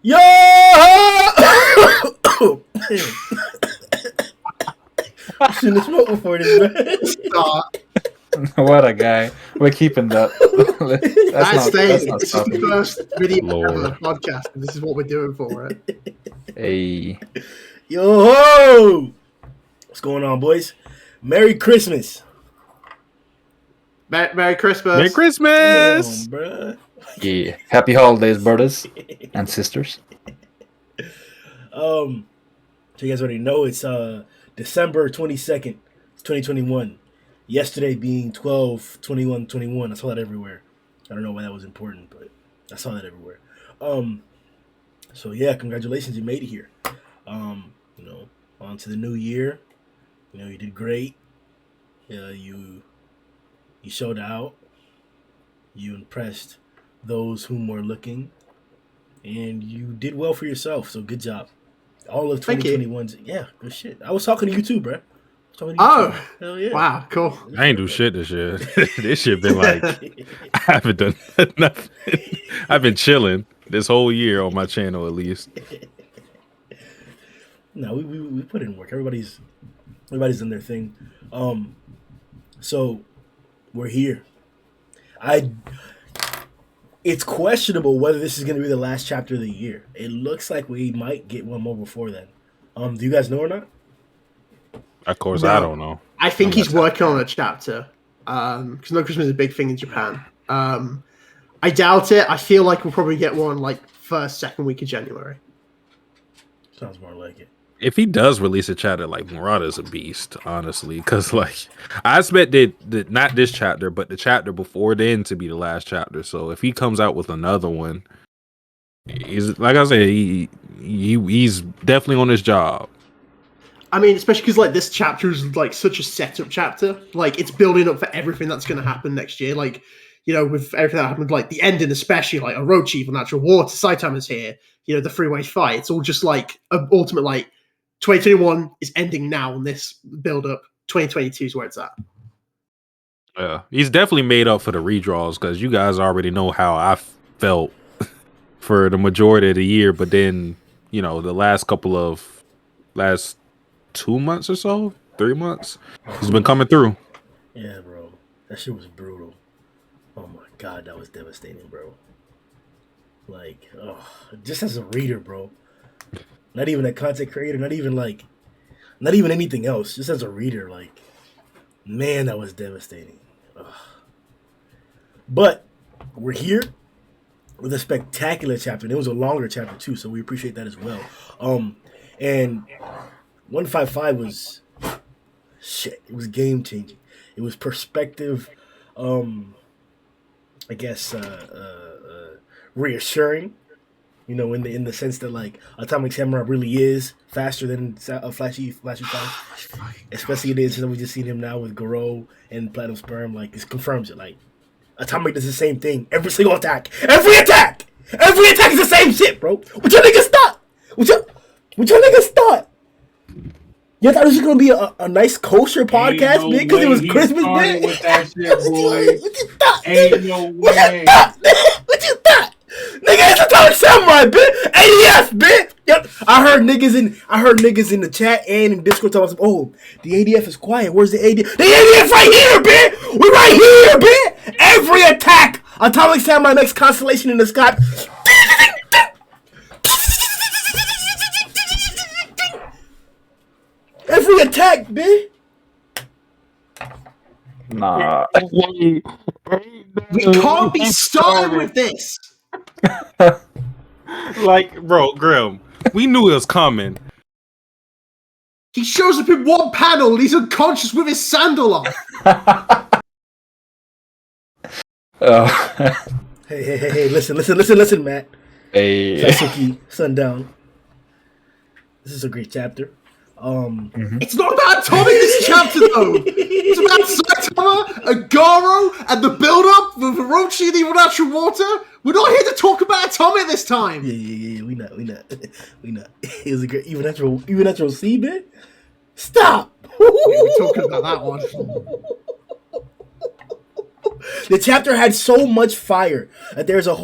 Yo! Shouldn't have smoked before this, man. Stop. What a guy. We're keeping that. That's staying. This is the stopping. first video Lord. of the podcast, and this is what we're doing for it. Hey. Yo! What's going on, boys? Merry Christmas. Merry Christmas. Merry Christmas! Damn, bruh. Yeah. Happy holidays, brothers and sisters. So you guys already know it's December 22nd, 2021. Yesterday being 12/21/21. I saw that everywhere. I don't know why that was important, but I saw that everywhere. So yeah, congratulations, you made it here. On to the new year. You did great. You showed out. You impressed those whom were looking, and you did well for yourself. So good job. All of 2021's, yeah, good shit. I was talking to you too, bro. Oh, hell yeah! Wow, cool. I ain't do shit this year. This shit been like, I haven't done nothing. I've been chilling this whole year on my channel, at least. No, we put in work. Everybody's done their thing. So we're here. It's questionable whether this is going to be the last chapter of the year. It looks like we might get one more before then. Do you guys know or not? Of course, No. I don't know. I think he's working on a chapter because No Christmas is a big thing in Japan. I doubt it. I feel like we'll probably get one like first, second week of January. Sounds more like it. If he does release a chapter, like, Murata's a beast, honestly. Because, like, I expected not this chapter, but the chapter before then to be the last chapter. So if he comes out with another one, he's, like I said, he's definitely on his job. I mean, especially because like this chapter is like such a setup chapter. Like it's building up for everything that's going to happen next year. Like, with everything that happened, like the ending, especially like Orochi, the natural water, Saitama's here. The three-way fight. It's all just like an ultimate like 2021 is ending now, and this build up 2022 is where it's at. Yeah, he's definitely made up for the redraws because you guys already know how I felt for the majority of the year. But then, the last 2 months or so, 3 months, he's been coming through. Yeah, bro. That shit was brutal. Oh my god, that was devastating, bro. Like, just as a reader, bro. Not even a content creator, not even anything else. Just as a reader, like, man, that was devastating. Ugh. But we're here with a spectacular chapter. And it was a longer chapter too, so we appreciate that as well. And 155 was shit. It was game changing. It was perspective. I guess reassuring. In the sense that like Atomic Samurai really is faster than Flashy Flash. Especially in the instance that we just seen him now with Garou and Platinum Sperm. Like it confirms it. Like Atomic does the same thing every single attack. Every attack is the same shit, bro. What your niggas thought? What your niggas thought? You thought this was gonna be a nice kosher podcast, bitch, because it was Christmas, man. With that shit, boy. What you thought? Ain't no What way. you thought? What you thought? Nigga, it's Atomic Samurai, bitch. ADF, bitch. Yep. I heard niggas in the chat and in Discord talking about, oh, the ADF is quiet. Where's the ADF? The ADF right here, bitch. We're right here, bitch. Every attack, Atomic Samurai makes constellation in the sky. Every attack, bitch. Nah. We can't be started with this. Like, bro, Grimm, we knew it was coming. He shows up in one panel and he's unconscious with his sandal on. Hey, listen, Matt. Hey. Satsuki, Sundown. This is a great chapter. It's not about Atomic this chapter though. It's about Saitama and Garou and the build-up with Orochi and the natural water. We're not here to talk about Atomic this time. Yeah. We not. It was a great even natural C, man. Stop. We're talking about that one. The chapter had so much fire that there's a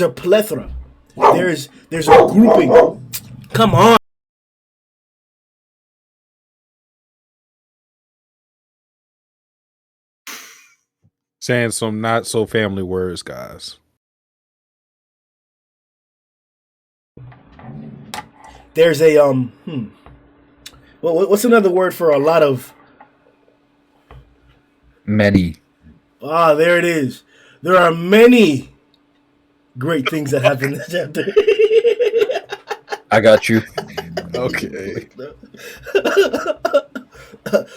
plethora There's a grouping. Come on. Saying some not so family words, guys. There's a Well, what's another word for a lot of? Many. Ah, there it is. There are many great things that happen in this chapter. I got you. Okay.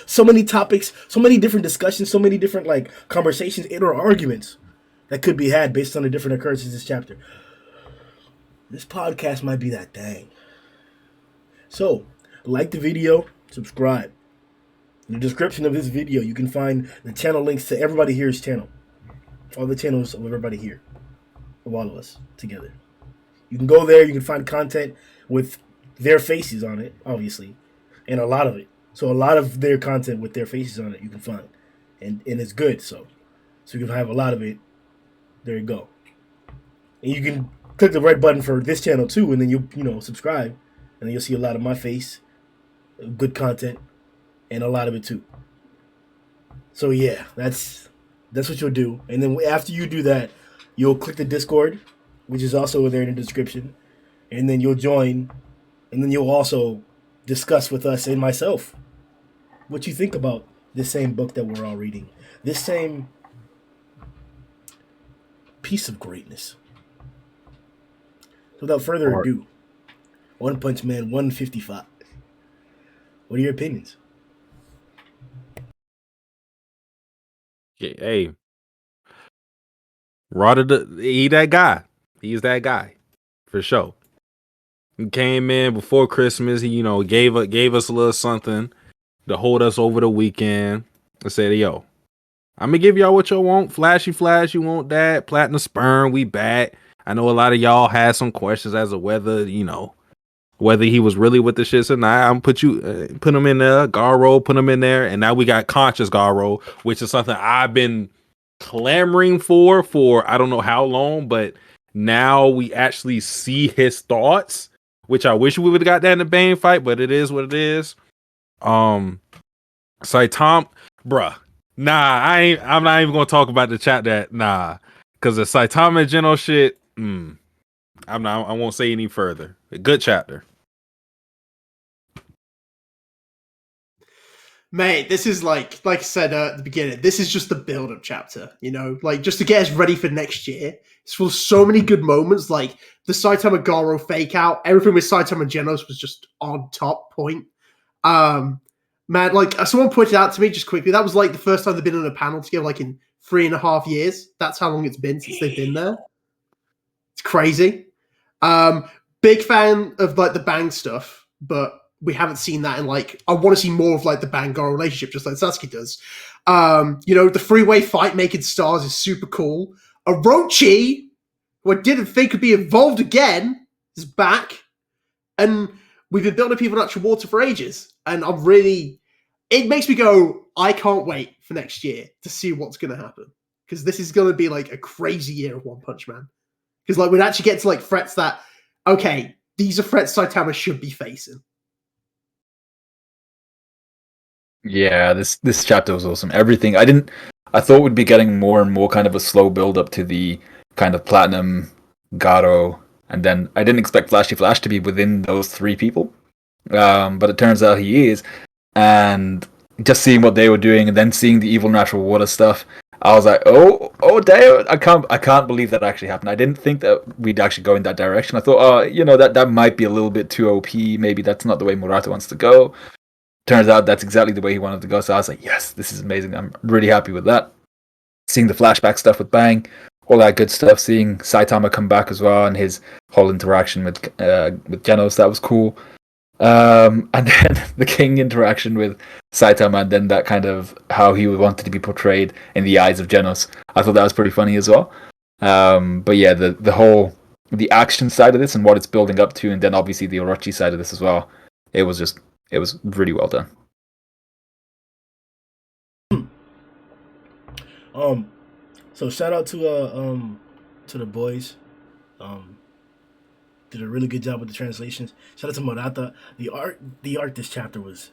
So many topics, so many different discussions, so many different like conversations or arguments that could be had based on the different occurrences in this chapter. This podcast might be that thing. So, like the video, subscribe. In the description of this video, you can find the channel links to everybody here's channel. All the channels of everybody here. Of all of us together. You can go there, you can find content with their faces on it, obviously. And a lot of it. So a lot of their content with their faces on it you can find. And it's good, so you can have a lot of it. There you go. And you can click the red button for this channel too, and then you subscribe. And then you'll see a lot of my face, good content, and a lot of it too. So yeah, that's what you'll do. And then after you do that, you'll click the Discord, which is also there in the description, and then you'll join, and then you'll also discuss with us and myself what you think about this same book that we're all reading, this same piece of greatness. So without further ado, One Punch Man 155. What are your opinions? Yeah, hey, he that guy. He's that guy for sure. He came in before Christmas. He gave us a little something to hold us over the weekend. I said, yo, I'm gonna give y'all what y'all want. Flashy flash, you want that? Platinum sperm, we back. I know a lot of y'all had some questions as to whether he was really with the shits or not. I'm put him in there, Garou, put him in there, and now we got conscious Garou, which is something I've been clamoring for I don't know how long, but now we actually see his thoughts, which I wish we would have got that in the Bane fight, but it is what it is. Saitama, bruh. Nah, I'm not even gonna talk about the chat because the Saitama and Genos shit. I won't say any further. A good chapter. Mate, this is like I said at the beginning, this is just the build-up chapter, like just to get us ready for next year. It's full of so many good moments, like the Saitama Garou fake out, everything with Saitama and Genos was just on top point. Man, like someone pointed out to me just quickly, that was like the first time they've been on a panel together, like in 3.5 years. That's how long it's been since they've been there. It's crazy. Big fan of like the Bang stuff, but we haven't seen that in like, I want to see more of like the Bang-Garou relationship, just like Satsuki does. The freeway fight making stars is super cool. Orochi, who I didn't think could be involved again, is back. And we've been building people in actual water for ages. And it makes me go, I can't wait for next year to see what's going to happen. Because this is going to be like a crazy year of One Punch Man. Because like we'd actually get to like threats that, okay, these are threats Saitama should be facing. Yeah, this chapter was awesome. Everything I thought we'd be getting more and more kind of a slow build up to the kind of Platinum, Garou, and then I didn't expect Flashy Flash to be within those three people. But it turns out he is. And just seeing what they were doing and then seeing the evil natural water stuff, I was like, oh damn, I can't believe that actually happened. I didn't think that we'd actually go in that direction. I thought, that might be a little bit too OP. Maybe that's not the way Murata wants to go. Turns out that's exactly the way he wanted to go. So I was like, yes, this is amazing. I'm really happy with that. Seeing the flashback stuff with Bang, all that good stuff. Seeing Saitama come back as well and his whole interaction with Genos, that was cool. And then the King interaction with Saitama, and then that kind of how he wanted to be portrayed in the eyes of Genos. I thought that was pretty funny as well. But yeah, the action side of this and what it's building up to, and then obviously the Orochi side of this as well. It was really well done. So shout out to the boys. did a really good job with the translations. Shout out to Morata. The art this chapter was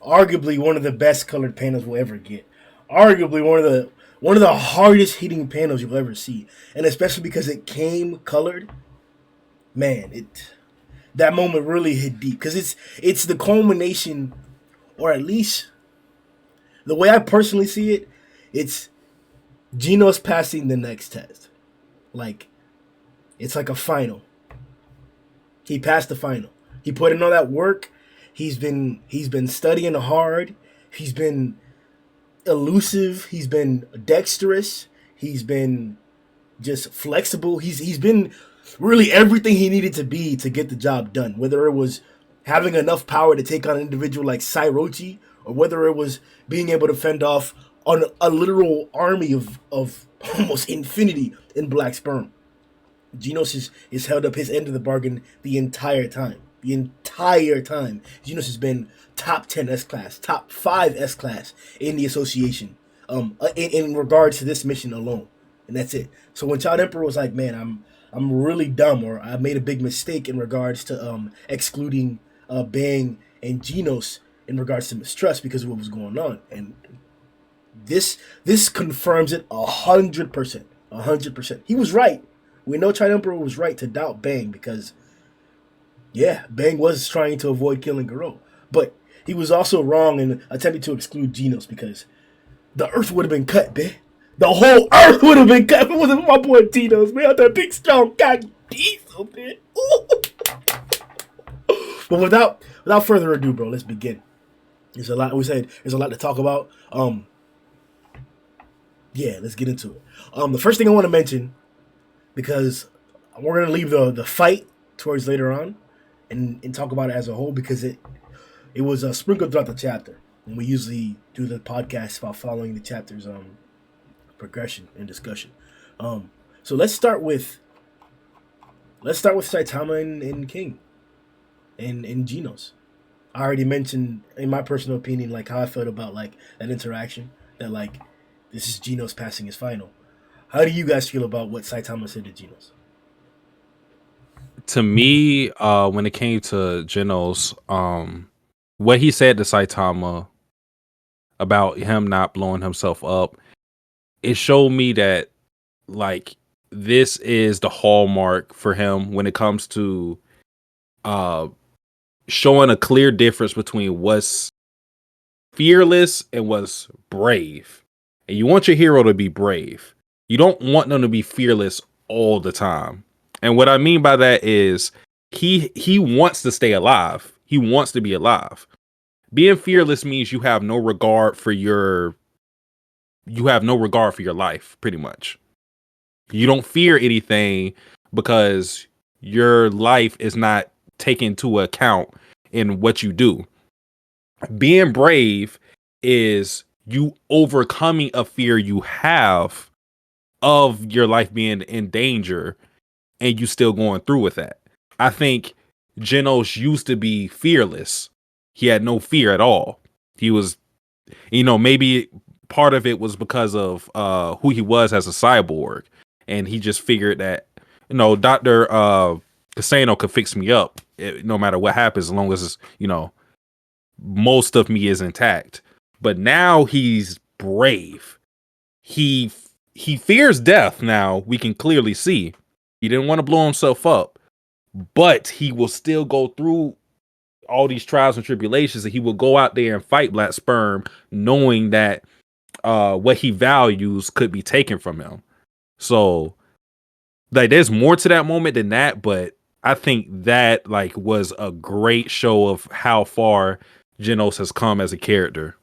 arguably one of the best colored panels we'll ever get. Arguably one of the hardest hitting panels you'll ever see, and especially because it came colored. Man, that moment really hit deep because it's the culmination, or at least the way I personally see it, it's Genos passing the next test. Like, it's like a final. He passed the final. He put in all that work. He's been studying hard. He's been elusive. He's been dexterous. He's been just flexible. He's been really everything he needed to be to get the job done. Whether it was having enough power to take on an individual like Sairochi, or whether it was being able to fend off on a literal army of almost infinity in Black Sperm. Genos is held up his end of the bargain the entire time. The entire time. Genos has been top 10 S-Class, top 5 S-Class in the association in regards to this mission alone. And that's it. So when Child Emperor was like, man, I'm really dumb, or I made a big mistake in regards to excluding Bang and Genos in regards to mistrust because of what was going on. And this confirms it 100%. 100%. He was right. We know Child Emperor was right to doubt Bang because, yeah, Bang was trying to avoid killing Garou. But he was also wrong in attempting to exclude Genos because the earth would have been cut, man. The whole earth would have been cut if it wasn't for my boy Genos, man. That big, strong God diesel, man. Ooh. But without further ado, bro, let's begin. There's a lot. We said there's a lot to talk about. Yeah, let's get into it. The first thing I want to mention, because we're gonna leave the fight towards later on, and talk about it as a whole because it was sprinkled throughout the chapter, and we usually do the podcast about following the chapter's progression and discussion. So let's start with Saitama and King and Genos. I already mentioned, in my personal opinion, like how I felt about like that interaction. That like this is Genos passing his final. How do you guys feel about what Saitama said to Genos? To me, when it came to Genos, what he said to Saitama about him not blowing himself up, it showed me that like this is the hallmark for him when it comes to showing a clear difference between what's fearless and what's brave. And you want your hero to be brave. You don't want them to be fearless all the time. And what I mean by that is he wants to stay alive. He wants to be alive. Being fearless means you have no regard for your life, pretty much. You don't fear anything because your life is not taken into account in what you do. Being brave is you overcoming a fear you have of your life being in danger and you still going through with that. I think Genos used to be fearless. He had no fear at all. He was, maybe part of it was because of who he was as a cyborg. And he just figured that, Dr. Casano could fix me up no matter what happens, as long as, most of me is intact. But now he's brave. He fears death now, we can clearly see. He didn't want to blow himself up, but he will still go through all these trials and tribulations, and he will go out there and fight Black Sperm, knowing that what he values could be taken from him. So, like, there's more to that moment than that, but I think that was a great show of how far Genos has come as a character.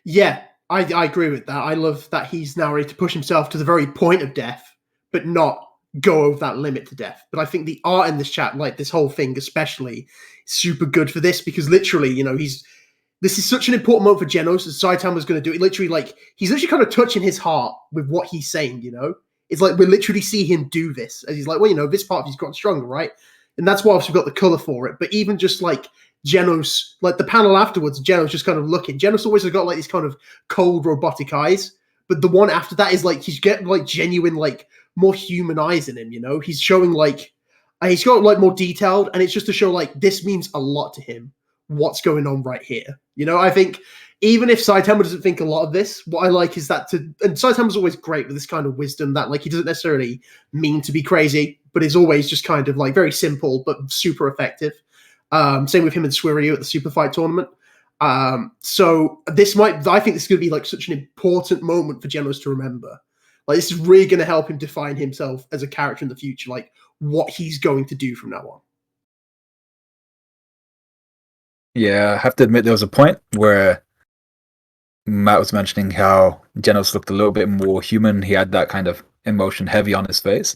Yeah, I agree with that. I love that he's now ready to push himself to the very point of death, but not go over that limit to death. But I think the art in this chat, like this whole thing especially, is super good for this because literally, this is such an important moment for Genos, as Saitama's going to do it. Literally, he's literally kind of touching his heart with what he's saying, It's like we literally see him do this. As he's like, well, this part of he's gotten stronger, right? And that's why obviously we've got the color for it. But even just Genos, the panel afterwards, Genos just kind of looking. Genos always has got these kind of cold robotic eyes. but the one after that is like he's getting like genuine, like more human eyes in him. You know, he's showing like he's got like more detailed, and it's just to show like this means a lot to him. What's going on right here? You know, I think even if Saitama doesn't think a lot of this, what I like is that and Saitama's always great with this kind of wisdom that like he doesn't necessarily mean to be crazy, but is always just kind of like very simple but super effective. Same with him and Suiryu at the Super Fight tournament. So I think this is going to be like such an important moment for Genos to remember. Like this is really going to help him define himself as a character in the future, like what he's going to do from now on. Yeah, I have to admit there was a point where Matt was mentioning how Genos looked a little bit more human. He had that kind of emotion heavy on his face,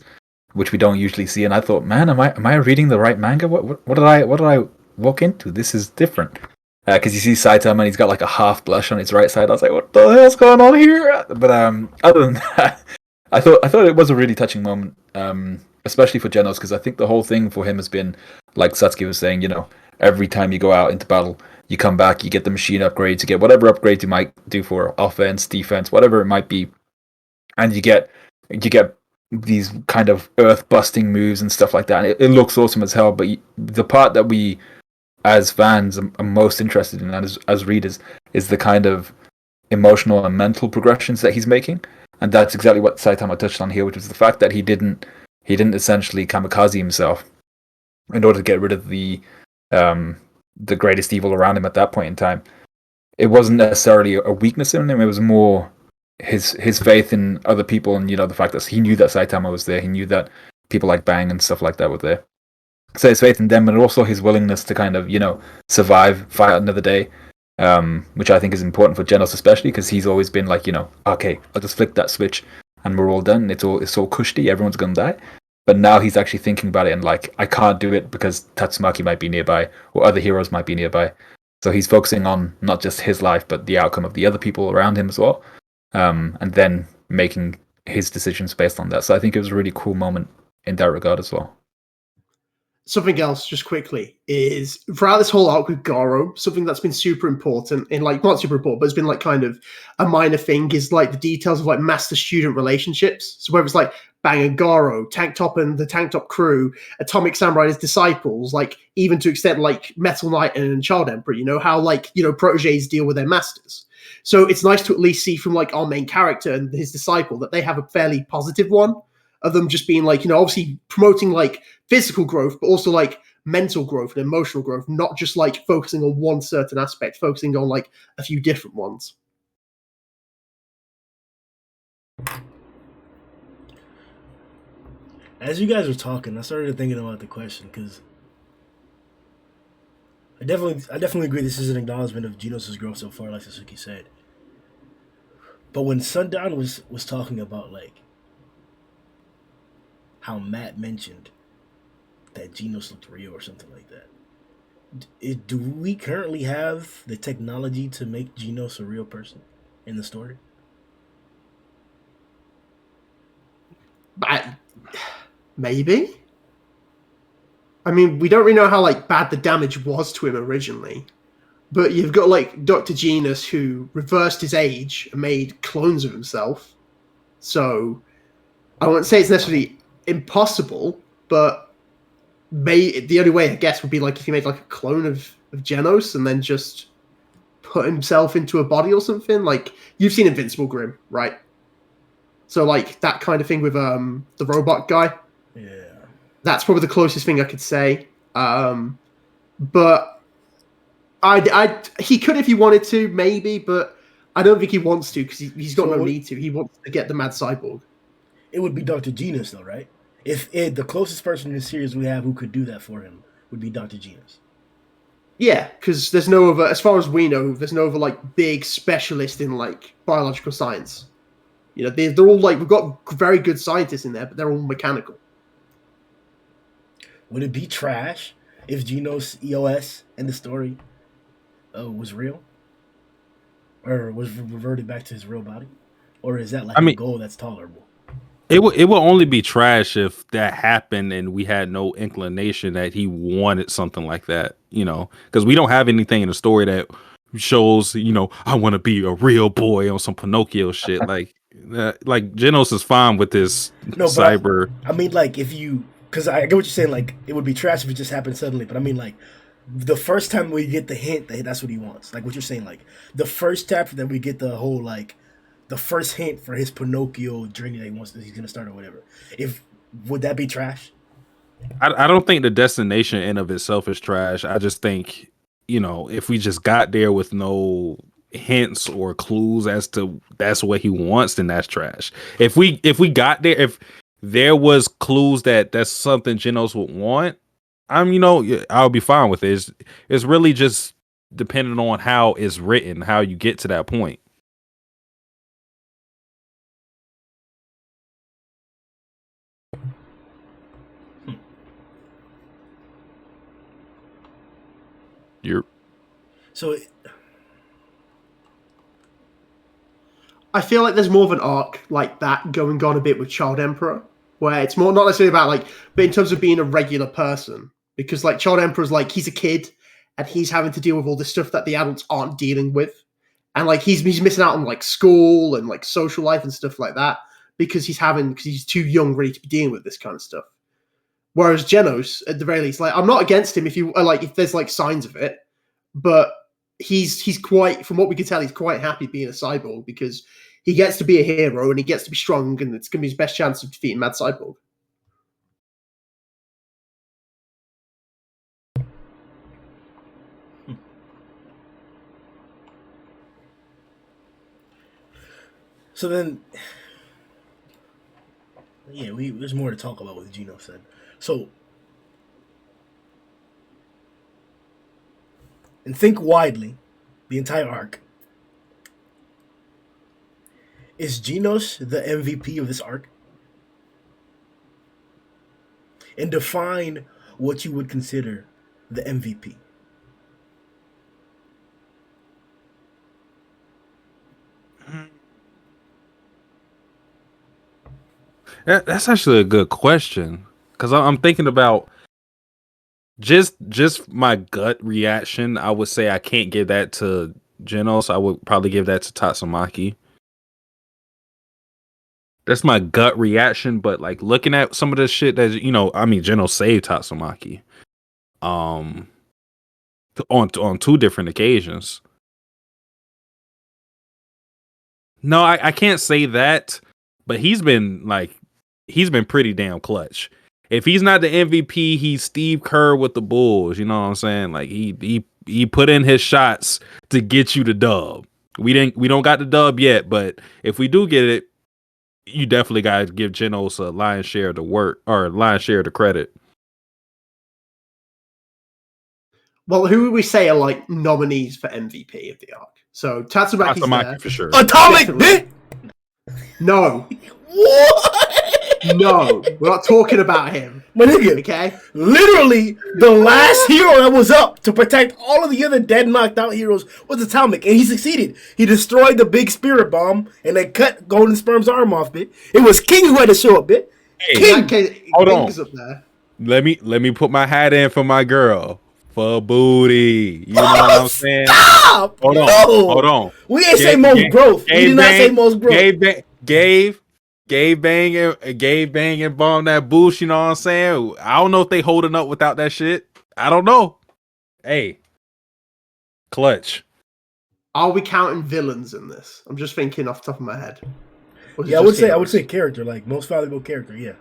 which we don't usually see. And I thought, man, am I reading the right manga? What did I walk into? This is different. Because you see Saitama and he's got like a half blush on his right side. I was like, what the hell's going on here? But other than that, I thought it was a really touching moment, especially for Genos, because I think the whole thing for him has been, like Satsuki was saying, you know, every time you go out into battle, you come back, you get the machine upgrades, you get whatever upgrades you might do for offense, defense, whatever it might be, and you get these kind of earth-busting moves and stuff like that. And it looks awesome as hell, but the part that we, as fans, are most interested in, and as readers, is the kind of emotional and mental progressions that he's making. And that's exactly what Saitama touched on here, which was the fact that he didn't essentially kamikaze himself in order to get rid of the greatest evil around him at that point in time. It wasn't necessarily a weakness in him, it was more his faith in other people, and, you know, the fact that he knew that Saitama was there, he knew that people like Bang and stuff like that were there. So his faith in them, and also his willingness to kind of, you know, survive, fight another day, which I think is important for Genos, especially because he's always been like, you know, okay, I'll just flick that switch and we're all done. It's all cushy, everyone's gonna die. But now he's actually thinking about it and like, I can't do it because Tatsumaki might be nearby or other heroes might be nearby. So he's focusing on not just his life, but the outcome of the other people around him as well. And then making his decisions based on that. So I think it was a really cool moment in that regard as well. Something else, just quickly, is throughout this whole arc with Garou, something that's been super important, in like, not super important, but it's been like kind of a minor thing, is like the details of like master-student relationships. So whether it's like Bang and Garou, Tank Top and the Tank Top crew, Atomic Samurai and his disciples, like even to extent like Metal Knight and Child Emperor, you know, how like, you know, proteges deal with their masters. So it's nice to at least see from like our main character and his disciple that they have a fairly positive one of them just being like, you know, obviously promoting like physical growth, but also like mental growth and emotional growth, not just like focusing on one certain aspect, focusing on like a few different ones. As you guys were talking, I started thinking about the question because I definitely agree this is an acknowledgement of Genos' growth so far, like Satsuki said. But when Sundown was talking about like how Matt mentioned that Genos looked real or something like that, do we currently have the technology to make Genos a real person in the story? Maybe. I mean, we don't really know how like bad the damage was to him originally, but you've got like Dr. Genos who reversed his age and made clones of himself. So I wouldn't say it's necessarily impossible, but the only way I guess would be like if he made like a clone of Genos and then just put himself into a body or something. Like you've seen Invincible Grimm, right? So like that kind of thing with the robot guy. Yeah. That's probably the closest thing I could say. But he could if he wanted to, maybe, but I don't think he wants to because he's got no need to. He wants to get the Mad Cyborg. It would be Dr. Genos, though, right? If the closest person in the series we have who could do that for him would be Dr. Genos. Yeah, because there's no other, as far as we know, there's no other like big specialist in like biological science. You know, they're all like, we've got very good scientists in there, but they're all mechanical. Would it be trash if Genos EOS in the story was real? Or was reverted back to his real body? Or is that like a goal that's tolerable? It will only be trash if that happened and we had no inclination that he wanted something like that, you know, because we don't have anything in the story that shows, you know, I want to be a real boy on some Pinocchio shit. Like Like Genos is fine with this No, but cyber. I mean, like, if you, because I get what you're saying. Like, it would be trash if it just happened suddenly. But I mean, like, the first time we get the hint that that's what he wants. Like what you're saying. Like the first chapter that we get the whole like the first hint for his Pinocchio journey that he wants that he's gonna start or whatever. If would that be trash? I don't think the destination in of itself is trash. I just think, you know, if we just got there with no hints or clues as to that's what he wants, then that's trash. If we got there, if there was clues that that's something Genos would want, you know, I'll be fine with it. It's really just depending on how it's written, how you get to that point. I feel like there's more of an arc like that going on a bit with Child Emperor, where it's more not necessarily about like, but in terms of being a regular person, because like Child Emperor's like he's a kid and he's having to deal with all this stuff that the adults aren't dealing with, and like he's missing out on like school and like social life and stuff like that because he's too young really to be dealing with this kind of stuff. Whereas Genos, at the very least, like I'm not against him if there's like signs of it, but he's quite, from what we can tell, he's quite happy being a cyborg because he gets to be a hero and he gets to be strong, and it's going to be his best chance of defeating Mad Cyborg. So then, yeah, there's more to talk about what Genos said. So, and think widely, the entire arc. Is Genos the MVP of this arc? And define what you would consider the MVP. That's actually a good question, because I'm thinking about just my gut reaction. I would say I can't give that to Genos. I would probably give that to Tatsumaki. That's my gut reaction, but like looking at some of the shit that, you know, I mean, Genos saved Tatsumaki, on two different occasions. No, I can't say that, but he's been pretty damn clutch. If he's not the MVP, he's Steve Kerr with the Bulls. You know what I'm saying? Like he put in his shots to get you the dub. We don't got the dub yet, but if we do get it, you definitely got to give Genos a lion's share of the work, or lion's share of the credit. Well, who would we say are like nominees for MVP of the arc? So Tatsumaki's there for sure. Atomic bit. No. What? No, we're not talking about him. My nigga, okay? Literally, the last hero that was up to protect all of the other dead, knocked out heroes was Atomic, and he succeeded. He destroyed the big spirit bomb, and they cut Golden Sperm's arm off, bit. It was King who had to show up, bit. Hey, King, hold on. Up there. Let me put my hat in for my girl. For booty. You know what I'm saying? Stop! Hold on. We ain't say most growth. We did not say most growth. Gabe Bang and bomb that boost, you know what I'm saying? I don't know if they holding up without that shit. I don't know. Hey. Clutch. Are we counting villains in this? I'm just thinking off the top of my head. Yeah, I would say character, like most valuable character, yeah.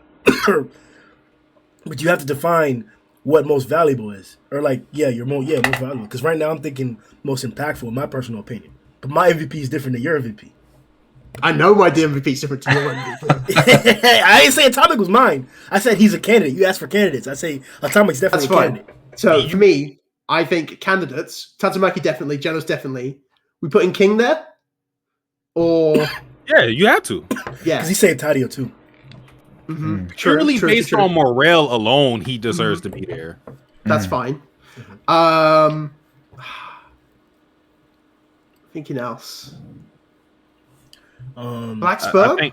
But you have to define what most valuable is. Or like, yeah, most valuable. Because right now I'm thinking most impactful in my personal opinion. But my MVP is different than your MVP. I know my MVP is different to your MVP. I ain't say Atomic was mine. I said he's a candidate. You asked for candidates. I say Atomic's definitely a candidate. So for me, I think candidates, Tatsumaki definitely, Genos definitely. We putting King there? Or yeah, you have to. Yeah. Because he saved Tadio too. Mm-hmm. Purely based on morale alone, he deserves to be there. That's fine. Thinking else. Black Sperm?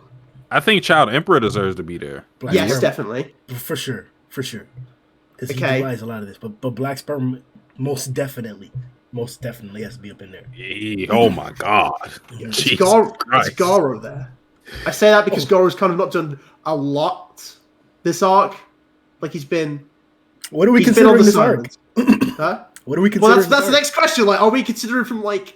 I think Child Emperor deserves to be there. Yes, Sperm, definitely. For sure. Because he provides a lot of this. But Black Sperm most definitely has to be up in there. Oh my God. Is Garou there? I say that because Garou's kind of not done a lot this arc. Like he's been. What are we considering this arc? Huh? What are we considering? Well, that's the next question. Like, are we considering from like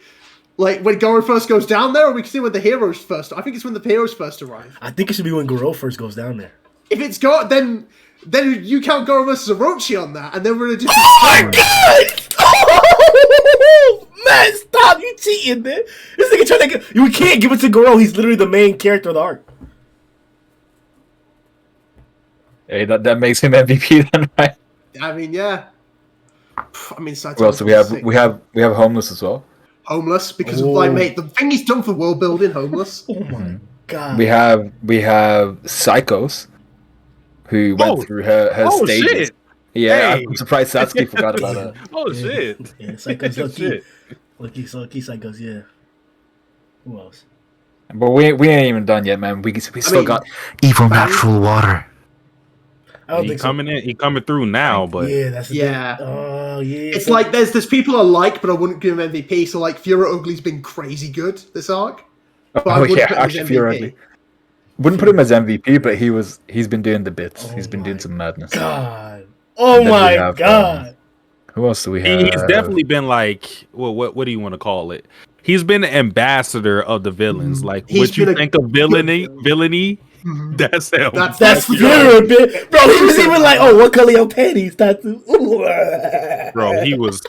when Garou first goes down there, or are we considering when the heroes first? I think it's when the heroes first arrive. I think it should be when Garou first goes down there. If it's then you count Garou versus Orochi on that, and then we're gonna just. Oh my god! Oh, man, stop! You cheating, man. This nigga trying to you can't give it to Garou. He's literally the main character of the arc. Hey, that makes him MVP then, right? I mean, yeah. I mean, Saitama. Well, so we have Homeless as well. Homeless because of like, mate, the thing he's done for world building. Homeless. Oh my god. We have Psychos, who went through her stages. Shit. Yeah, Hey. I'm surprised Satsuki forgot about her. Oh shit! Yeah, Psychos lucky. Shit. Lucky Psychos, yeah. Who else? But we ain't even done yet, man. We still got evil natural water. I don't He think coming in. He coming through now, but yeah, that's the Yeah. thing. Oh yeah. It's like there's people I like, but I wouldn't give him MVP. So like, Fiora Ugly's been crazy good this arc. But I Oh wouldn't yeah, put him as actually, Fiora MVP. Ugly. Wouldn't put him as MVP, but he's been doing the bits. Oh He's been doing my some madness. God. Oh And then we my have, god. Who else do we have? he's definitely been like, well, what do you want to call it? He's been the ambassador of the villains. Like, He's what you been a think of villainy? Mhm. That's him. That's That's Like, Fiora, bit. Bro, he was even like, oh, what color your panties, Tatu? Bro, he was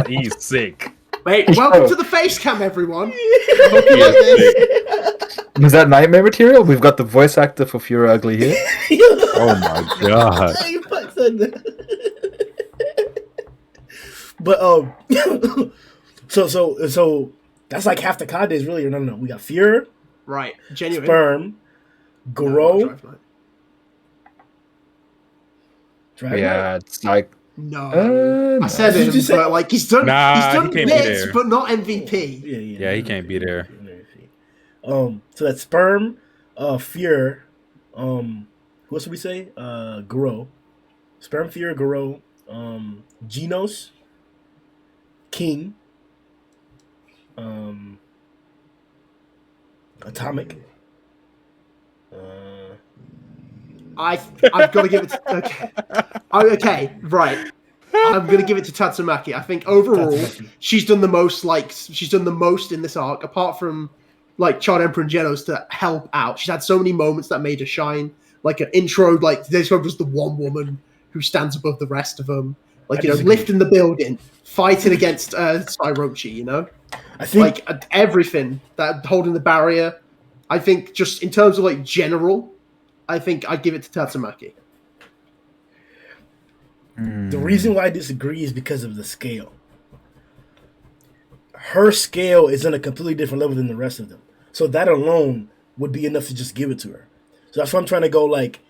he's sick. Wait, welcome to the face cam, everyone. He Hope you like is this. sick. Was that nightmare material? We've got the voice actor for Fiora Ugly here. Oh my god. You fuck said that. But so that's like half the cod days, really. No. We got Fiora, Right, genuine. Sperm, Garou, Dragon. Yeah, it's like No, I said Did him, you say- but like he's done Nah, he's he done can't be bits, there. but not MVP. Yeah, he can't be there. So that's Sperm, Fear, who else did we say? Garou. Sperm, Fear, Garou, Genos, King, Atomic. I've got to give it to okay, right. I'm gonna give it to Tatsumaki. I think overall Tatsumaki. she's done the most. Like she's done the most in this arc, apart from like Child Emperor and Genos to help out. She's had so many moments that made her shine. Like an intro, like this one was the one woman who stands above the rest of them. Like I disagree. lifting the building, fighting against Sairochi. I think Like everything that holding the barrier. I think just in terms of like general, I think I'd give it to Tatsumaki. the reason why I disagree is because of the scale. Her scale is on a completely different level than the rest of them. So that alone would be enough to just give it to her. So that's why I'm trying to go like,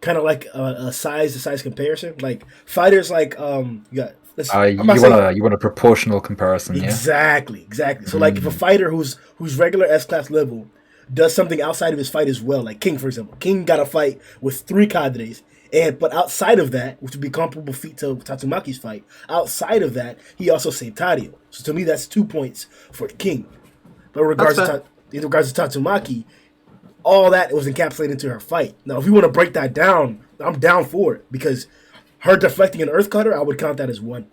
kind of like a size to size comparison. Like fighters, like you got. you want a proportional comparison, yeah? Exactly. So like if a fighter who's regular S-class level does something outside of his fight as well, like King for example. King got a fight with 3 cadres, but outside of that, which would be comparable feat to Tatsumaki's fight, outside of that, he also saved Tadio. So to me that's 2 points for the King. But in regards to Tatsumaki, all that was encapsulated into her fight. Now if you want to break that down, I'm down for it because her deflecting an Earth Cutter, I would count that as 1.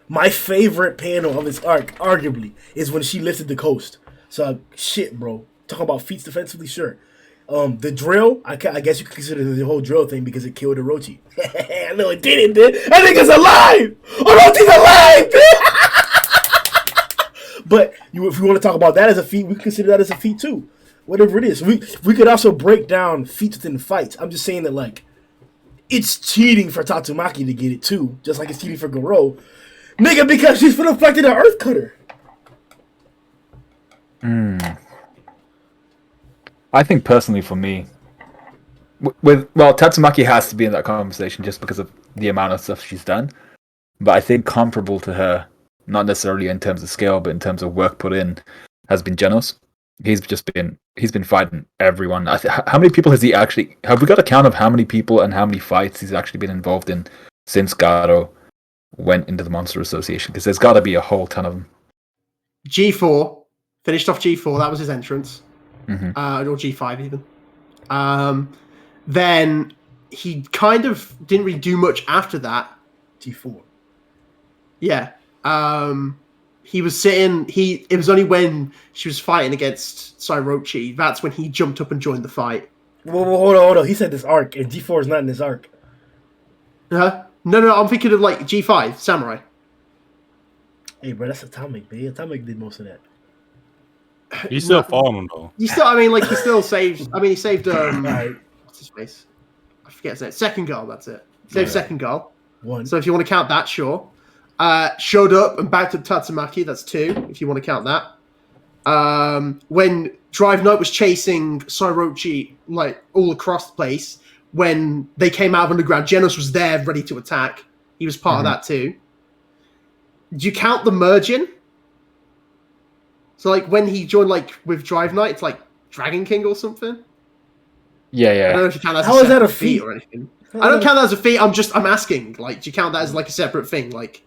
My favorite panel of this arc, arguably, is when she lifted the coast. So, shit, bro. Talking about feats defensively, sure. The drill, I guess you could consider the whole drill thing because it killed Orochi. I know it didn't, dude. I think it's alive! Orochi's alive, dude! But if you want to talk about that as a feat, we can consider that as a feat too. Whatever it is. We could also break down feats within fights. I'm just saying that, like, it's cheating for Tatsumaki to get it too, just like it's cheating for Garou. Nigga, because she's deflected an Earth Cutter. I think personally for me, Tatsumaki has to be in that conversation just because of the amount of stuff she's done. But I think comparable to her, not necessarily in terms of scale, but in terms of work put in, has been Genos. He's been fighting everyone. How many people has he actually? Have we got a count of how many people and how many fights he's actually been involved in since Garou went into the Monster Association? Because there's got to be a whole ton of them. G4, Finished off G4. That was his entrance, or G5 even. Then he kind of didn't really do much after that. G4. Yeah. He was sitting. It was only when she was fighting against Sairochi that's when he jumped up and joined the fight. Well, hold on. He said this arc, and G4 is not in this arc. No. I'm thinking of like G5 Samurai. Hey, bro, that's Atomic, man. Atomic did most of that. He's still falling though. He still saved. He saved. Right. What's his face? I forget his name. Second Girl. That's it. Saved Second Girl. 1. So if you want to count that, sure. Showed up and backed up Tatsumaki. That's 2. If you want to count that. When Drive Knight was chasing Sairochi like all across the place, when they came out of underground, Genos was there ready to attack. He was part of that too. Do you count the merging? So like when he joined like with Drive Knight, it's like Dragon King or something. Yeah. I don't know if you count that as How a is that a separate feat feat or anything. I don't count that as a feat. I'm asking. Like, do you count that as like a separate thing? Like,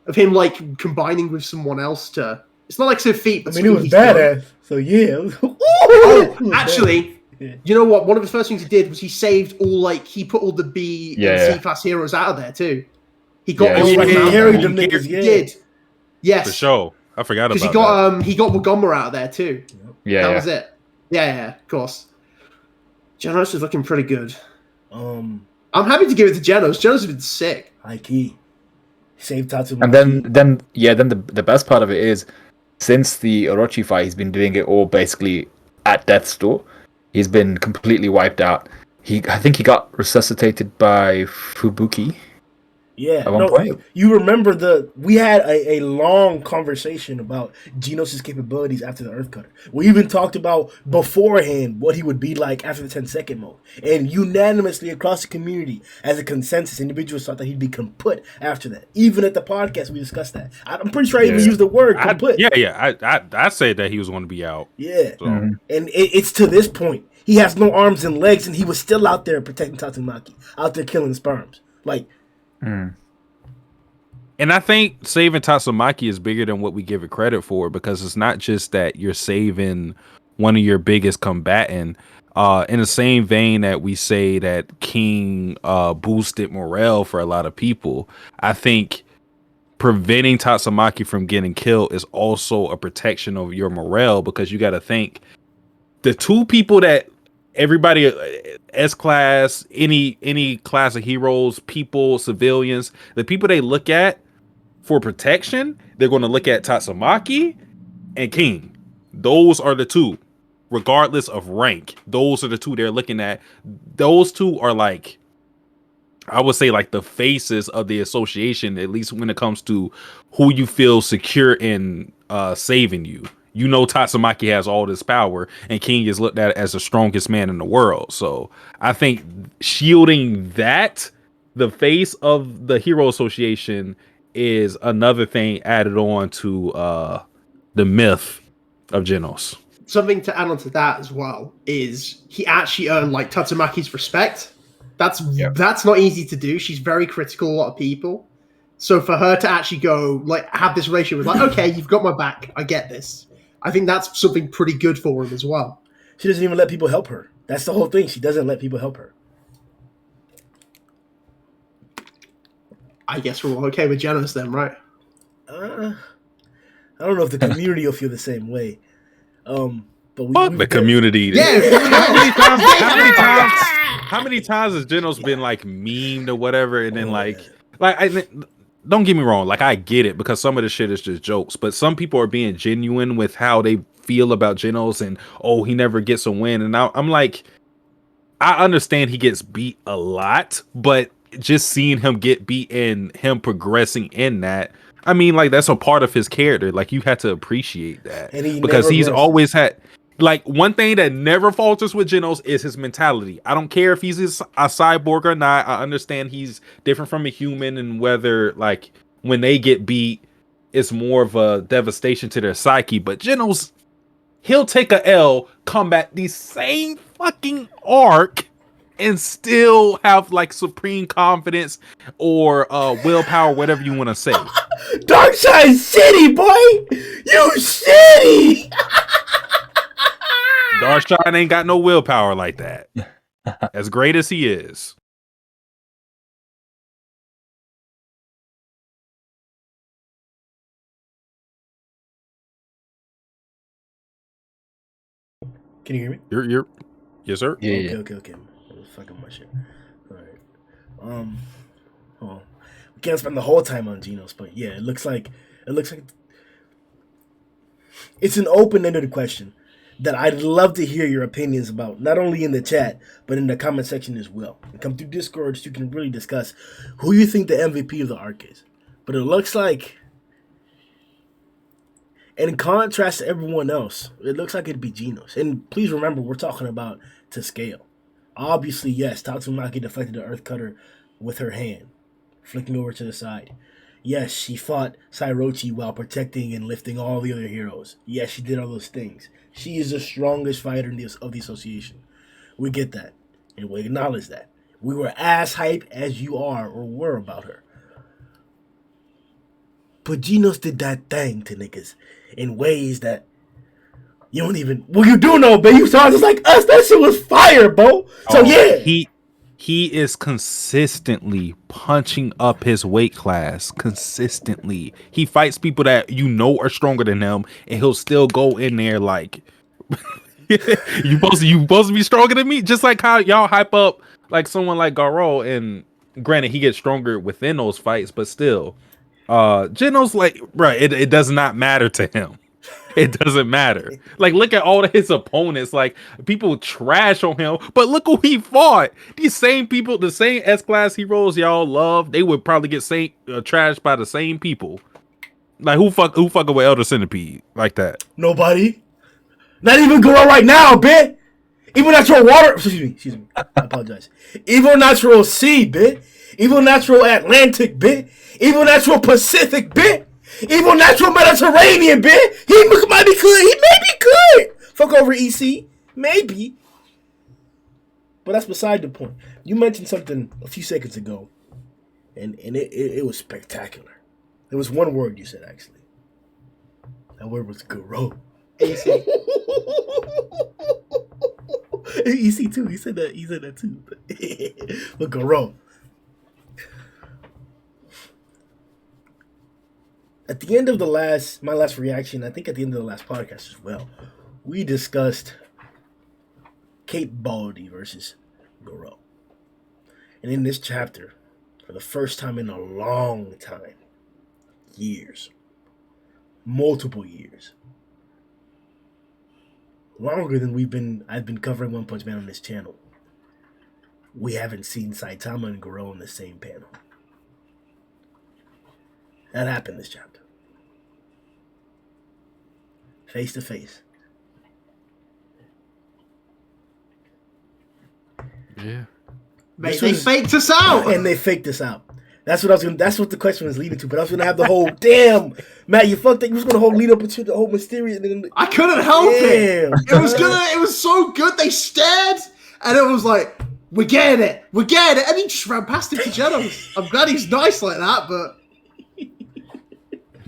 of him like combining with someone else to. It's not like it's a feat. But I mean, it was badass. So yeah. Actually, you know what? One of the first things he did was he saved all he put all the B and C class heroes out of there too. He got he carried them niggas. He did. Yes. For sure. I forgot about that. He got Wagoma out of there too. Yeah. That was it. Yeah, of course. Genos is looking pretty good. I'm happy to give it to Genos. Genos has been sick. High key. Saved Tatsumaki. And then the best part of it is, since the Orochi fight, he's been doing it all basically at death's door. He's been completely wiped out. I think he got resuscitated by Fubuki. Yeah, at one point. You remember we had a long conversation about Genos' capabilities after the Earth Cutter. We even talked about beforehand what he would be like after the 10-second mode. And unanimously across the community, as a consensus, individuals thought that he'd be kaput after that. Even at the podcast, we discussed that. I'm pretty sure I even used the word kaput. I said that he was going to be out. Yeah. So. And it's to this point. He has no arms and legs, and he was still out there protecting Tatsumaki, out there killing sperms. Like... And I think saving Tatsumaki is bigger than what we give it credit for, because it's not just that you're saving one of your biggest combatant. In the same vein that we say that King boosted morale for a lot of people, I think preventing Tatsumaki from getting killed is also a protection of your morale, because you got to think the two people that everybody S-class, any class of heroes, people, civilians, the people they look at for protection, they're going to look at Tatsumaki and King. Those are the two, regardless of rank. Those are the two they're looking at. Those two are like, I would say, like the faces of the association, at least when it comes to who you feel secure in saving you. You know, Tatsumaki has all this power, and King is looked at as the strongest man in the world. So I think shielding that, the face of the Hero Association, is another thing added on to the myth of Genos. Something to add on to that as well is he actually earned like Tatsumaki's respect. That's not easy to do. She's very critical of a lot of people. So for her to actually go like have this relationship with like, okay, you've got my back, I get this. I think that's something pretty good for him as well. She doesn't even let people help her. That's the whole thing. She doesn't let people help her. I guess we're all okay with Genos then, right? I don't know if the community will feel the same way. But the community. Yeah. How many times has Genos been like memed or whatever, and then don't get me wrong, like I get it, because some of the shit is just jokes, but some people are being genuine with how they feel about Genos, and he never gets a win, and I'm like, I understand he gets beat a lot, but just seeing him get beat and him progressing in that, I mean, like that's a part of his character. Like you had to appreciate that, because he's always had. Like, one thing that never falters with Genos is his mentality. I don't care if he's a cyborg or not. I understand he's different from a human, and whether, like, when they get beat, it's more of a devastation to their psyche. But Genos, he'll take a L, come back the same fucking arc, and still have like supreme confidence or willpower, whatever you want to say. Darkshine's shitty, boy. You shitty. Darkshine ain't got no willpower like that. As great as he is. Can you hear me? You're yes, sir. Yeah. Okay. I was fucking my shit. All right. Well, we can't spend the whole time on Genos, but yeah, it looks like it's an open-ended question that I'd love to hear your opinions about, not only in the chat, but in the comment section as well. And come through Discord so you can really discuss who you think the MVP of the arc is. But it looks like, in contrast to everyone else, it looks like it'd be Genos. And please remember, we're talking about to scale. Obviously, yes, Tatsumaki deflected the Earth Cutter with her hand, flicking over to the side. Yes, she fought Sairochi while protecting and lifting all the other heroes. Yes, she did all those things. She is the strongest fighter of the association. We get that, and we acknowledge that. We were as hype as you are or were about her. But Genos did that thing to niggas in ways that you don't even... Well, you do know, but you saw just like us. That shit was fire, bro. So, yeah. He is consistently punching up his weight class. Consistently. He fights people that you know are stronger than him, and he'll still go in there like... you supposed to be stronger than me? Just like how y'all hype up like someone like Garou, and granted, he gets stronger within those fights, but still... Genos, like, right, it does not matter to him. It doesn't matter. Like, look at all of his opponents. Like, people trash on him, but look who he fought. These same people, the same S-class heroes y'all love, they would probably get trashed by the same people. Like, who fucking with Elder Centipede like that? Nobody. Not even Garou right now, bitch. Evil Natural Water. Excuse me. I apologize. Evil Natural Sea, bitch. Evil Natural Atlantic, bitch. Evil Natural Pacific, bitch. Evil Natural Mediterranean, bitch. He might be good. He may be good. Fuck over EC. Maybe. But that's beside the point. You mentioned something a few seconds ago, and it was spectacular. There was one word you said, actually. That word was Garou. EC. EC too. He said that too. But Garou. At the end of my last reaction, I think at the end of the last podcast as well, we discussed Kate Baldy versus Garou. And in this chapter, for the first time in a long time, years, multiple years, longer than I've been covering One Punch Man on this channel, we haven't seen Saitama and Garou in the same panel. That happened this chapter. Face to face. Yeah. Mate, they faked us out. And they faked us out. That's what the question was leading to. But I was gonna have the whole damn Matt, you fucked it. You was gonna lead up into the whole mysterious. I couldn't help it. It was so good. They stared, and it was like, we're getting it, and he just ran past it to Genos. I'm glad he's nice like that, but.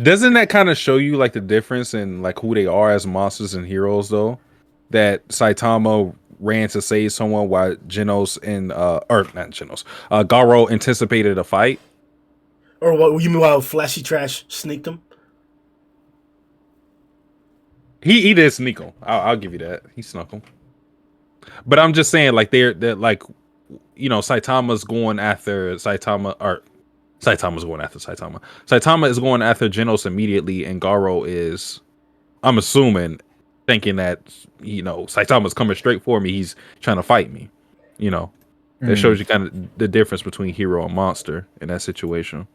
Doesn't that kind of show you like the difference in like who they are as monsters and heroes though? That Saitama ran to save someone while Genos and Garou anticipated a fight. Or what you mean while Flashy Trash sneaked him? He did sneak him. I'll give you that. He snuck him. But I'm just saying, like they're like, you know, Saitama's going after Saitama, or Saitama's going after Saitama. Saitama is going after Genos immediately, and Garou is, I'm assuming, thinking that, you know, Saitama's coming straight for me. He's trying to fight me. You know, that shows you kind of the difference between hero and monster in that situation.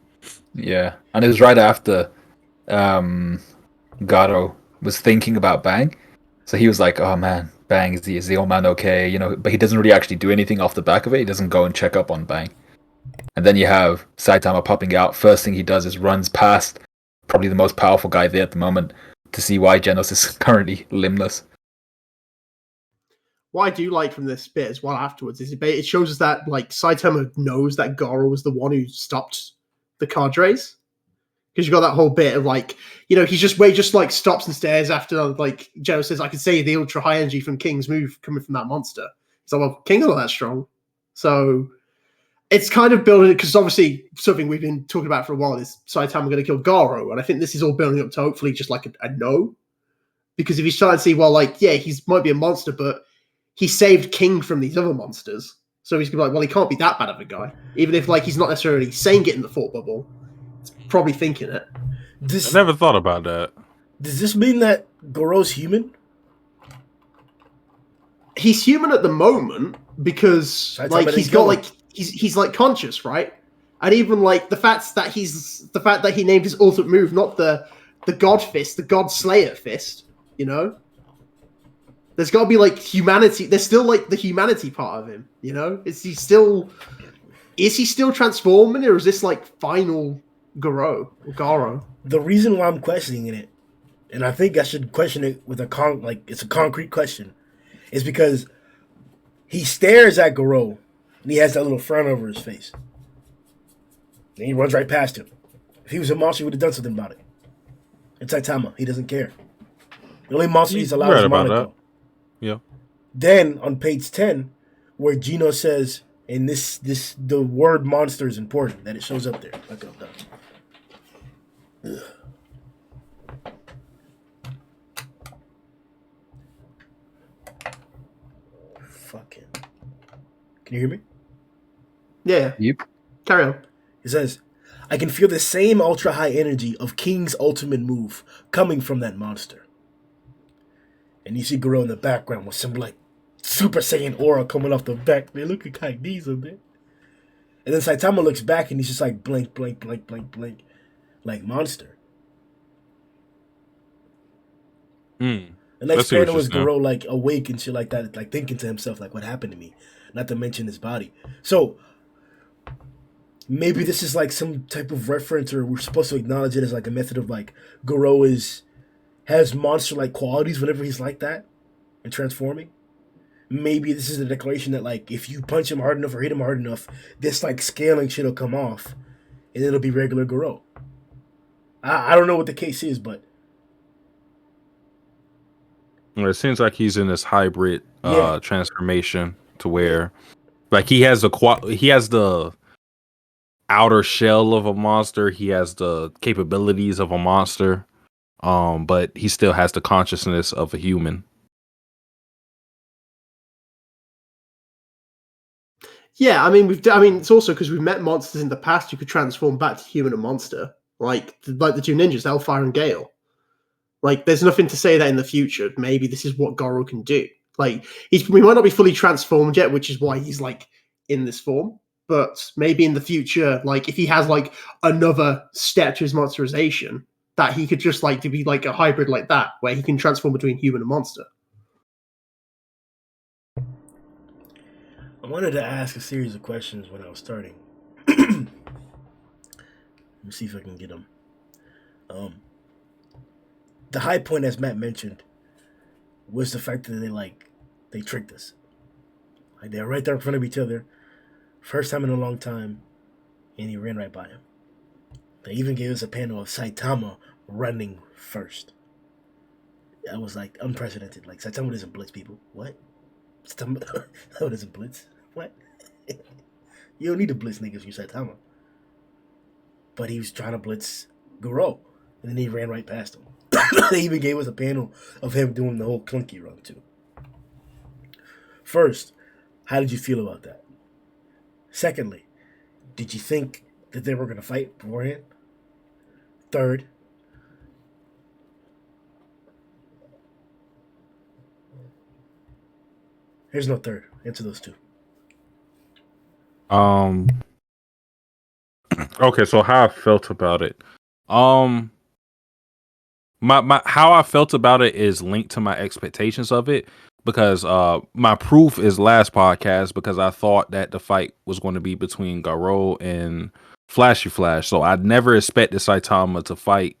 Yeah, and it was right after Garou was thinking about Bang, so he was like, "Oh man, Bang, is the old man okay?" You know, but he doesn't really actually do anything off the back of it. He doesn't go and check up on Bang. And then you have Saitama popping out. First thing he does is runs past probably the most powerful guy there at the moment to see why Genos is currently limbless. what I do like from this bit as well afterwards is it shows us that like Saitama knows that Garou was the one who stopped the cadres. Because you got that whole bit of like, he just like stops and stares after like Genos says, I can say the ultra high energy from King's move coming from that monster. He's like, well, King's not that strong. So it's kind of building, because obviously something we've been talking about for a while is Saitama going to kill Garou. And I think this is all building up to hopefully just like a no. Because if you start to see, well, like, yeah, he might be a monster, but he saved King from these other monsters. So he's going to be like, well, he can't be that bad of a guy. Even if like he's not necessarily saying it in the thought bubble. It's probably thinking it. I never thought about that. Does this mean that Garou's human? He's human at the moment because like he's got like he's like conscious, right? And even like the fact that he named his ultimate move not the God Fist, the God Slayer Fist, There's got to be like humanity. There's still like the humanity part of him, Is he still transforming, or is this like final Garou? The reason why I'm questioning it, and I think I should question it with it's a concrete question, is because he stares at Garou and he has that little frown over his face. And he runs right past him. If he was a monster, he would have done something about it. It's Saitama. He doesn't care. The only monster he's allowed is Monaco. Yeah. Then on page 10, where Genos says, and the word monster is important, that it shows up there. Look up that. Ugh. Fucking. Can you hear me? Yeah. Yep. Carry on. It says, I can feel the same ultra high energy of King's ultimate move coming from that monster. And you see Garou in the background with some like Super Saiyan aura coming off the back. They look kind of diesel, man. And then Saitama looks back and he's just like blink, blink, blink, blink, blink, like monster. The next panel was Garou like awake and shit like that, like thinking to himself like, what happened to me? Not to mention his body. So maybe this is like some type of reference, or we're supposed to acknowledge it as like a method of like Garou has monster-like qualities whenever he's like that and transforming. Maybe this is a declaration that like if you punch him hard enough or hit him hard enough, this like scaling shit will come off and it'll be regular Garou. I don't know what the case is, but it seems like he's in this hybrid transformation to where like he has the outer shell of a monster, he has the capabilities of a monster, but he still has the consciousness of a human. Yeah, I mean, it's also because we've met monsters in the past who could transform back to human and monster, like the two ninjas, Hellfire and Gale. Like, there's nothing to say that in the future. Maybe this is what Garou can do. Like, we might not be fully transformed yet, which is why he's like in this form. But maybe in the future, like if he has like another step to his monsterization, that he could just like to be like a hybrid like that, where he can transform between human and monster. I wanted to ask a series of questions when I was starting. Let me see if I can get them. The high point, as Matt mentioned, was the fact that they tricked us. Like they're right there in front of each other, first time in a long time, and he ran right by him. They even gave us a panel of Saitama running first. That was like unprecedented. Like Saitama doesn't blitz people. What? Saitama doesn't blitz. What? You don't need to blitz niggas, you Saitama. But he was trying to blitz Garou, and then he ran right past him. They even gave us a panel of him doing the whole clunky run too. First, how did you feel about that? Secondly, did you think that they were going to fight beforehand? Third, here's no third. Answer those two. Okay, so how I felt about it. My how I felt about it is linked to my expectations of it, because my proof is last podcast, because I thought that the fight was going to be between Garou and Flashy Flash. So I never expected Saitama to fight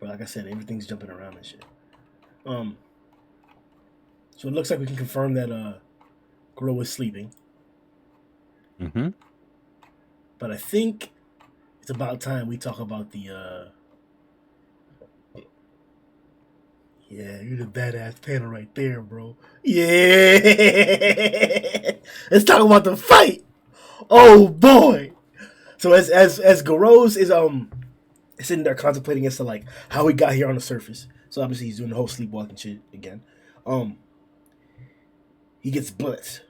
But like I said, everything's jumping around and shit. So it looks like we can confirm that Garou is sleeping. Mm-hmm. But I think it's about time we talk about the yeah, you're the badass panel right there, bro. Yeah. Let's talk about the fight. Oh boy. So as Garou's is sitting there contemplating as to like how he got here on the surface. So obviously he's doing the whole sleepwalking shit again. He gets blitzed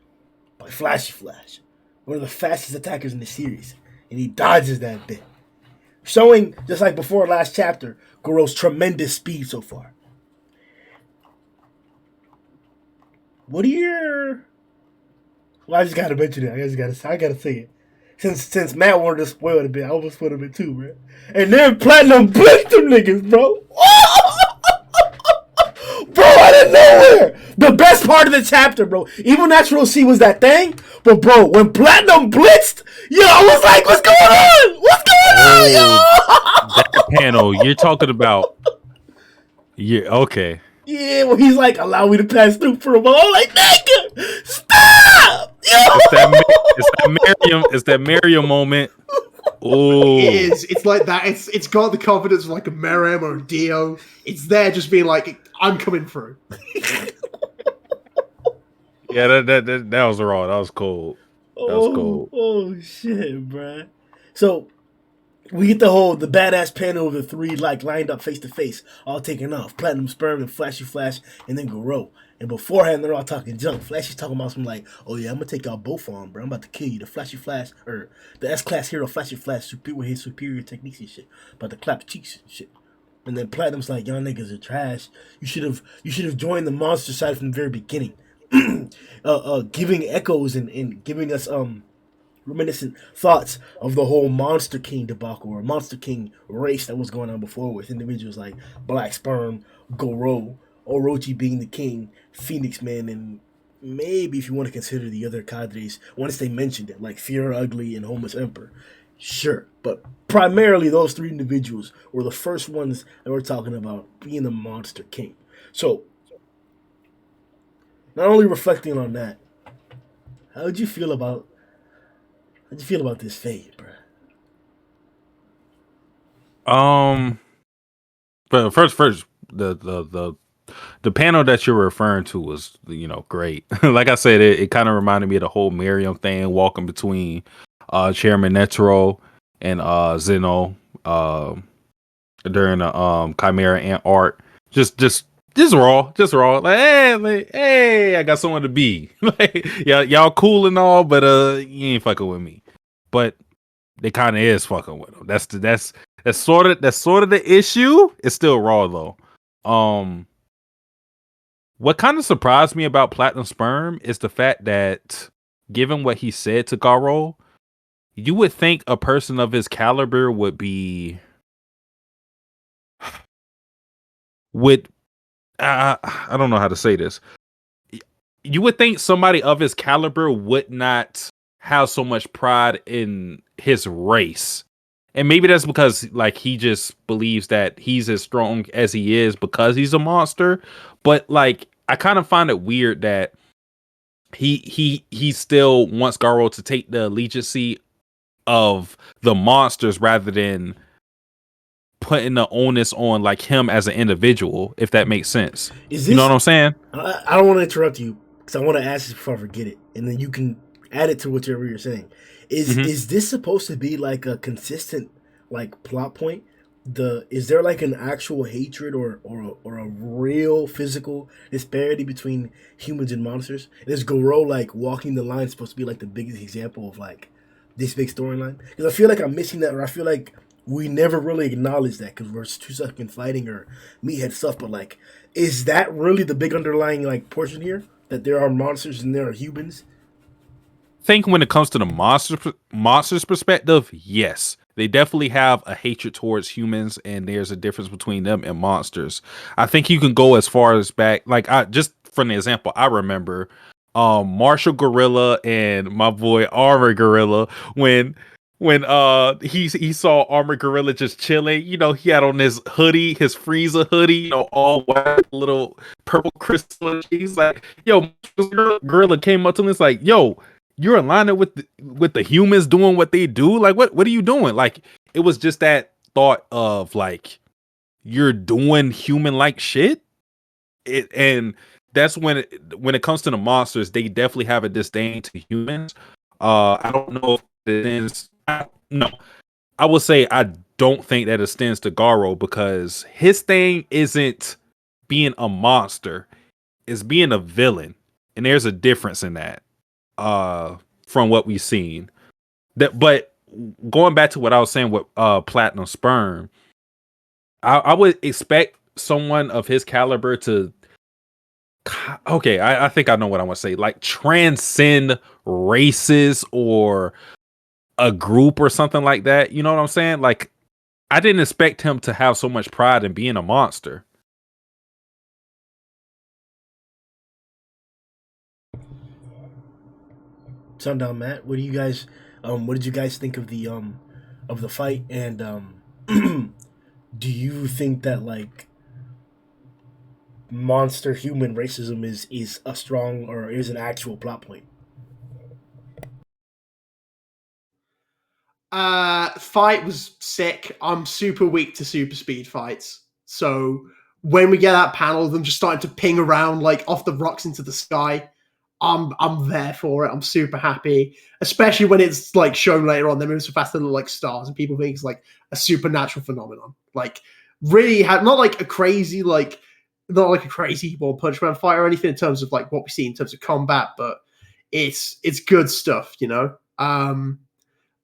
by Flashy Flash, one of the fastest attackers in the series, and he dodges that bit, showing just like before last chapter, Garou's tremendous speed so far. What are your? Well, I just gotta mention it. I gotta say it. Since Matt wanted to spoil it a bit, I almost spoiled it a bit too, bro. And then Platinum blitzed them niggas, bro. Bro, out of nowhere. The best part of the chapter, bro. Evil Natural C was that thing, but bro, when Platinum blitzed, yo, I was like, what's going on? What's going on, yo? That panel you're talking about. Yeah, okay. Yeah, well, he's like, allow me to pass through for a moment. I'm like, nigga, stop! Yo! It's that Miriam moment. Oh, It is. It's like that. It's got the confidence of like a Merem or a Dio. It's there just being like, I'm coming through. yeah, that was raw. That was cold. That was cold. Oh shit, bruh. So we get the badass panel of the three like lined up face to face, all taking off. Platinum Sperm and Flashy Flash, and then Garou. And beforehand, they're all talking junk. Flashy's talking about some like, oh yeah, I'm gonna take y'all both on, bro. I'm about to kill you. The Flashy Flash, or the S-Class hero Flashy Flash, with his superior techniques and shit. About to clap cheeks and shit. And then Platinum's like, y'all niggas are trash. You should have joined the monster side from the very beginning. Giving echoes and giving us reminiscent thoughts of the whole Monster King debacle or Monster King race that was going on before with individuals like Black Sperm, Garou, Orochi being the king, Phoenix Man, and maybe if you want to consider the other cadres, once they mentioned it, like Fear Ugly and Homeless Emperor. Sure, but primarily those three individuals were the first ones that we're talking about being the Monster King. So, not only reflecting on that, how'd you feel about this fade, bro? But first, the panel that you're referring to was, great. Like I said, it kind of reminded me of the whole Miriam thing, walking between Chairman Netero and Zeno during the Chimera Ant art. Just raw. Like, hey, I got someone to be. Like, y'all cool and all, but you ain't fucking with me. But they kind of is fucking with him. That's sort of the issue. It's still raw though. What kind of surprised me about Platinum Sperm is the fact that, given what he said to Garou, you would think a person of his caliber would be I don't know how to say this. You would think somebody of his caliber would not have so much pride in his race. And maybe that's because like he just believes that he's as strong as he is because he's a monster. But like I kind of find it weird that he still wants Garou to take the allegiancy of the monsters rather than putting the onus on like him as an individual, if that makes sense. You know what I'm saying? I don't want to interrupt you because I want to ask this before I forget it, and then you can add it to whatever you're saying. Is this supposed to be like a consistent like plot point? Is there like an actual hatred or a real physical disparity between humans and monsters? And is Garou like walking the line supposed to be like the biggest example of like this big storyline? Because I feel like I'm missing that, or I feel like we never really acknowledge that because we're too stuck in fighting or meathead stuff. But like, is that really the big underlying like portion here? That there are monsters and there are humans? I think when it comes to the monsters perspective, yes. They definitely have a hatred towards humans, and there's a difference between them and monsters. I think you can go as far as back, like just from the example I remember, Marshall Gorilla and my boy Armor Gorilla, when when he saw Armored Gorilla just chilling. You know, he had on his hoodie, his Frieza hoodie, you know, all white, little purple crystal. He's like, yo, Gorilla came up to him. It's like, yo, you're aligning with the humans doing what they do. Like, what are you doing? Like, it was just that thought of like, you're doing human like shit. And that's when it comes to the monsters, they definitely have a disdain to humans. I don't know if it is. No, I will say I don't think that extends to Garou because his thing isn't being a monster, it's being a villain, and there's a difference in that. From what we've seen, but going back to what I was saying with Platinum Sperm, I would expect someone of his caliber to. Okay, I think I know what I want to say. Like transcend races or a group or something like that. You know what I'm saying? Like I didn't expect him to have so much pride in being a monster. Sundown Matt, what did you guys think of the fight, and do you think that like monster human racism is a strong or is an actual plot point? Fight was sick. I'm super weak to super speed fights. So when we get that panel of them just starting to ping around like off the rocks into the sky, I'm there for it. I'm super happy. Especially when it's like shown later on, they move so fast they look like stars and people think it's like a supernatural phenomenon. Like really not like a crazy One Punch Man fight or anything in terms of like what we see in terms of combat, but it's good stuff, you know?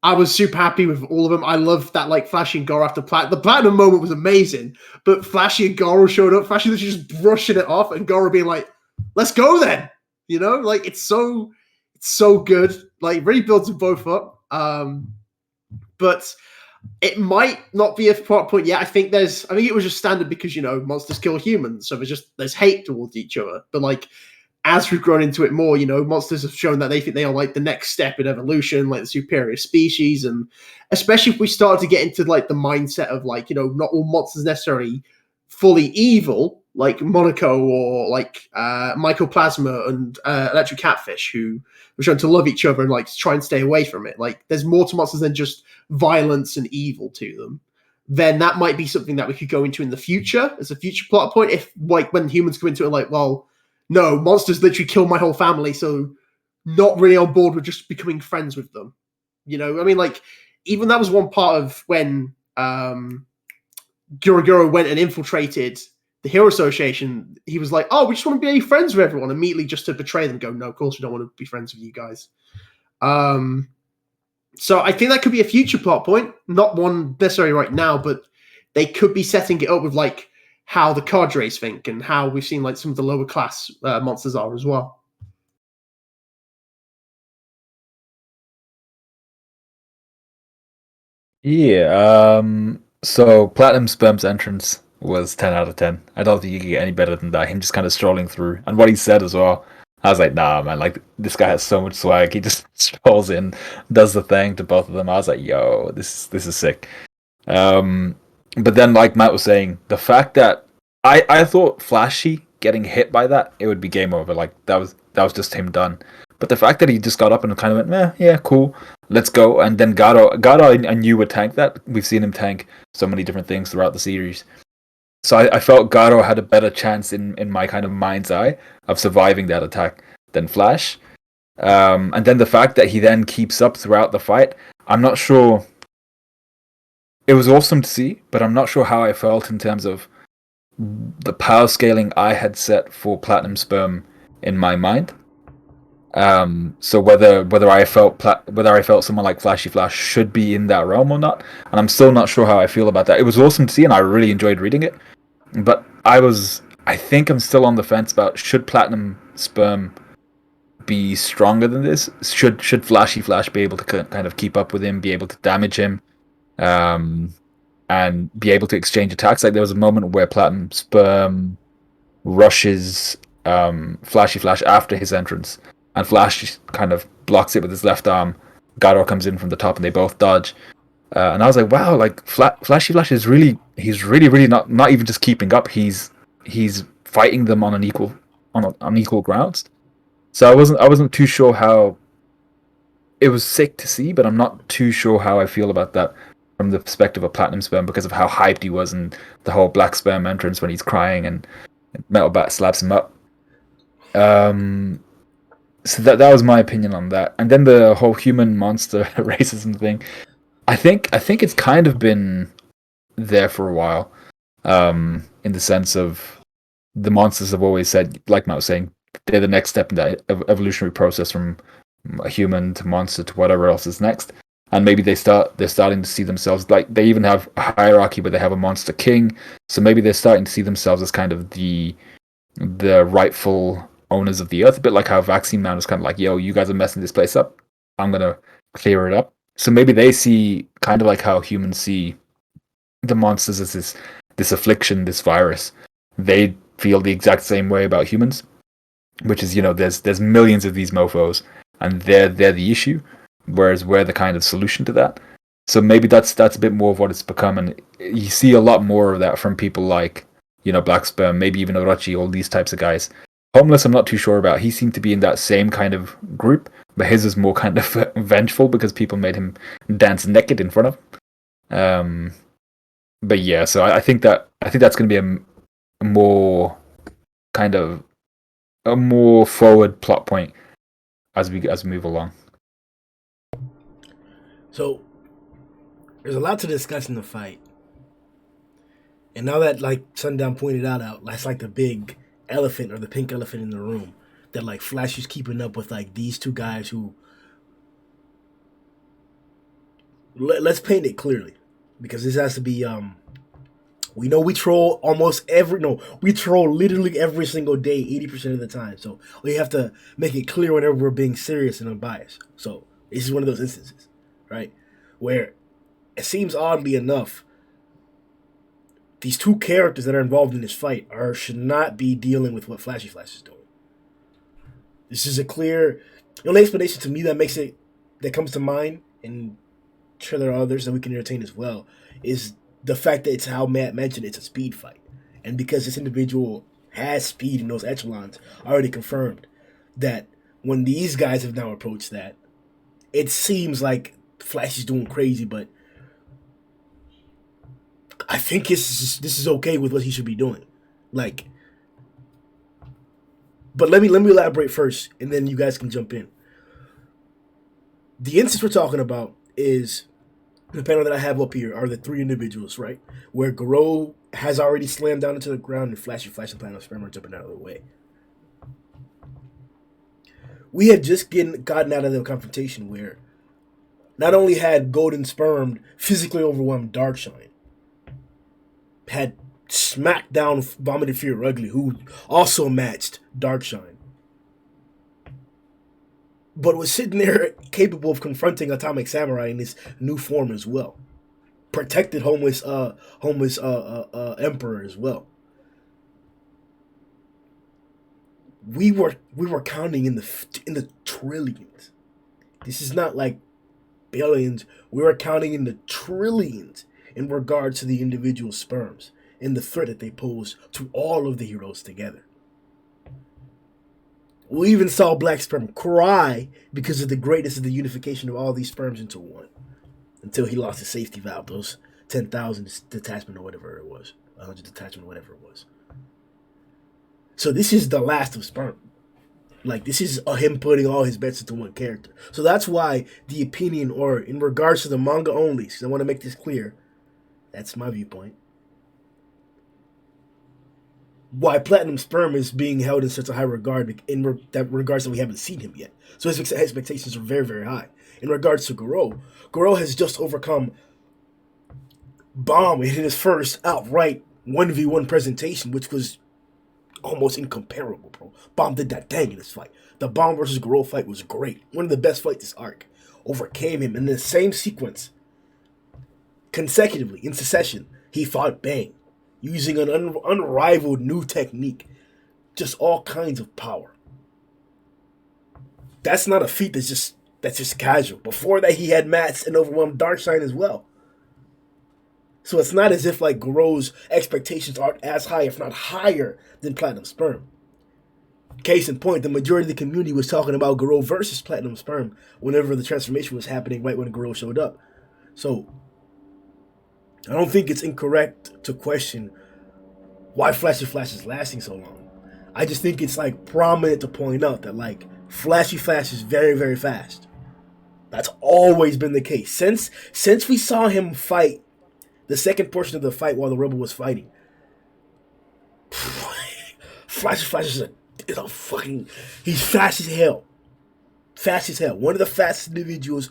I was super happy with all of them. I love that like Flashy and Garou after the platinum moment was amazing, but Flashy and Garou showed up. Flashy was just brushing it off, and Garou being like, "Let's go then," you know, like it's so good. Like really builds them both up. But it might not be a plot point yet. I think it was just standard because you know monsters kill humans, so there's hate towards each other. But like as we've grown into it more, you know, monsters have shown that they think they are like the next step in evolution, like the superior species. And especially if we start to get into like the mindset of like, you know, not all monsters necessarily fully evil, like Monaco or like Mycoplasma and Electric Catfish, who were shown to love each other and like try and stay away from it. Like there's more to monsters than just violence and evil to them. Then that might be something that we could go into in the future as a future plot point. If like when humans come into it, like, well, no, monsters literally kill my whole family, so not really on board with just becoming friends with them. You know, I mean, like, even that was one part of when Guruguru went and infiltrated the Hero Association. He was like, oh, we just want to be friends with everyone, immediately just to betray them, go, no, of course we don't want to be friends with you guys. So I think that could be a future plot point, not one necessarily right now, but they could be setting it up with, like, how the cadres think and how we've seen like some of the lower class monsters are as well. Yeah. So Platinum Sperm's entrance was 10 out of 10. I don't think you could get any better than that. Him just kind of strolling through, and what he said as well. I was like, nah, man. Like this guy has so much swag. He just strolls in, does the thing to both of them. I was like, yo, this is sick. But then, like Matt was saying, the fact that I thought Flashy getting hit by that, it would be game over. Like that was just him done. But the fact that he just got up and kind of went, yeah, cool, let's go. And then Garou, I knew would tank that. We've seen him tank so many different things throughout the series. So I felt Garou had a better chance in my kind of mind's eye of surviving that attack than Flash. And then the fact that he then keeps up throughout the fight, I'm not sure. It was awesome to see, but I'm not sure how I felt in terms of the power scaling I had set for Platinum Sperm in my mind. So whether I felt someone like Flashy Flash should be in that realm or not, and I'm still not sure how I feel about that. It was awesome to see, and I really enjoyed reading it. But I think I'm still on the fence about should Platinum Sperm be stronger than this? Should Flashy Flash be able to kind of keep up with him, be able to damage him, and be able to exchange attacks? Like there was a moment where Platinum Sperm rushes Flashy Flash after his entrance, and Flash kind of blocks it with his left arm, Garou comes in from the top and they both dodge. And I was like, wow, like Flashy Flash is he's really not even just keeping up. He's fighting them on on equal grounds. So I wasn't too sure how. It was sick to see, but I'm not too sure how I feel about that from the perspective of Platinum Sperm because of how hyped he was and the whole Black Sperm entrance when he's crying and Metal Bat slaps him up. So that was my opinion on that. And then the whole human monster racism thing. I think it's kind of been there for a while. In the sense of the monsters have always said, like Matt was saying, they're the next step in that evolutionary process from a human to monster to whatever else is next. And maybe they're starting to see themselves like they even have a hierarchy where they have a monster king. So maybe they're starting to see themselves as kind of the rightful owners of the earth, a bit like how Vaccine Man was kind of like, yo, you guys are messing this place up. I'm gonna clear it up. So maybe they see kind of like how humans see the monsters as this affliction, this virus. They feel the exact same way about humans, which is, there's millions of these mofos and they're the issue, whereas we're the kind of solution to that. So maybe that's a bit more of what it's become, and you see a lot more of that from people like, Black Sperm, maybe even Orochi, all these types of guys. Homeless, I'm not too sure about. He seemed to be in that same kind of group, but his is more kind of vengeful because people made him dance naked in front of him. But yeah, so I think that's going to be a more kind of a more forward plot point as we move along. So there's a lot to discuss in the fight, and now that like Sundown pointed out, that's like the big elephant or the pink elephant in the room that like Flash is keeping up with like these two guys who. Let's paint it clearly, because this has to be. We know we troll we troll literally every single day, 80% of the time. So we have to make it clear whenever we're being serious and unbiased. So this is one of those instances, right, where it seems oddly enough, these two characters that are involved in this fight should not be dealing with what Flashy Flash is doing. This is a clear, the only explanation to me that comes to mind, and I'm sure there are others that we can entertain as well, is the fact that it's how Matt mentioned it's a speed fight. And because this individual has speed in those echelons, already confirmed that when these guys have now approached that, it seems like Flash is doing crazy, but I think this is okay with what he should be doing. Like, but let me elaborate first, and then you guys can jump in. The instance we're talking about is the panel that I have up here are the three individuals, right? Where Garou has already slammed down into the ground and Flash and Platinum Sperm are jumping out of the way. We had just gotten out of the confrontation where not only had Golden Sperm physically overwhelmed Darkshine, had smacked down Vomited Fear Ugly, who also matched Darkshine, but was sitting there capable of confronting Atomic Samurai in this new form as well. Protected homeless emperor as well. We were counting in the trillions. This is not like billions. We were counting in the trillions in regards to the individual sperms and the threat that they pose to all of the heroes together. We even saw Black Sperm cry because of the greatness of the unification of all these sperms into one. Until he lost his safety valve, those 10,000 detachment or whatever it was. 100 detachment or whatever it was. So this is the last of sperm. Like, this is him putting all his bets into one character. So that's why the opinion, or in regards to the manga only, because I want to make this clear, that's my viewpoint, why Platinum Sperm is being held in such a high regard in regards that we haven't seen him yet. So his expectations are very, very high. In regards to Garou has just overcome Bomb in his first outright 1v1 presentation, which was almost incomparable, bro. Bomb did that dang in this fight. The Bomb versus Garou fight was great. One of the best fights this arc. Overcame him in the same sequence. Consecutively, in succession, he fought Bang, using an unrivaled new technique. Just all kinds of power. That's not a feat that's just That's just casual. Before that, he had mats and overwhelmed Darkseid as well. So it's not as if like Garou's expectations aren't as high, if not higher, than Platinum Sperm. Case in point, the majority of the community was talking about Garou versus Platinum Sperm whenever the transformation was happening, right when Garou showed up. So I don't think it's incorrect to question why Flashy Flash is lasting so long. I just think it's like prominent to point out that like Flashy Flash is very, very fast. That's always been the case. Since we saw him fight the second portion of the fight while the Rebel was fighting. Flashy Flash is a fucking, he's fast as hell. Fast as hell. One of the fastest individuals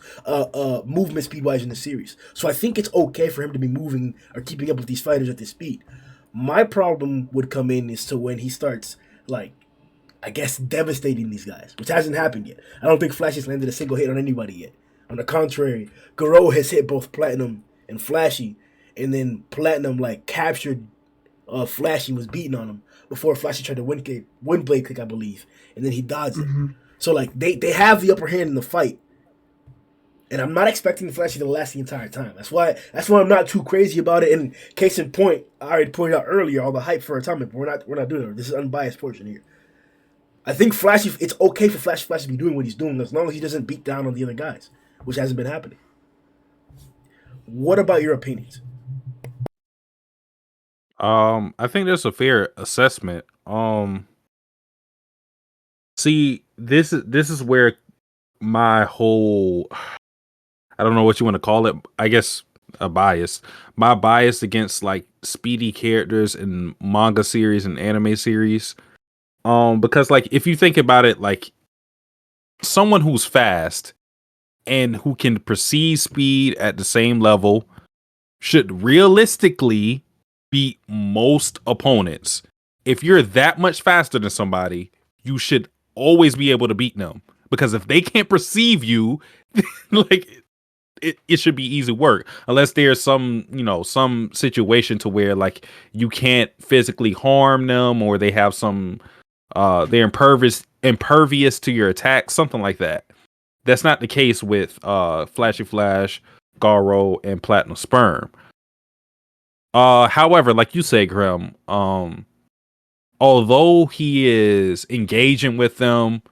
movement speed wise in the series. So I think it's okay for him to be moving or keeping up with these fighters at this speed. My problem would come in is to when he starts like, I guess, devastating these guys, which hasn't happened yet. I don't think Flash has landed a single hit on anybody yet. On the contrary, Garou has hit both Platinum and Flashy, and then Platinum like captured Flashy, was beating on him before Flashy tried to wind blade kick, I believe, and then he dodged it. So like they have the upper hand in the fight, and I'm not expecting Flashy to last the entire time. That's why I'm not too crazy about it. And case in point, I already pointed out earlier all the hype for Atomic, but we're not doing it. This is unbiased portion here. I think Flashy, it's okay for Flash to be doing what he's doing as long as he doesn't beat down on the other guys, which hasn't been happening. What about your opinions? I think that's a fair assessment. See, this is where my whole, I don't know what you want to call it, I guess a bias. My bias against like speedy characters in manga series and anime series. Because like if you think about it, like someone who's fast and who can perceive speed at the same level should realistically beat most opponents. If you're that much faster than somebody, you should always be able to beat them. Because if they can't perceive you, like it should be easy work. Unless there's some, some situation to where like you can't physically harm them, or they have some they're impervious to your attack, something like that. That's not the case with Flashy Flash, Garou, and Platinum Sperm. However, like you say, Grimm, although he is engaging with them,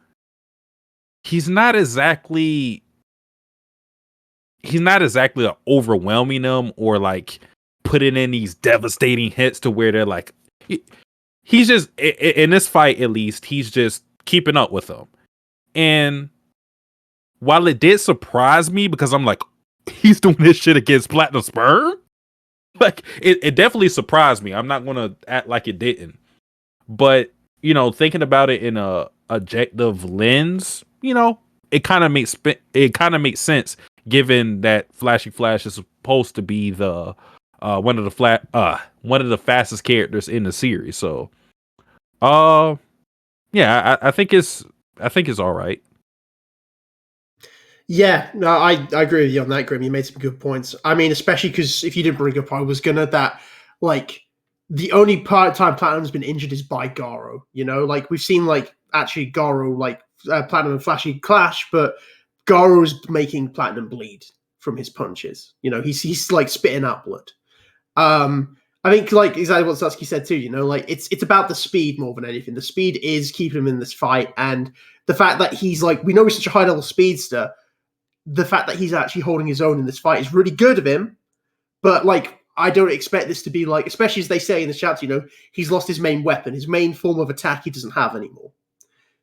he's not exactly overwhelming them or like putting in these devastating hits to where they're like, he's just, in this fight at least, he's just keeping up with them. And while it did surprise me because I'm like, he's doing this shit against Platinum Sperm? Like, it definitely surprised me. I'm not going to act like it didn't. But, thinking about it in a objective lens, it kind of makes sense given that Flashy Flash is supposed to be the one of the fastest characters in the series. So, yeah, I think it's all right. Yeah, no, I agree with you on that, Grim. You made some good points. I mean, especially because if you didn't bring up, I was gonna that like the only time Platinum's been injured is by Garou. Like we've seen like actually Garou like Platinum and Flashy clash, but Garou is making Platinum bleed from his punches. He's like spitting out blood. I think like exactly what Satsuki said too. Like it's about the speed more than anything. The speed is keeping him in this fight, and the fact that he's like, we know he's such a high level speedster. The fact that he's actually holding his own in this fight is really good of him. But like, I don't expect this to be like, especially as they say in the chapter, he's lost his main weapon, his main form of attack he doesn't have anymore.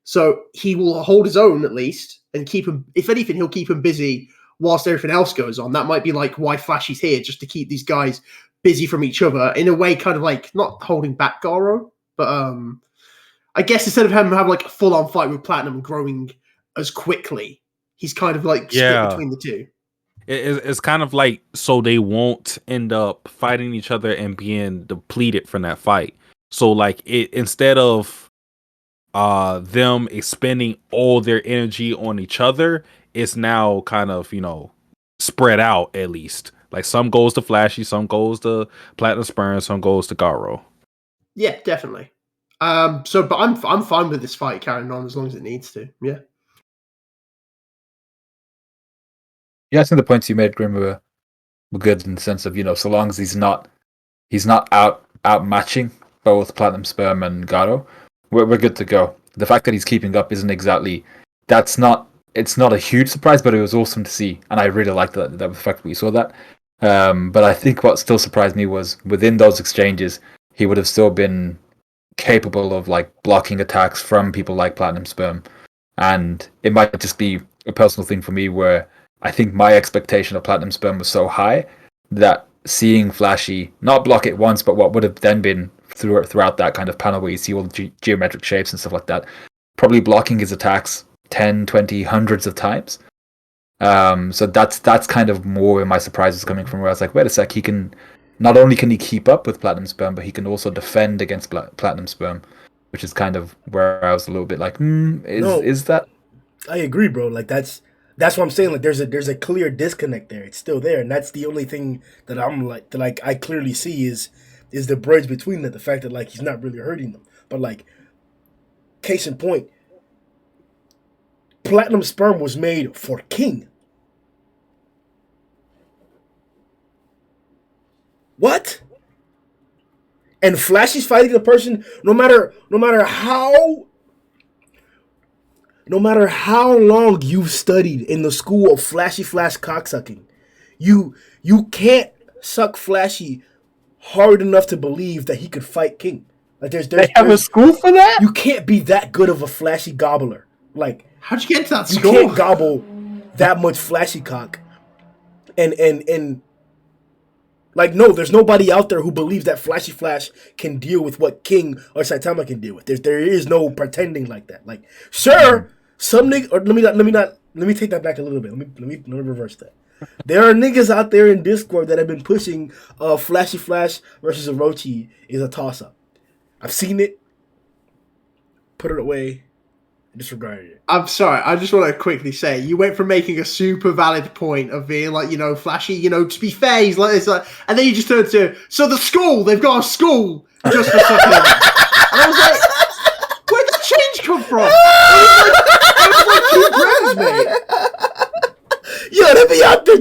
So he will hold his own at least and keep him, if anything, he'll keep him busy whilst everything else goes on. That might be like why Flashy's here, just to keep these guys busy from each other in a way, kind of like not holding back Garou, but I guess instead of having like a full on fight with Platinum and growing as quickly, he's kind of like split between the two. It's kind of like so they won't end up fighting each other and being depleted from that fight. So like instead of them expending all their energy on each other, it's now kind of spread out at least. Like some goes to Flashy, some goes to Platinum Sperm, some goes to Garou. Yeah, definitely. But I'm fine with this fight carrying on as long as it needs to. Yeah. Yeah, I think the points you made, Grim, were good in the sense of, so long as he's not out matching both Platinum Sperm and Garou, we're good to go. The fact that he's keeping up isn't exactly it's not a huge surprise, but it was awesome to see, and I really liked that the fact that we saw that. But I think what still surprised me was within those exchanges, he would have still been capable of like blocking attacks from people like Platinum Sperm, and it might just be a personal thing for me where I think my expectation of Platinum Sperm was so high that seeing Flashy not block it once, but what would have then been throughout that kind of panel where you see all the geometric shapes and stuff like that, probably blocking his attacks 10, 20, hundreds of times. So that's kind of more where my surprise is coming from, where I was like, wait a sec, he can not only can he keep up with Platinum Sperm, but he can also defend against Platinum Sperm, which is kind of where I was a little bit like, is that? I agree, bro. Like that's what I'm saying. Like there's a clear disconnect there. It's still there, and that's the only thing that I clearly see is the bridge between them. The fact that like he's not really hurting them, but like case in point, Platinum Sperm was made for King. What? And Flashy's fighting the person no matter how long you've studied in the school of Flashy Flash cocksucking, you can't suck Flashy hard enough to believe that he could fight King. Like They have a school for that? You can't be that good of a Flashy gobbler. Like How'd you get to that you school? can't gobble that much Flashy cock. And like no, there's nobody out there who believes that Flashy Flash can deal with what King or Saitama can deal with. There is no pretending like that. Like sure, some niggas. Or let me take that back a little bit. Let me reverse that. There are niggas out there in Discord that have been pushing Flashy Flash versus Orochi is a toss up. I've seen it. Put it away. Disregarded it. I'm sorry, I just want to quickly say, you went from making a super valid point of being like, Flashy, to be fair, he's like this, and then you just turned to, so the school, they've got a school just for sucking him. And I was like, where'd that change come from? It was like 2 grams, mate. Yo, they be out there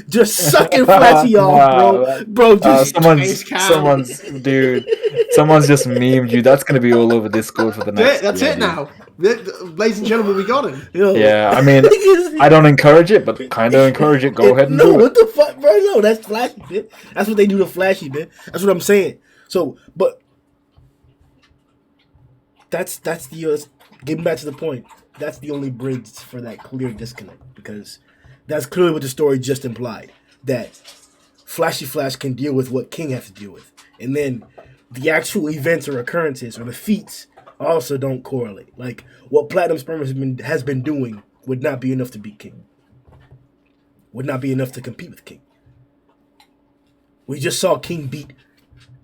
just sucking Flashy off, bro. Just someone's just memed you. That's gonna be all over Discord for the next. That's it now, ladies and gentlemen. We got him. Yeah, I mean, I don't encourage it, but kind of encourage it. Go ahead and do it. What the fuck, bro? No, that's Flashy, man. That's what they do to Flashy, man. That's what I'm saying. So, but that's the getting back to the point. That's the only bridge for that clear disconnect, because that's clearly what the story just implied, that Flashy Flash can deal with what King has to deal with, and then the actual events or occurrences or the feats also don't correlate. Like what Platinum Sperm has been doing would not be enough to beat King. Would not be enough to compete with King. We just saw King beat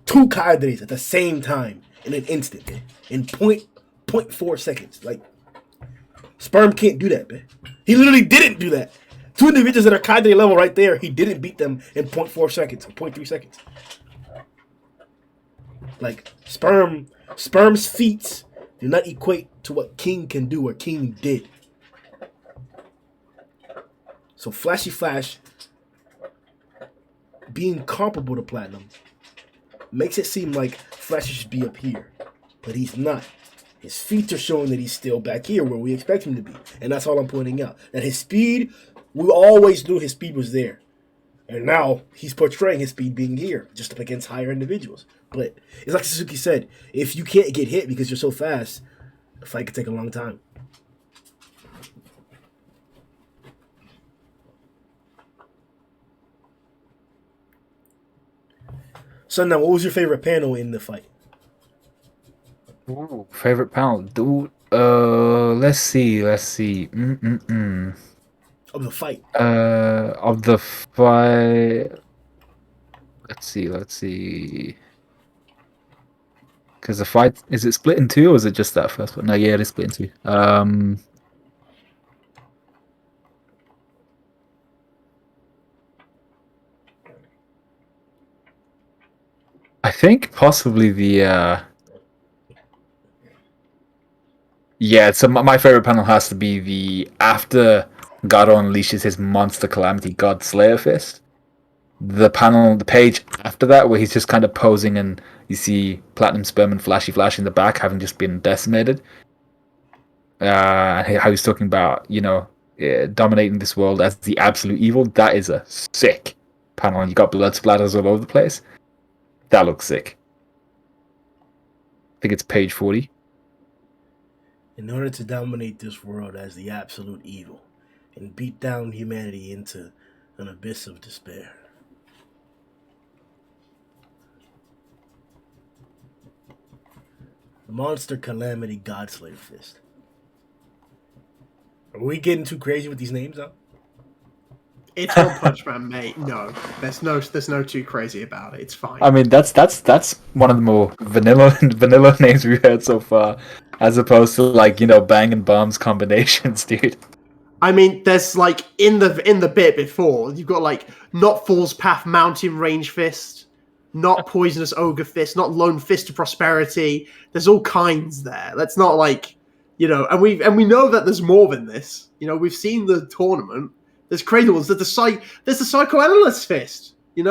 2 Cadres at the same time in an instant, man, in 0.4 seconds. Like Sperm can't do that, man. He literally didn't do that. 2 individuals that are cadre level right there, he didn't beat them in 0.4 seconds or 0.3 seconds. Like Sperm's feats do not equate to what King can do or King did. So Flashy Flash being comparable to Platinum makes it seem like Flashy should be up here, but he's not. His feats are showing that he's still back here where we expect him to be. And that's all I'm pointing out. That his speed, we always knew his speed was there. And now he's portraying his speed being here, just up against higher individuals. But it's like Satsuki said, if you can't get hit because you're so fast, the fight could take a long time. So now, what was your favorite panel in the fight? Ooh, favorite panel, dude. Let's see. Of the fight. Of the fight. Let's see. Because the fight, is it split in 2 or is it just that first one? No, yeah, it is split in 2. I think possibly the Yeah, so my favorite panel has to be the after Garou unleashes his monster calamity God Slayer fist. The page after that, where he's just kind of posing and you see Platinum Sperm and Flashy Flash in the back having just been decimated. How he's talking about, dominating this world as the absolute evil. That is a sick panel. You got blood splatters all over the place. That looks sick. I think it's page 40. In order to dominate this world as the absolute evil and beat down humanity into an abyss of despair. Monster Calamity Godslayer Fist. Are we getting too crazy with these names, though? It's One Punch Man, mate. No, there's no too crazy about it. It's fine. I mean, that's one of the more vanilla names we've heard so far, as opposed to Bang and Bombs combinations, dude. I mean, there's like in the bit before, you've got like not Fool's Path Mountain Range Fist, not Poisonous Ogre Fist, not Lone Fist of Prosperity. There's all kinds there. That's not like, and we know that there's more than this. We've seen the tournament. There's crazy ones. There's the Psychoanalyst Fist. It's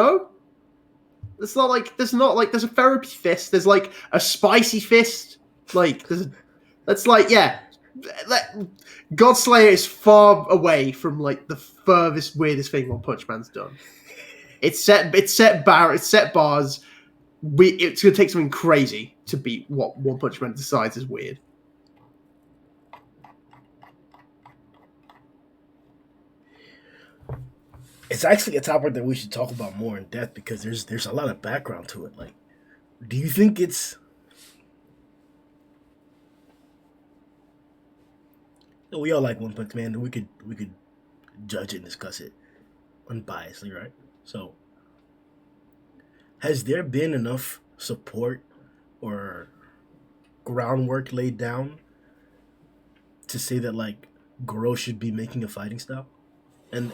not like there's a Therapy Fist. There's like a Spicy Fist. Like Godslayer is far away from like the furthest weirdest thing One Punch Man's done. It's set bars. It's gonna take something crazy to beat what One Punch Man decides is weird. It's actually a topic that we should talk about more in depth because there's a lot of background to it. Like, do you think it's we all like One Punch Man, and we could judge it and discuss it unbiasedly, right? So, has there been enough support or groundwork laid down to say that like Garou should be making a fighting style? And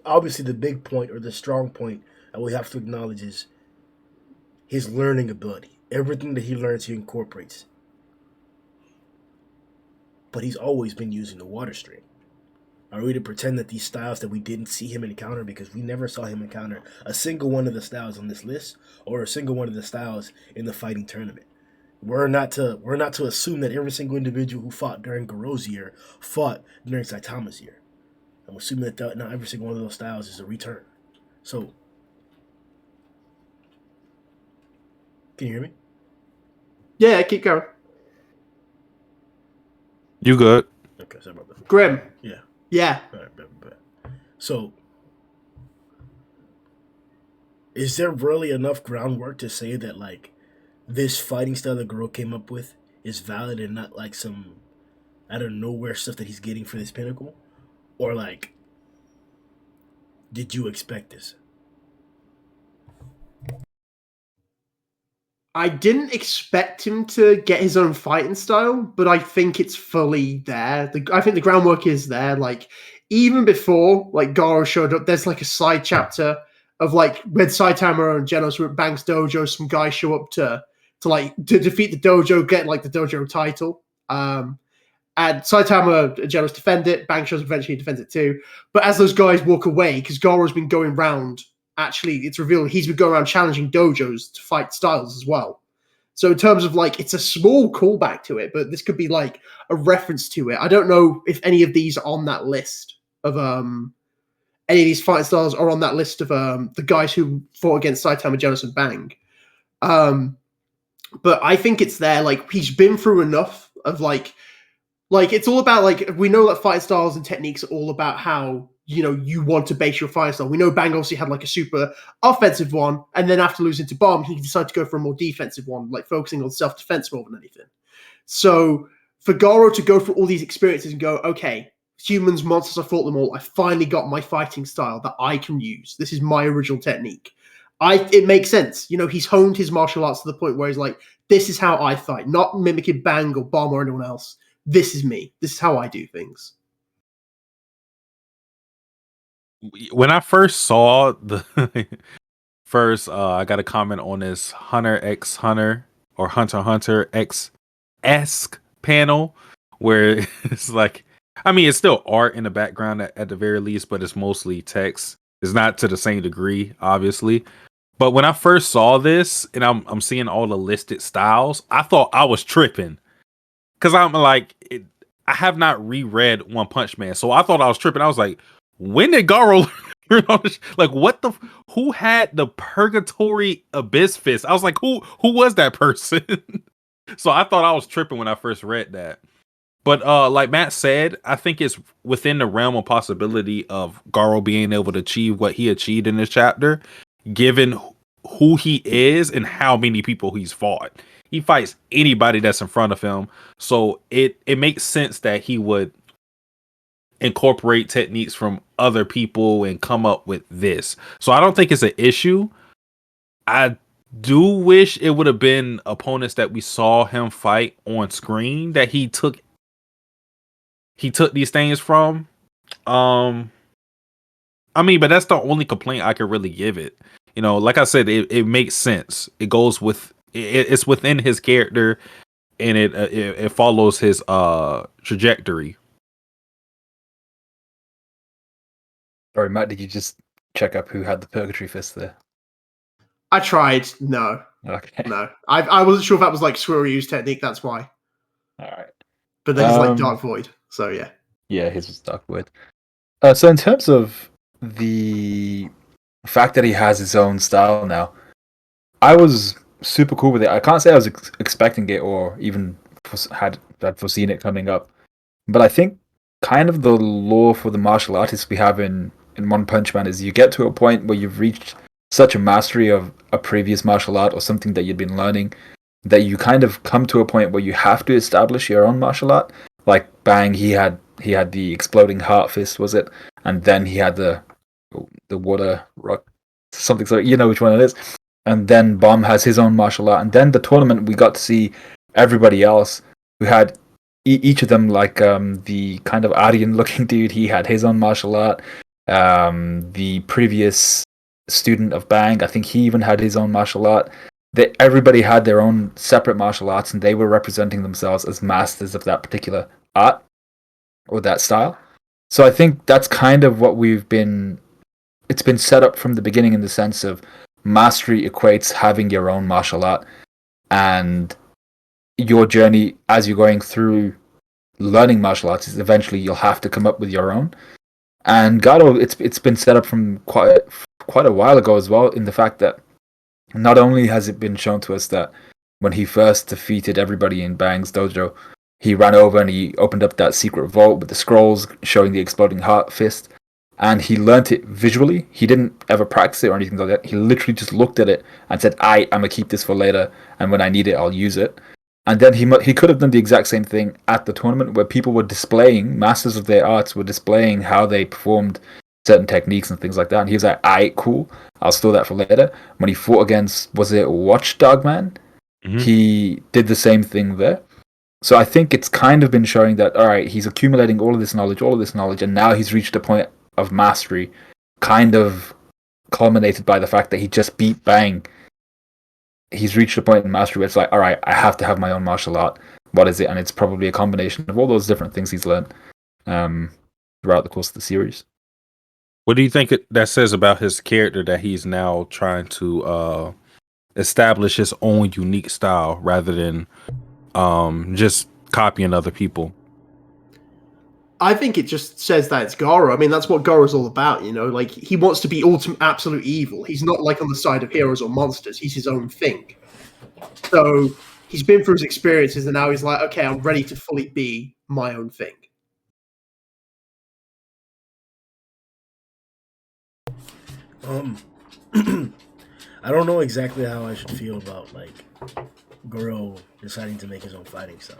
obviously, the big point or the strong point that we have to acknowledge is his learning ability. Everything that he learns, he incorporates. But he's always been using the water stream. Are we to pretend that these styles that we didn't see him encounter, because we never saw him encounter a single one of the styles on this list or a single one of the styles in the fighting tournament? We're not to assume that every single individual who fought during Garou's year fought during Saitama's year. I'm assuming that not every single one of those styles is a return. So, can you hear me? Yeah, keep going. You good? Okay, sorry about that. Grimm. Yeah. Yeah. All right, bet. So, is there really enough groundwork to say that like this fighting style that Garou came up with is valid and not like some out of nowhere stuff that he's getting for this pinnacle? Or like, did you expect this? I didn't expect him to get his own fighting style, but I think it's fully there. I think the groundwork is there. Like, even before like Garou showed up, there's like a side chapter of like when Saitama and Genos were at Bang's dojo, some guys show up to defeat the dojo, get like the dojo title. And Saitama and Genos defend it. Bang shows eventually defends it too. But as those guys walk away, because Garou's been going around, actually, it's revealed he's been going around challenging dojos to fight styles as well. So in terms of like, it's a small callback to it, but this could be like a reference to it. I don't know if any of these are on that list of any of these fighting styles are on that list of the guys who fought against Saitama, Genos, and Bang. But I think it's there. Like, he's been through enough of like it's all about like, we know that fighting styles and techniques are all about how you want to base your fighting style. We know Bang obviously had like a super offensive one, and then after losing to Bomb, he decided to go for a more defensive one, like focusing on self-defense more than anything. So for Garou to go through all these experiences and go, okay, humans, monsters, I fought them all. I finally got my fighting style that I can use. This is my original technique. It makes sense. He's honed his martial arts to the point where he's like, this is how I fight, not mimicking Bang or Bomb or anyone else. This is me. This is how I do things. When I first saw the I got a comment on this Hunter x Hunter or Hunter x esque panel where it's like, I mean, it's still art in the background at the very least, but it's mostly text. It's not to the same degree, obviously. But when I first saw this and I'm seeing all the listed styles, I thought I was tripping because I'm like, I have not reread One Punch Man, so I thought I was tripping. I was like, when did Garou learn all this? Like, what the? Who had the Purgatory Abyss Fist? I was like, who was that person? So I thought I was tripping when I first read that. But like Matt said, I think it's within the realm of possibility of Garou being able to achieve what he achieved in this chapter, given who he is and how many people he's fought. He fights anybody that's in front of him. So it makes sense that he would incorporate techniques from other people and come up with this. So I don't think it's an issue. I do wish it would have been opponents that we saw him fight on screen that he took these things from. I mean, but that's the only complaint I could really give it. You know, like I said, it makes sense. It goes with it's within his character, and it follows his trajectory. Sorry, Matt, did you just check up who had the Purgatory Fist there? I tried. No. Okay. No. I wasn't sure if that was like Suiryu's technique, that's why. Alright. But then it's like Dark Void, so yeah. Yeah, his was Dark Void. So in terms of the fact that he has his own style now, I was super cool with it. I can't say I was expecting it or even had foreseen it coming up. But I think kind of the lore for the martial artists we have in One Punch Man is you get to a point where you've reached such a mastery of a previous martial art or something that you'd been learning that you kind of come to a point where you have to establish your own martial art. Like Bang, he had the exploding heart fist, was it? And then he had the water rock, something so you know which one it is. And then Bomb has his own martial art. And then the tournament, we got to see everybody else who had each of them, like the kind of Aryan-looking dude, he had his own martial art. The previous student of Bang, I think he even had his own martial art. Everybody had their own separate martial arts, and they were representing themselves as masters of that particular art or that style. So I think that's kind of what it's been set up from the beginning in the sense of mastery equates having your own martial art, and your journey as you're going through learning martial arts is eventually you'll have to come up with your own. And Garou, it's been set up from quite a while ago as well, in the fact that not only has it been shown to us that when he first defeated everybody in Bang's dojo, he ran over and he opened up that secret vault with the scrolls showing the exploding heart fist, and he learnt it visually. He didn't ever practice it or anything like that. He literally just looked at it and said, I'm going to keep this for later, and when I need it, I'll use it. And then he could have done the exact same thing at the tournament where people were displaying, masters of their arts were displaying how they performed certain techniques and things like that. And he was like, cool, I'll store that for later. When he fought against, was it Watchdog Man? Mm-hmm. He did the same thing there. So I think it's kind of been showing that, all right, he's accumulating all of this knowledge, and now he's reached a point of mastery, kind of culminated by the fact that he just beat Bang. He's reached a point in mastery where it's like, all right, I have to have my own martial art. What is it? And it's probably a combination of all those different things he's learned throughout the course of the series. What do you think that says about his character that he's now trying to establish his own unique style rather than just copying other people? I think it just says that it's Garou. I mean, that's what Garou's all about, you know? Like, he wants to be ultimate, absolute evil. He's not, like, on the side of heroes or monsters. He's his own thing. So, he's been through his experiences, and now he's like, okay, I'm ready to fully be my own thing. I don't know exactly how I should feel about, like, Garou deciding to make his own fighting style.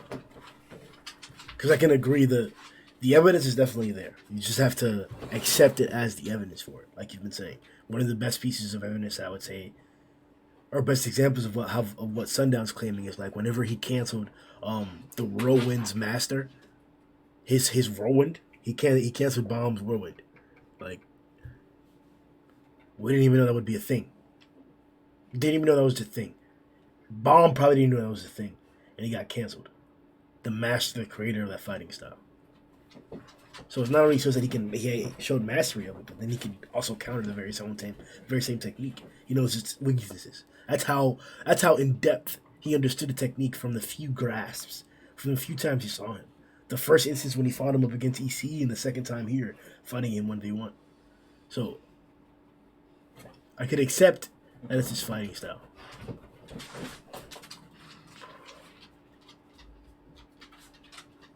Because I can agree that the evidence is definitely there. You just have to accept it as the evidence for it, like you've been saying. One of the best pieces of evidence, I would say, or best examples of what Sundown's claiming is, like, whenever he canceled the Whirlwind's master, his Whirlwind, he canceled Bomb's Whirlwind. Like, we didn't even know that would be a thing. Didn't even know that was a thing. Bomb probably didn't know that was a thing, and he got canceled. the master, the creator of that fighting style. So it's not only shows that he showed mastery of it, but then he can also counter the very same technique. He knows its weaknesses. That's how in depth he understood the technique from the few grasps, from the few times he saw him. The first instance when he fought him up against EC, and the second time here fighting him 1v1. So I could accept that it's his fighting style.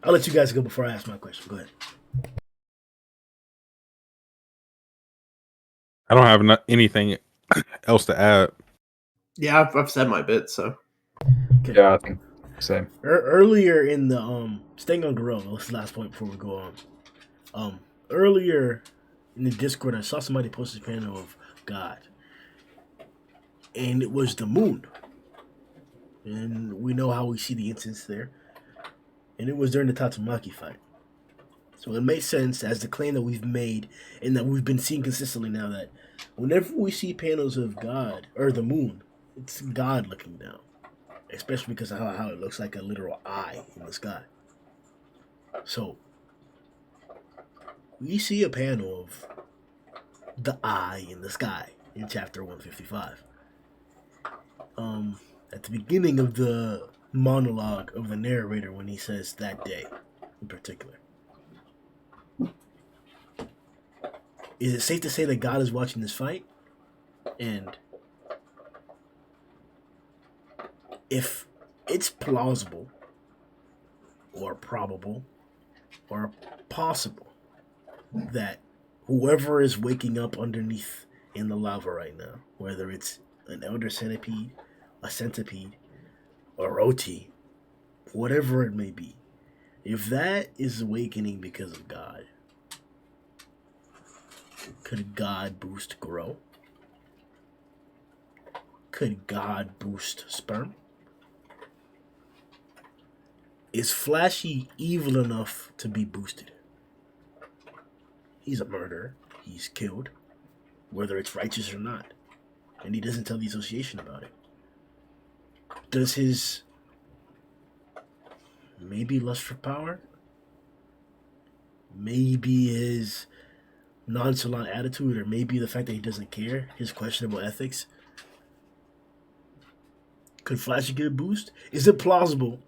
I'll let you guys go before I ask my question. Go ahead. I don't have anything else to add. Yeah, I've said my bit, so. Okay. Yeah, I think same. Earlier in the staying on Garou, this is the last point before we go on. Earlier in the Discord, I saw somebody post a panel of God, and it was the moon, and we know how we see the instance there, and it was during the Tatsumaki fight. So it makes sense as the claim that we've made and that we've been seeing consistently now that whenever we see panels of God or the moon, it's God looking down, especially because of how it looks like a literal eye in the sky. So we see a panel of the eye in the sky in chapter 155. At the beginning of the monologue of the narrator when he says that day in particular. Is it safe to say that God is watching this fight? And if it's plausible or probable or possible that whoever is waking up underneath in the lava right now, whether it's an elder centipede, a centipede, or OT, whatever it may be, if that is awakening because of God, could God boost Garou? Could God boost sperm? Is Flashy evil enough to be boosted? He's a murderer. He's killed, whether it's righteous or not. And he doesn't tell the association about it. Does his maybe lust for power? Maybe his nonchalant attitude, or maybe the fact that he doesn't care, his questionable ethics. Could Flashy get a boost? Is it plausible?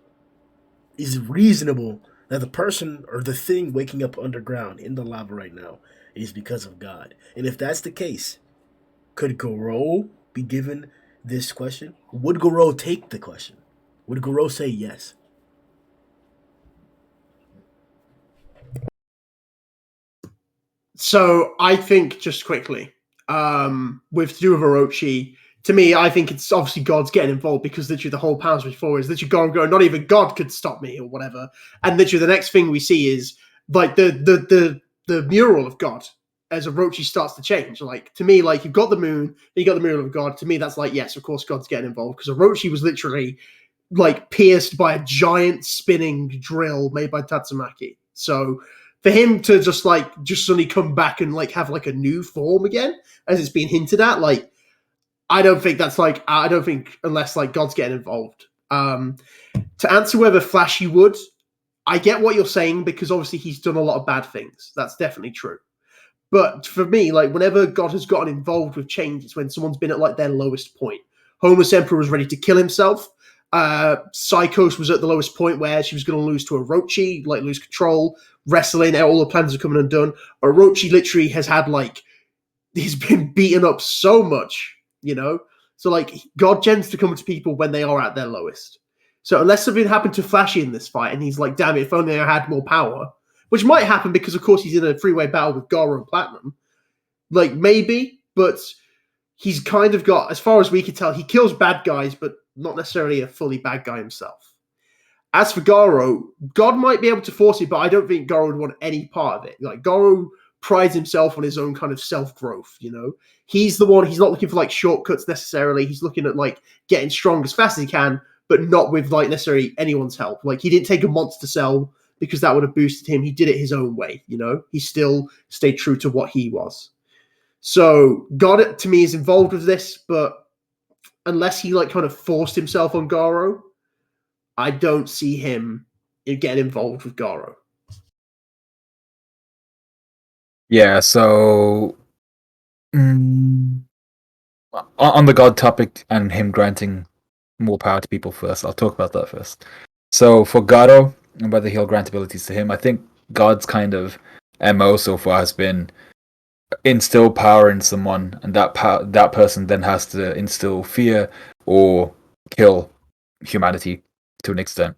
Is it reasonable that the person or the thing waking up underground in the lava right now is because of God? And if that's the case, could Garou be given this question? Would Garou take the question? Would Garou say yes? So I think just quickly, with to do with Orochi, to me, I think it's obviously God's getting involved because literally the whole panel before is literally God going, not even God could stop me or whatever. And literally the next thing we see is like the mural of God as Orochi starts to change. Like to me, like you've got the moon, you got the mural of God. To me, that's like, yes, of course God's getting involved because Orochi was literally like pierced by a giant spinning drill made by Tatsumaki. So for him to just suddenly come back and like have like a new form again, as it's been hinted at, like I don't think unless like God's getting involved. To answer whether Flashy would, I get what you're saying because obviously he's done a lot of bad things. That's definitely true. But for me, like whenever God has gotten involved with change, it's when someone's been at like their lowest point. Homeless Emperor was ready to kill himself. Psychos was at the lowest point where she was going to lose to Orochi, like lose control, wrestling, all the plans are coming undone. Orochi literally has had like, he's been beaten up so much, you know? So like God tends to come to people when they are at their lowest. So unless something happened to Flashy in this fight and he's like, damn it, if only I had more power, which might happen because of course he's in a three-way battle with Garou and Platinum. Like maybe, but he's kind of got, as far as we can tell, he kills bad guys, but not necessarily a fully bad guy himself. As for Garou, God might be able to force it, but I don't think Garou would want any part of it. Like Garou prides himself on his own kind of self-growth, you know? He's the one, he's not looking for like shortcuts necessarily. He's looking at like getting strong as fast as he can, but not with like necessarily anyone's help. Like he didn't take a monster cell because that would have boosted him. He did it his own way, you know? He still stayed true to what he was. So God, to me, is involved with this, but unless he like kind of forced himself on Garou, I don't see him getting involved with Garou. Yeah, so on the God topic and him granting more power to people first, I'll talk about that first. So for Garou and whether he'll grant abilities to him, I think God's kind of MO so far has been instill power in someone, and that person then has to instill fear or kill humanity to an extent.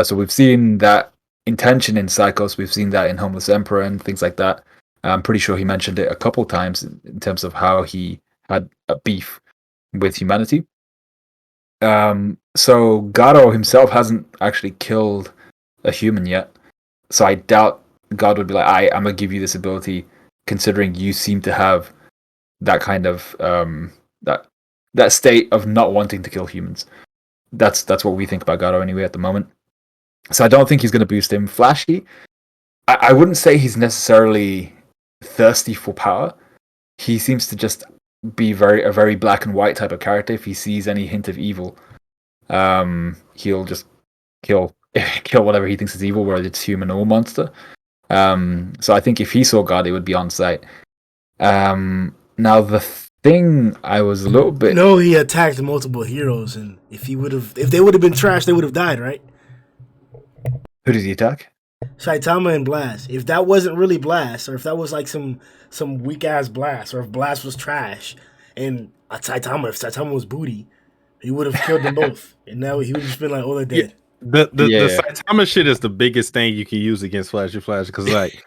So we've seen that intention in Psychos, we've seen that in Homeless Emperor and things like that. I'm pretty sure he mentioned it a couple times in terms of how he had a beef with humanity. So Garou himself hasn't actually killed a human yet. So I doubt God would be like, I'm gonna give you this ability, considering you seem to have that kind of that state of not wanting to kill humans. That's what we think about Garou anyway at the moment. So I don't think he's going to boost him. Flashy, I wouldn't say he's necessarily thirsty for power. He seems to just be a very black and white type of character. If he sees any hint of evil, he'll just kill whatever he thinks is evil, whether it's human or monster. So I think if he saw God, it would be on sight. Now the thing I was a little bit... No, he attacked multiple heroes, and if they would have been trash, they would have died, right? Who did he attack? Saitama and Blast. If that wasn't really Blast, or if that was like some weak ass Blast, or if Blast was trash, and if Saitama was booty, he would have killed them both, and now he would have just been like, "Oh, they're dead." The Saitama shit is the biggest thing you can use against Flashy Flash, because like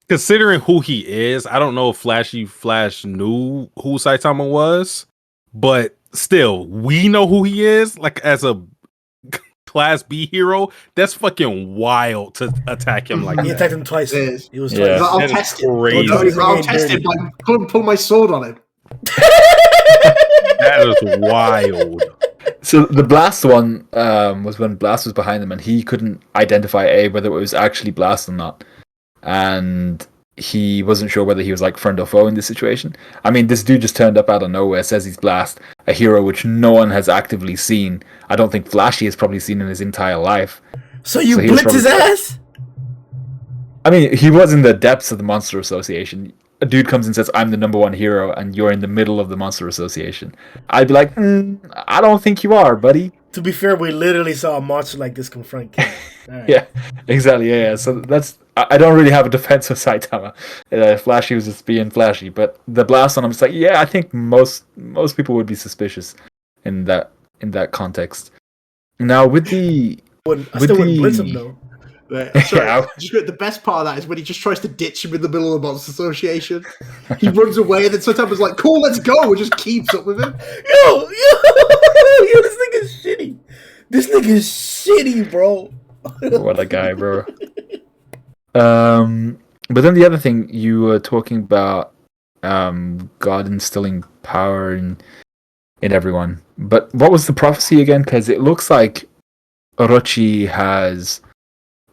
considering who he is, I don't know if Flashy Flash knew who Saitama was, but still, we know who he is. Like as a Class B hero, that's fucking wild to attack him like that. He attacked him twice. It was twice. Yeah. I'll That is test it. crazy. I'll test it by pull my sword on him. That is wild. So the Blast one was when Blast was behind him, and he couldn't identify whether it was actually Blast or not, and he wasn't sure whether he was like friend or foe in this situation. I mean, this dude just turned up out of nowhere, says he's Blast, a hero which no one has actively seen. I don't think Flashy has probably seen in his entire life. So you blitzed his ass? I mean, he was in the depths of the Monster Association. A dude comes and says, "I'm the number one hero," and you're in the middle of the Monster Association. I'd be like, I don't think you are, buddy. To be fair, we literally saw a monster like this confront King. Right. Yeah, exactly. Yeah. So I don't really have a defense of Saitama. Flashy was just being Flashy, but the Blast on him, it's like, yeah, I think most people would be suspicious in that context. Now with the, I still wouldn't blitz him though. Right. Sorry, the best part of that is when he just tries to ditch him in the middle of the Monster Association. He runs away, and then Saitama's like, "Cool, let's go," and just keeps up with him. Yo, this nigga's shitty. This nigga's shitty, bro. What a guy, bro. But then the other thing, you were talking about God instilling power in everyone. But what was the prophecy again? Because it looks like Orochi has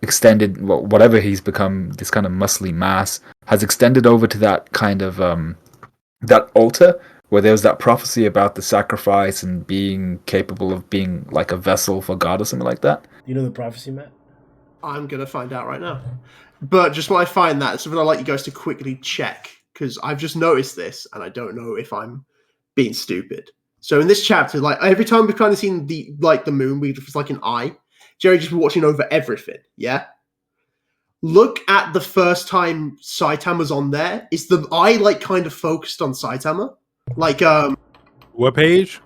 extended, whatever he's become, this kind of muscly mass, has extended over to that kind of that altar where there was that prophecy about the sacrifice and being capable of being like a vessel for God or something like that. You know the prophecy, Matt? I'm gonna find out right now. But just when I find that, it's something I'd like you guys to quickly check, because I've just noticed this and I don't know if I'm being stupid. So in this chapter, like every time we've kind of seen the moon, it's like an eye. Jerry just watching over everything, yeah? Look at the first time Saitama's on there. Is the eye like kind of focused on Saitama? Like What page?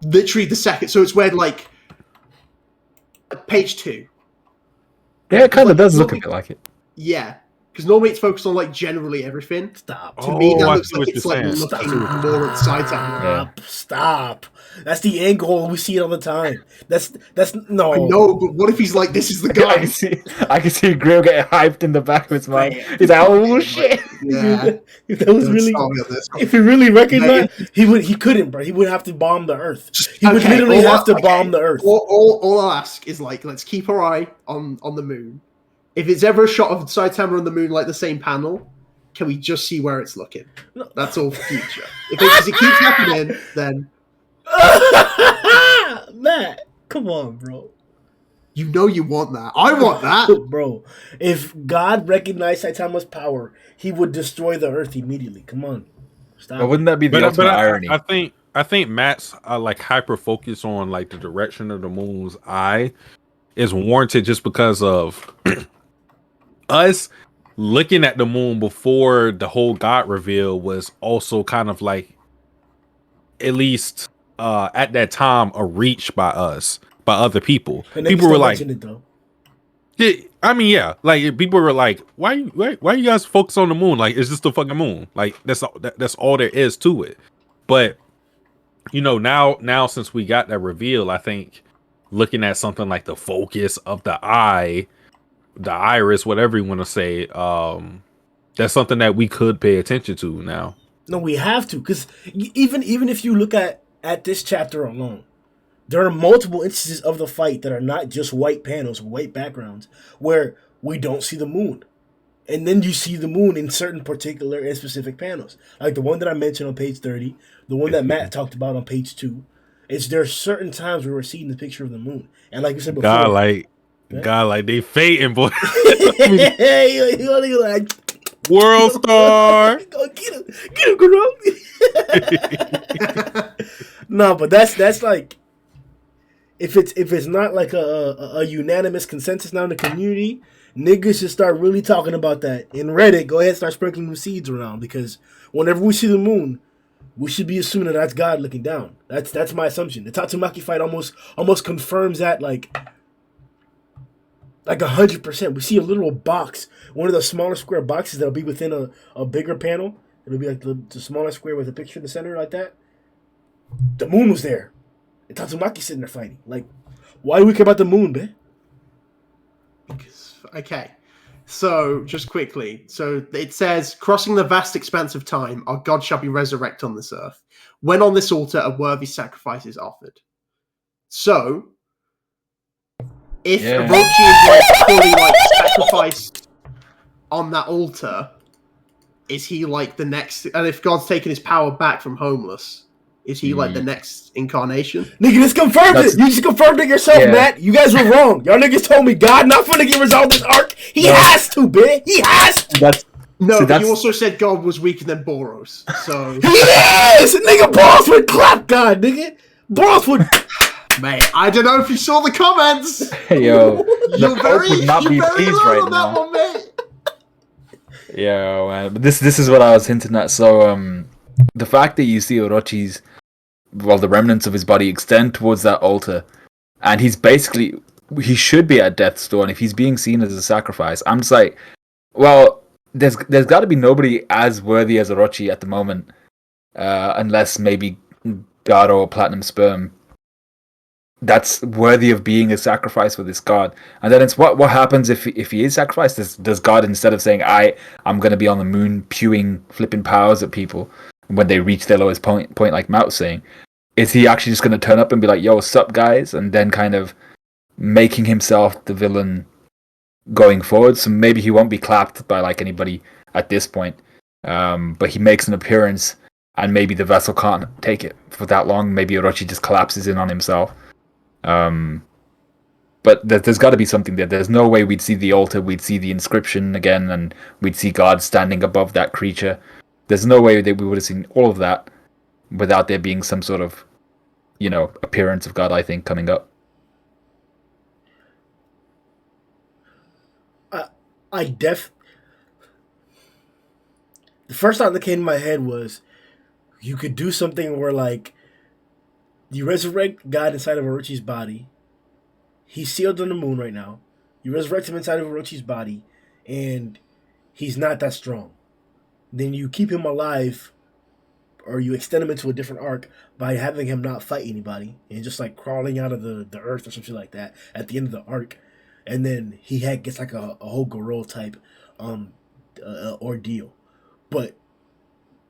Literally the second. So it's where like page 2. Yeah, it kind of does look a bit like it. Yeah. Because normally it's focused on like generally everything. Stop. To me, that I looks see like what it's you're like saying. looking more at Saitama. Stop. That's the angle. We see it all the time. That's no. I know, but what if he's like, this is the guy? I can see Grimm getting hyped in the back of his mind. He's like, "Oh shit!" Yeah. If that was really, if he really recognized, he couldn't, bro. He would have to bomb the Earth. He would literally have to bomb the Earth. All I'll ask is like, let's keep our eye on the moon. If it's ever a shot of Saitama on the moon, like the same panel, can we just see where it's looking? That's all future. If it keeps happening, then Matt, come on, bro. You know you want that. I want that. Bro, if God recognized Saitama's power, he would destroy the Earth immediately. Come on. Stop. But wouldn't that be the ultimate irony? I think Matt's like hyper focus on like the direction of the moon's eye is warranted just because of us looking at the moon before the whole God reveal was also kind of like, at least at that time, a reach by us, by other people. People were like, it, though. yeah, I mean, yeah, like people were like, why you guys focus on the moon? Like, it's just the fucking moon. Like that's all there is to it. But you know, now since we got that reveal, I think looking at something like the focus of the eye, the iris, whatever you want to say, that's something that we could pay attention to now. No, we have to, because even if you look at this chapter alone, there are multiple instances of the fight that are not just white panels, white backgrounds, where we don't see the moon. And then you see the moon in certain particular and specific panels. Like the one that I mentioned on page 30, the one that Matt talked about on page 2. There are certain times where we're seeing the picture of the moon. And like you said before... God, like they fading, boy. Hey, you like... World Star! Go get him, girl! No, but that's like... If it's not like a unanimous consensus now in the community, niggas should start really talking about that. In Reddit, go ahead and start sprinkling the seeds around, because whenever we see the moon, we should be assuming that that's God looking down. That's my assumption. The Tatsumaki fight almost confirms that like 100%. We see a literal box, one of the smaller square boxes that'll be within a bigger panel. It'll be like the smaller square with a picture in the center like that. The moon was there. And Tatsumaki's sitting there fighting. Like, why do we care about the moon, man? Okay. So, just quickly. So, it says, crossing the vast expanse of time, our God shall be resurrected on this earth. When on this altar, a worthy sacrifice is offered. So, if Orochi is like fully like sacrificed on that altar, is he like the next? And if God's taken his power back from Homeless, is he like the next incarnation? Nigga, this confirmed it. You just confirmed it yourself, Matt. You guys were wrong. Y'all niggas told me God not finna get resolved this arc. He has to, bitch. He has to. But you also said God was weaker than Boros. So he is. Nigga, Boros would clap God, nigga. Boros would. Mate, I don't know if you saw the comments. Yo, you're very pleased low right on now. that one, mate. Yeah, man. But this is what I was hinting at. So, the fact that you see Orochi's, the remnants of his body extend towards that altar, and he should be at death's door, and if he's being seen as a sacrifice, I'm just like, well, there's got to be nobody as worthy as Orochi at the moment, unless maybe Garou or Platinum Sperm, that's worthy of being a sacrifice for this god. And then it's what happens if he is sacrificed? Does God, instead of saying I'm going to be on the moon pewing flipping powers at people when they reach their lowest point like Matt was saying, is he actually just going to turn up and be like, yo, what's up, guys? And then kind of making himself the villain going forward. So maybe he won't be clapped by like anybody at this point. But he makes an appearance, and maybe the vessel can't take it for that long. Maybe Orochi just collapses in on himself. But there's got to be something there. There's no way we'd see the altar, we'd see the inscription again, and we'd see God standing above that creature. There's no way that we would have seen all of that without there being some sort of, appearance of God, I think, coming up. The first thought that came to my head was, you could do something where, like, you resurrect God inside of Orochi's body. He's sealed on the moon right now. You resurrect him inside of Orochi's body, and he's not that strong. Then you keep him alive, or you extend him into a different arc by having him not fight anybody and just like crawling out of the earth or something like that at the end of the arc. And then he gets like a whole Garou type ordeal. But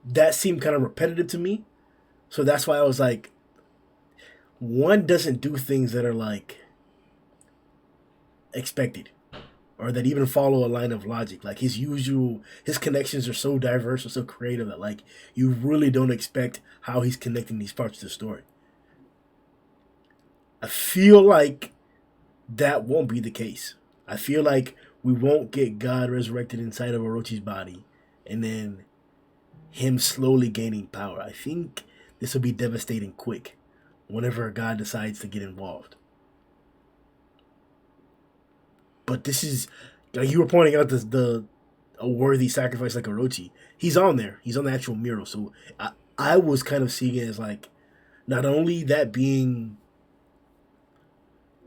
that seemed kind of repetitive to me. So that's why I was like, one doesn't do things that are like expected or that even follow a line of logic. Like his connections are so diverse and so creative that like you really don't expect how he's connecting these parts of the story. I feel like that won't be the case. I feel like we won't get God resurrected inside of Orochi's body and then him slowly gaining power. I think this will be devastating quick whenever God decides to get involved. But this is, like you were pointing out, a worthy sacrifice like Orochi. He's on there. He's on the actual mural. So I was kind of seeing it as like not only that being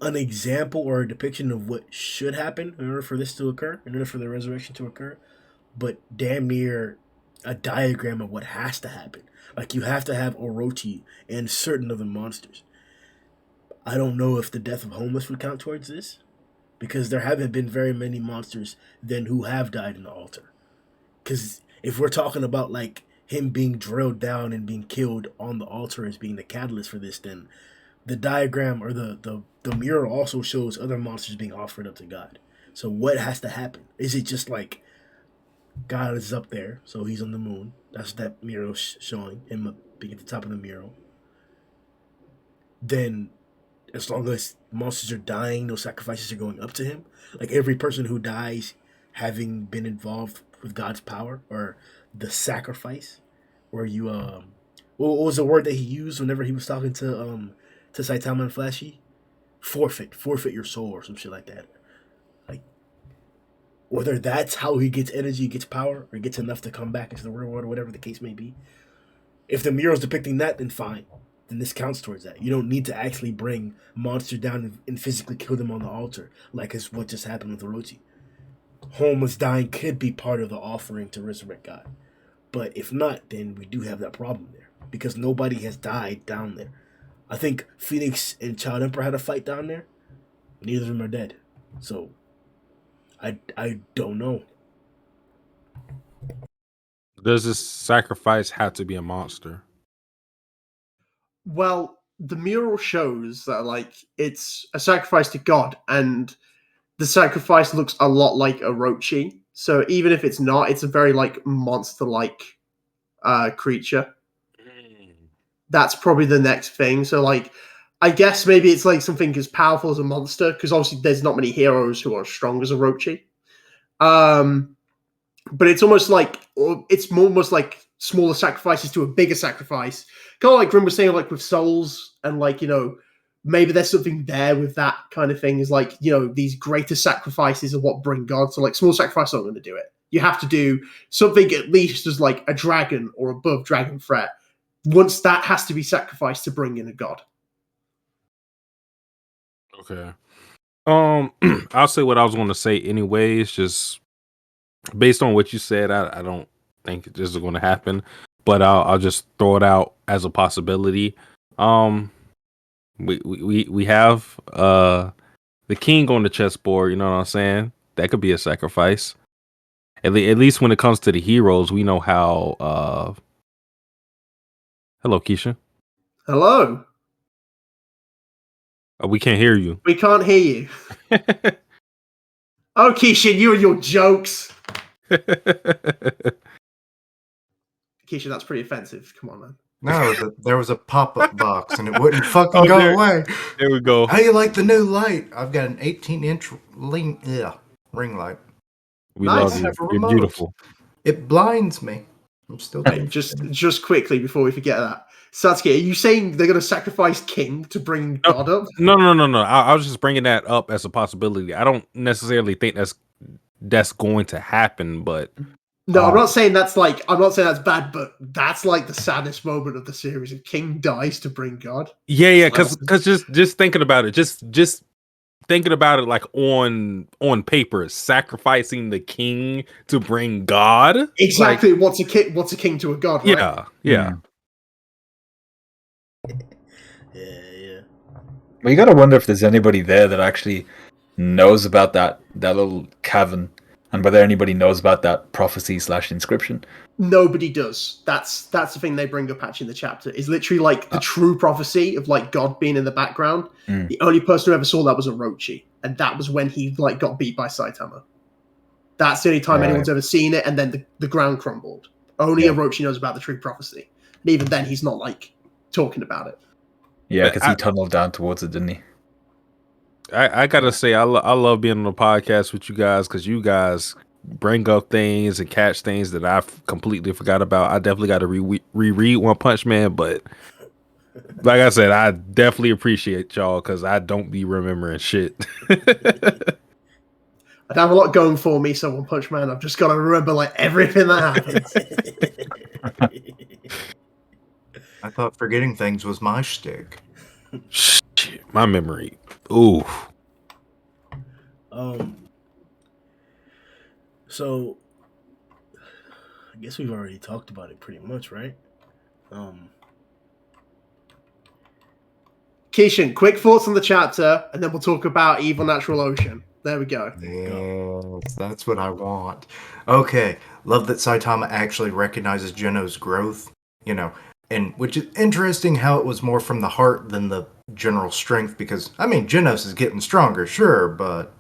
an example or a depiction of what should happen in order for this to occur, in order for the resurrection to occur, but damn near a diagram of what has to happen. Like you have to have Orochi and certain other monsters. I don't know if the death of Homeless would count towards this, because there haven't been very many monsters then who have died in the altar. Because if we're talking about like him being drilled down and being killed on the altar as being the catalyst for this, then the diagram or the mural also shows other monsters being offered up to God. So what has to happen? Is it just like God is up there, so he's on the moon? That's that mural showing him up being at the top of the mural. Then as long as monsters are dying, those sacrifices are going up to him. Like every person who dies having been involved with God's power or the sacrifice, where you what was the word that he used whenever he was talking to Saitama and Flashy? Forfeit your soul or some shit like that. Like whether that's how he gets energy, gets power, or gets enough to come back into the real world, or whatever the case may be. If the mural's depicting that, then fine. Then this counts towards that. You don't need to actually bring monster down and physically kill them on the altar, like is what just happened with Orochi. Homeless dying could be part of the offering to resurrect God. But if not, then we do have that problem there. Because nobody has died down there. I think Phoenix and Child Emperor had a fight down there. Neither of them are dead. So, I don't know. Does this sacrifice have to be a monster? Well, the mural shows that like it's a sacrifice to God, and the sacrifice looks a lot like Orochi. So even if it's not, it's a very like monster-like creature. That's probably the next thing. So like, I guess maybe it's like something as powerful as a monster, because obviously there's not many heroes who are as strong as Orochi. But it's almost like almost like smaller sacrifices to a bigger sacrifice. Kind of like Grimm was saying, like with souls, and like, you know, maybe there's something there with that kind of thing. Is like, you know, these greater sacrifices are what bring God. So like small sacrifices aren't going to do it. You have to do something at least as like a dragon or above dragon threat. Once that has to be sacrificed to bring in a god. Okay. I'll say what I was going to say anyways. Just based on what you said, I don't think this is going to happen, but I'll just throw it out as a possibility. We have the king on the chessboard. You know what I'm saying? That could be a sacrifice. At least when it comes to the heroes, we know how. Hello, Keisha. Hello. We can't hear you. We can't hear you. Oh, Keisha, you and your jokes. Keisha, that's pretty offensive. Come on, man. No, there was a pop-up box and it wouldn't fucking go away. There we go. How you like the new light? I've got an 18-inch ring light. We Nice. love you. Have a You're remote. beautiful. It blinds me. I'm still Hey, just quickly before we forget that, Satsuki, are you saying they're going to sacrifice King to bring God up? No. I was just bringing that up as a possibility. I don't necessarily think that's going to happen, but No, I'm not saying that's bad, but that's like the saddest moment of the series. If King dies to bring God. yeah, because just thinking about it, just thinking about it like on paper, sacrificing the king to bring God. Exactly. Like, what's a king to a god, right? Yeah. Yeah. Well, you gotta wonder if there's anybody there that actually knows about that little cavern, and whether anybody knows about that prophecy / inscription. Nobody does. That's the thing they bring up actually in the chapter, is literally like the true prophecy of like God being in the background. The only person who ever saw that was Orochi, and that was when he like got beat by Saitama. That's the only time anyone's ever seen it, and then the ground crumbled. Only Orochi knows about the true prophecy, and even then he's not like talking about it. Yeah, because he tunneled down towards it, didn't he? I gotta say, I love being on the podcast with you guys because you guys bring up things and catch things that I completely forgot about. I definitely got to reread One Punch Man, but like I said, I definitely appreciate y'all because I don't be remembering shit. I have a lot going for me, so One Punch Man. I've just got to remember like everything that happens. I thought forgetting things was my shtick. Shit, my memory. Ooh. So I guess we've already talked about it pretty much, right? Keishan, quick thoughts on the chapter, and then we'll talk about Evil Natural Ocean. There we go. Yes, that's what I want. Okay, love that Saitama actually recognizes Genos' growth, and which is interesting how it was more from the heart than the general strength, because, I mean, Genos is getting stronger, sure, but,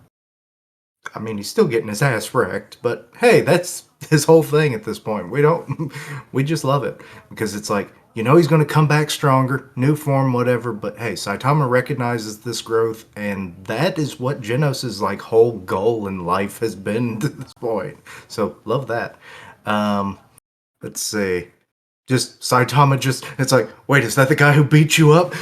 I mean, he's still getting his ass wrecked, but hey, that's his whole thing at this point. We just love it, because it's like, he's going to come back stronger, new form, whatever, but hey, Saitama recognizes this growth, and that is what Genos' like whole goal in life has been to this point. So, love that. Let's see. Just Saitama it's like, wait, is that the guy who beat you up?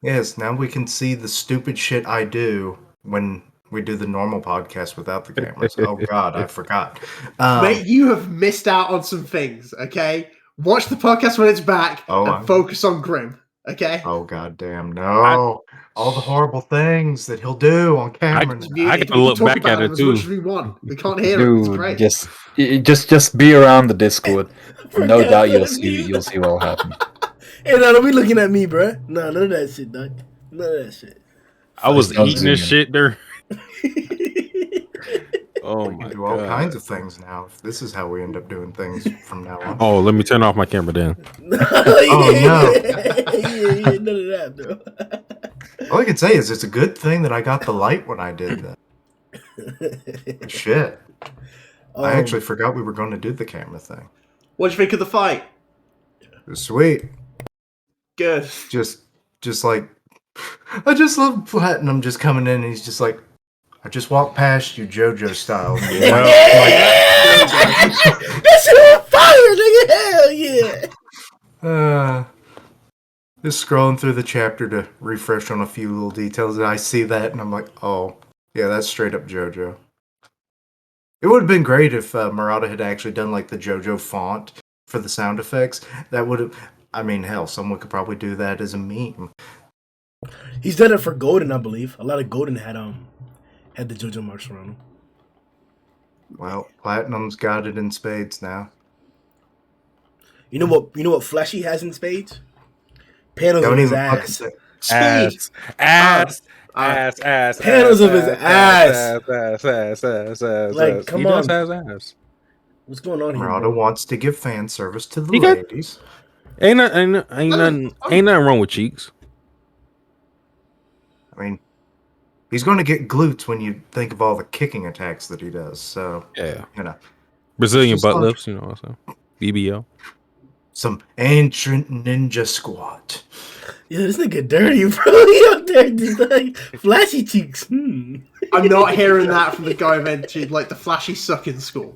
Yes, now we can see the stupid shit I do when we do the normal podcast without the cameras. Oh god, I forgot. Mate, you have missed out on some things, okay? Watch the podcast when it's back and focus on Grimm, okay? Oh god damn, no. All the horrible things that he'll do on camera. I gotta look back at it too. As much as we want. We can't hear him. It's great. Just be around the Discord. No doubt you'll see what will happen. Hey, no, don't be looking at me, bro. No, none of that shit, Doc. None of that shit. I was eating this shit there. Oh we can do all kinds of things now. If this is how we end up doing things from now on. Oh, let me turn off my camera then. Oh no! Yeah, none of that, bro. All I can say is it's a good thing that I got the light when I did that. Shit. I actually forgot we were going to do the camera thing. What do you think of the fight? It was sweet. Good. Just like, I just love Platinum just coming in and he's just like, I just walked past you JoJo style. That shit on fire, nigga. Hell yeah. Just scrolling through the chapter to refresh on a few little details, and I see that, and I'm like, oh, yeah, that's straight up JoJo. It would have been great if Murata had actually done like the JoJo font for the sound effects. That would have, I mean, hell, someone could probably do that as a meme. He's done it for Golden, I believe. A lot of Golden had the JoJo marks around him. Well, Platinum's got it in spades now. You know what Flashy has in spades? Panels of his ass. Ass. Panels of his ass. Like, come on. Ass. What's going on here? Murata wants to give fan service to the ladies. Ain't nothing wrong with cheeks. I mean, he's going to get glutes when you think of all the kicking attacks that he does. So, yeah, Brazilian butt lifts, also BBL. Some ancient ninja squat. Yeah, this nigga dirty, bro. He up there just like flashy cheeks. I'm not hearing that from the guy who entered like the flashy sucking school.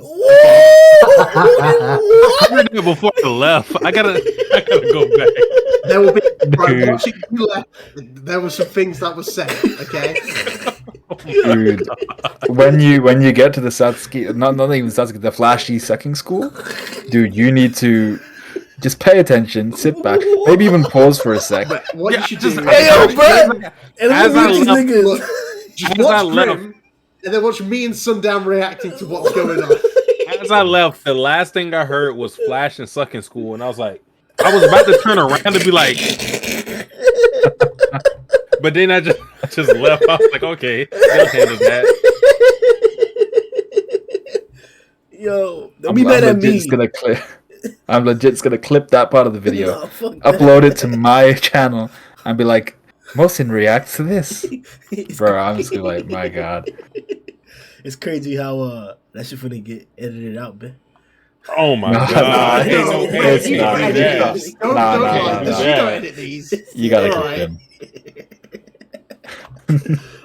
Before I left, I gotta go back. There will be watching you left. There were some things that were said. Okay. Dude, when you get to the Satsuki, not even Satsuki, the flashy sucking school, dude, you need to just pay attention, sit back, maybe even pause for a sec. But what you should do? Hey, yo, bro! As I left, and then watch me and Sundown reacting to what's going on. As I left, the last thing I heard was Flash and Sucking School, and I was like, I was about to turn around and be like, but then I just left. I was like, okay, they'll handle that. Yo, don't be mad at me. I'm legit just gonna clip that part of the video, upload it to my channel, and be like, Mohsin reacts to this. Bro, I'm just gonna be like, my god. It's crazy how that shit finna get edited out, man. Oh my god. It's not. Don't edit these. You gotta clip him.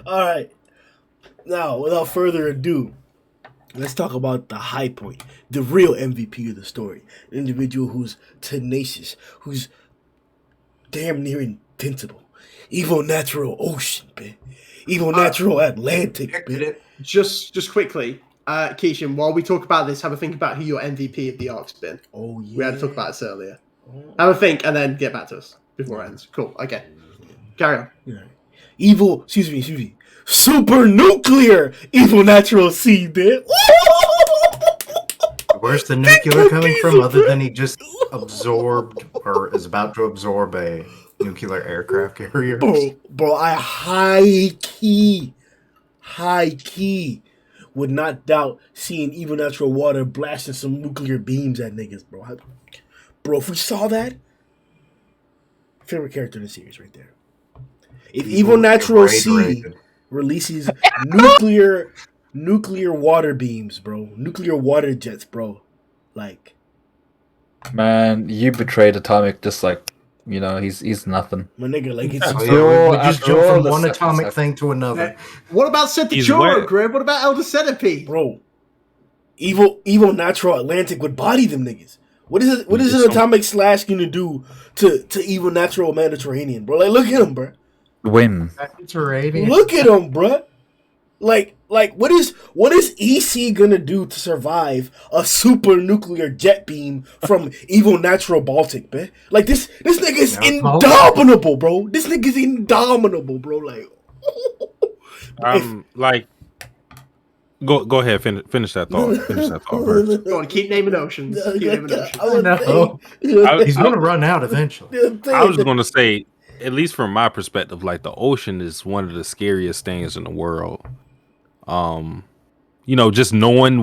All right. Now, without further ado, let's talk about the high point, the real MVP of the story. An individual who's tenacious, who's damn near invincible. Evil natural ocean, man. Evil natural Atlantic, man. Just quickly, Keishan, while we talk about this, have a think about who your MVP of the arc's been. Oh, yeah. We had to talk about this earlier. Have a think and then get back to us before it ends. Cool. Okay. Carry on. Yeah. Evil, excuse me. Super nuclear evil natural seed, man. Where's the nuclear coming from other than he just absorbed or is about to absorb a nuclear aircraft carrier? Bro, I high key would not doubt seeing evil natural water blasting some nuclear beams at niggas, bro. Bro, if we saw that, favorite character in the series right there. If Evil Natural C releases nuclear water beams, bro, nuclear water jets, bro, like, Man, you betrayed Atomic just like, he's nothing. my nigga, like it's We just jumped from one atomic thing to another. What about Satsuki, Grimm? What about Elder Centipede? bro. Evil Natural Atlantic would body them niggas. What is it? What is an atomic slash gonna do to Evil Natural Mediterranean, bro? Like, look at him, bro. Win. Mediterranean. Look at him, bro. Like what is EC gonna do to survive a super nuclear jet beam from Evil Natural Baltic, man? Like this nigga is indomitable, bro. This nigga is indomitable, bro. Like, go ahead, finish that thought. Finish that thought first. Go on, keep naming oceans. Keep naming oceans. No. He's gonna run out eventually. I was gonna say, at least from my perspective, like the ocean is one of the scariest things in the world. Just knowing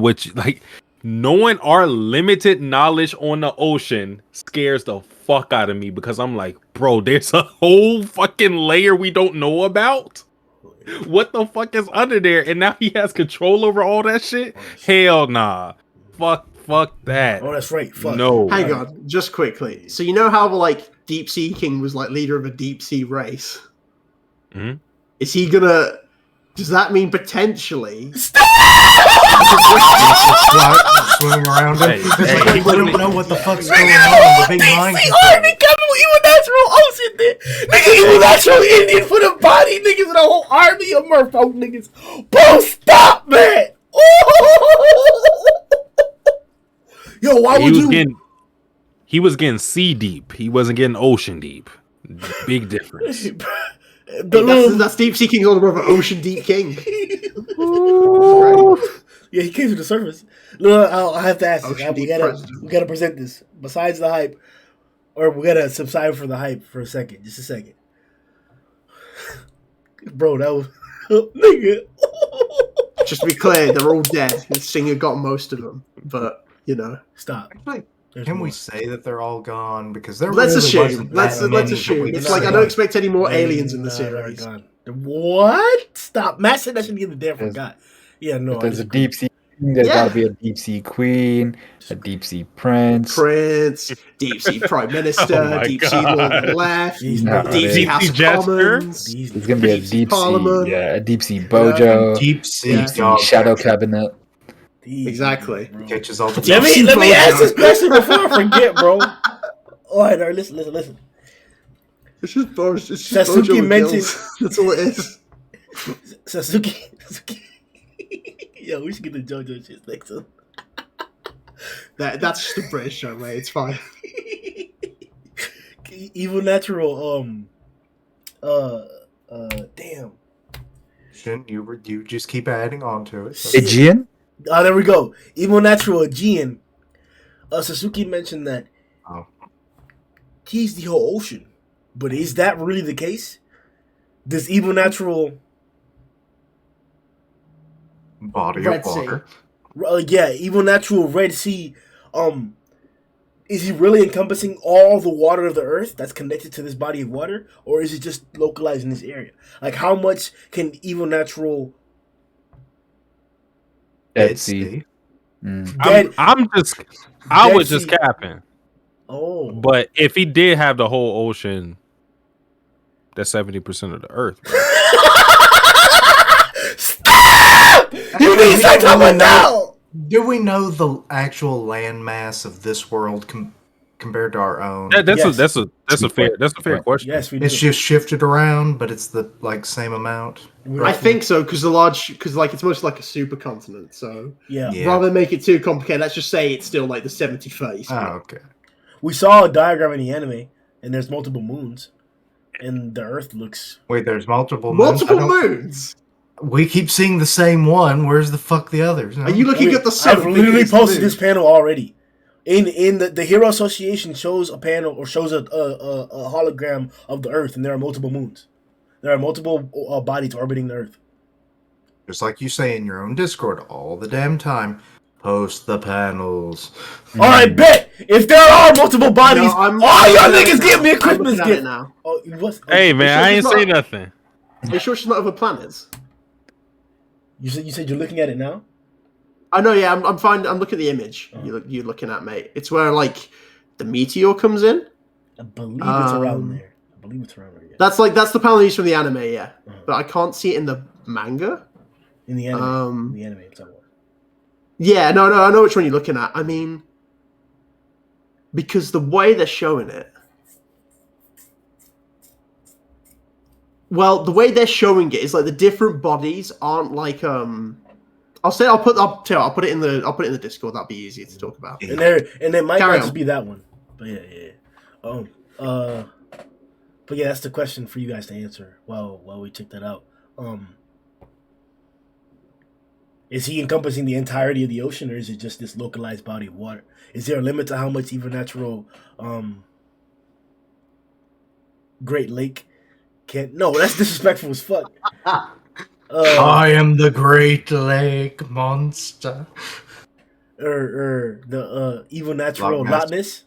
our limited knowledge on the ocean scares the fuck out of me because I'm like, bro, there's a whole fucking layer we don't know about. What the fuck is under there? And now he has control over all that shit? Hell nah. Fuck that. Oh, that's right. Fuck. No. Hang on, just quickly. So you know how like Deep Sea King was like leader of a deep sea race? Mm-hmm. Is he gonna? Does that mean potentially? Swimming around him. Hey, We don't know what the fuck's going on. The big mind. Army coming with Evil Natural Ocean there. Nigga, Evil Natural Indian for the body niggas and a whole army of merfolk niggas. Bro, stop, man. Yo, why would you? He was getting sea deep. He wasn't getting ocean deep. Big difference. That's Deep Sea King older brother, Ocean Deep King. Yeah, he came to the surface. Look, I have to ask. We gotta present this. Besides the hype, or we gotta subside for the hype for a second. Just a second, bro. That was nigga. Just to be clear, they're all dead. The singer got most of them, but Stop. Actually, can we say that they're all gone? Because they're let's really assume. wasn't that Let's many assume. that we It's like I saw. don't expect any more aliens in the series. What? Stop. Matt said that should get the damn forgot. Yeah, no. There's a deep sea king, there's gotta be a deep sea queen, a deep sea prince. Deep Sea Prime Minister, Oh my Deep Sea God. Lord of the Left, No, Deep Sea House of Jester? Commons. There's gonna be a Deep Sea deep sea, Parliament. a deep sea bojo, Deep sea deep sea dog shadow action. cabinet. Exactly. Catches all the Let me ask this question before I forget, bro. All right, listen. It's just Boris. It's Satsuki just Bojo with mentioned- gills. That's all it is. Satsuki. Yo, we should get the JoJo shit next time. That's just a British show, mate. It's fine. Evil Natural. Damn. You just keep adding on to it. Aegean? Oh, there we go. Evil Natural Aegean. Satsuki mentioned that he's the whole ocean. But is that really the case? Does Evil Natural... Body Red of water. Evil Natural Red Sea, is he really encompassing all the water of the earth that's connected to this body of water? Or is it just localized in this area? Like, how much can Evil Natural... Dead Sea. I was just capping. Oh. But if he did have the whole ocean, that's 70% of the earth. Bro. What? You need Saitama now! Do we know the actual landmass of this world compared to our own? That's a fair question. Yes, we do. It's just shifted around, but it's the same amount. I think so because it's mostly like a supercontinent. So Yeah. rather than make it too complicated, let's just say it's still like the 70 Oh, okay. We saw a diagram in the anime, and there's multiple moons, and the Earth looks. Wait, there's multiple moons? moons. We keep seeing the same one. Where's the fuck the others? No? Are you looking at the sun? I've literally posted this panel already. In the Hero Association shows a panel or shows a hologram of the Earth, and there are multiple moons. There are multiple bodies orbiting the Earth. Just like you say in your own Discord all the damn time. Post the panels. All right, bet. If there are multiple bodies, all y'all niggas give me a Christmas gift. Now. Oh, Hey man, I ain't say nothing. Are you sure she's not other planets? You said you're looking at it now? I know. Yeah, I'm fine. I'm looking at the image you're looking at, mate. It's where like the meteor comes in. I believe it's around there. Yeah. That's the panel used from the anime, yeah. But I can't see it in the manga. In the anime. Somewhere. Yeah, no, I know which one you're looking at. I mean, because the way they're showing it. Well, the way they're showing it is like the different bodies aren't like I'll put it in the Discord. That'll be easier to talk about. And there might not just be that one. But yeah. But yeah, that's the question for you guys to answer while we check that out. Is he encompassing the entirety of the ocean, or is it just this localized body of water? Is there a limit to how much Evernatural Great Lake can? No, that's disrespectful as fuck. I am the Great Lake Monster. Or the Evernatural Loch Ness.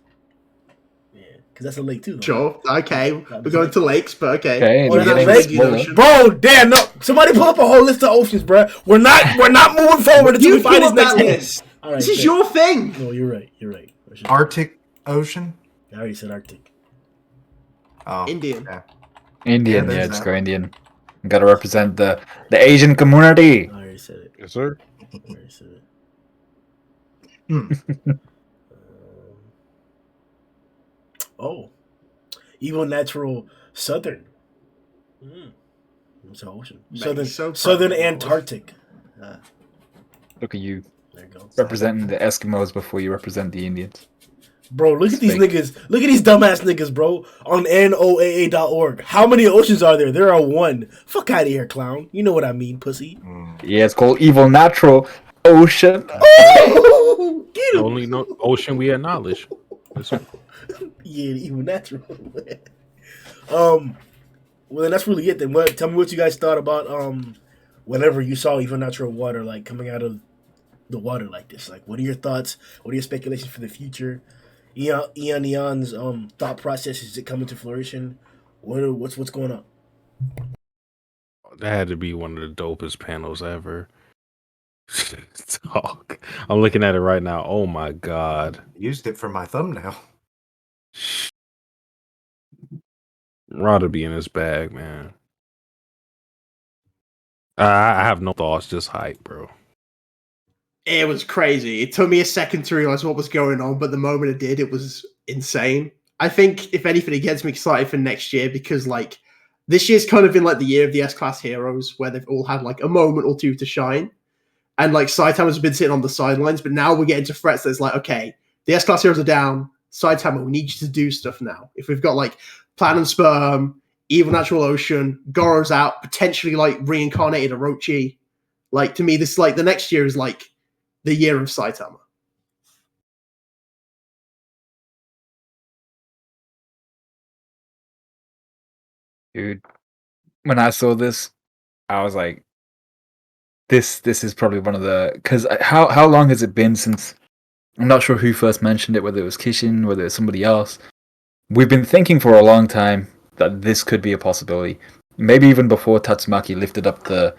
Yeah, because that's a lake too. Though. Sure. Okay. We're going to lakes, but okay. Bro, damn, no. Somebody pull up a whole list of oceans, bro. We're not moving forward until we find his next list. Right, this is your thing. No, you're right. Arctic Ocean? I already said Arctic. Oh, Indian. Yeah. Indian, yeah, just go Indian. Gotta represent the Asian community. I already said it. Yes, sir. I already said it. Evernatural Southern. It's an ocean. Southern Antarctic. Look at you. There you go. Representing the Eskimos before you represent the Indians. Bro, look at these niggas. Look at these dumbass niggas, bro. On NOAA.org. How many oceans are there? There are one. Fuck out of here, clown. You know what I mean, pussy. Yeah, it's called Evil Natural Ocean. Oh, get him. Only ocean we acknowledge. Yeah, the Evil Natural. Well, then that's really it. Then tell me what you guys thought about whenever you saw Evil Natural water like coming out of the water like this. Like, what are your thoughts? What are your speculations for the future? Eon's thought process, is it coming to fruition? What's going on? That had to be one of the dopest panels ever. Talk. I'm looking at it right now. Oh my god. Used it for my thumbnail. Rod be in his bag, man. I have no thoughts, just hype, bro. It was crazy. It took me a second to realize what was going on, but the moment it did, it was insane. I think, if anything, it gets me excited for next year because, like, this year's kind of been like the year of the S-Class heroes where they've all had, like, a moment or two to shine. And, like, Saitama's been sitting on the sidelines, but now we're getting to threats that's like, okay, the S-Class heroes are down. Saitama, we need you to do stuff now. If we've got, like, Platinum Sperm, Evil Natural Ocean, Goro's out, potentially, like, reincarnated Orochi. Like, to me, this, like, the next year is, like, the year of Saitama. Dude, when I saw this, I was like, this is probably one of the... Because how long has it been since... I'm not sure who first mentioned it, whether it was Kishin, whether it was somebody else. We've been thinking for a long time that this could be a possibility. Maybe even before Tatsumaki lifted up the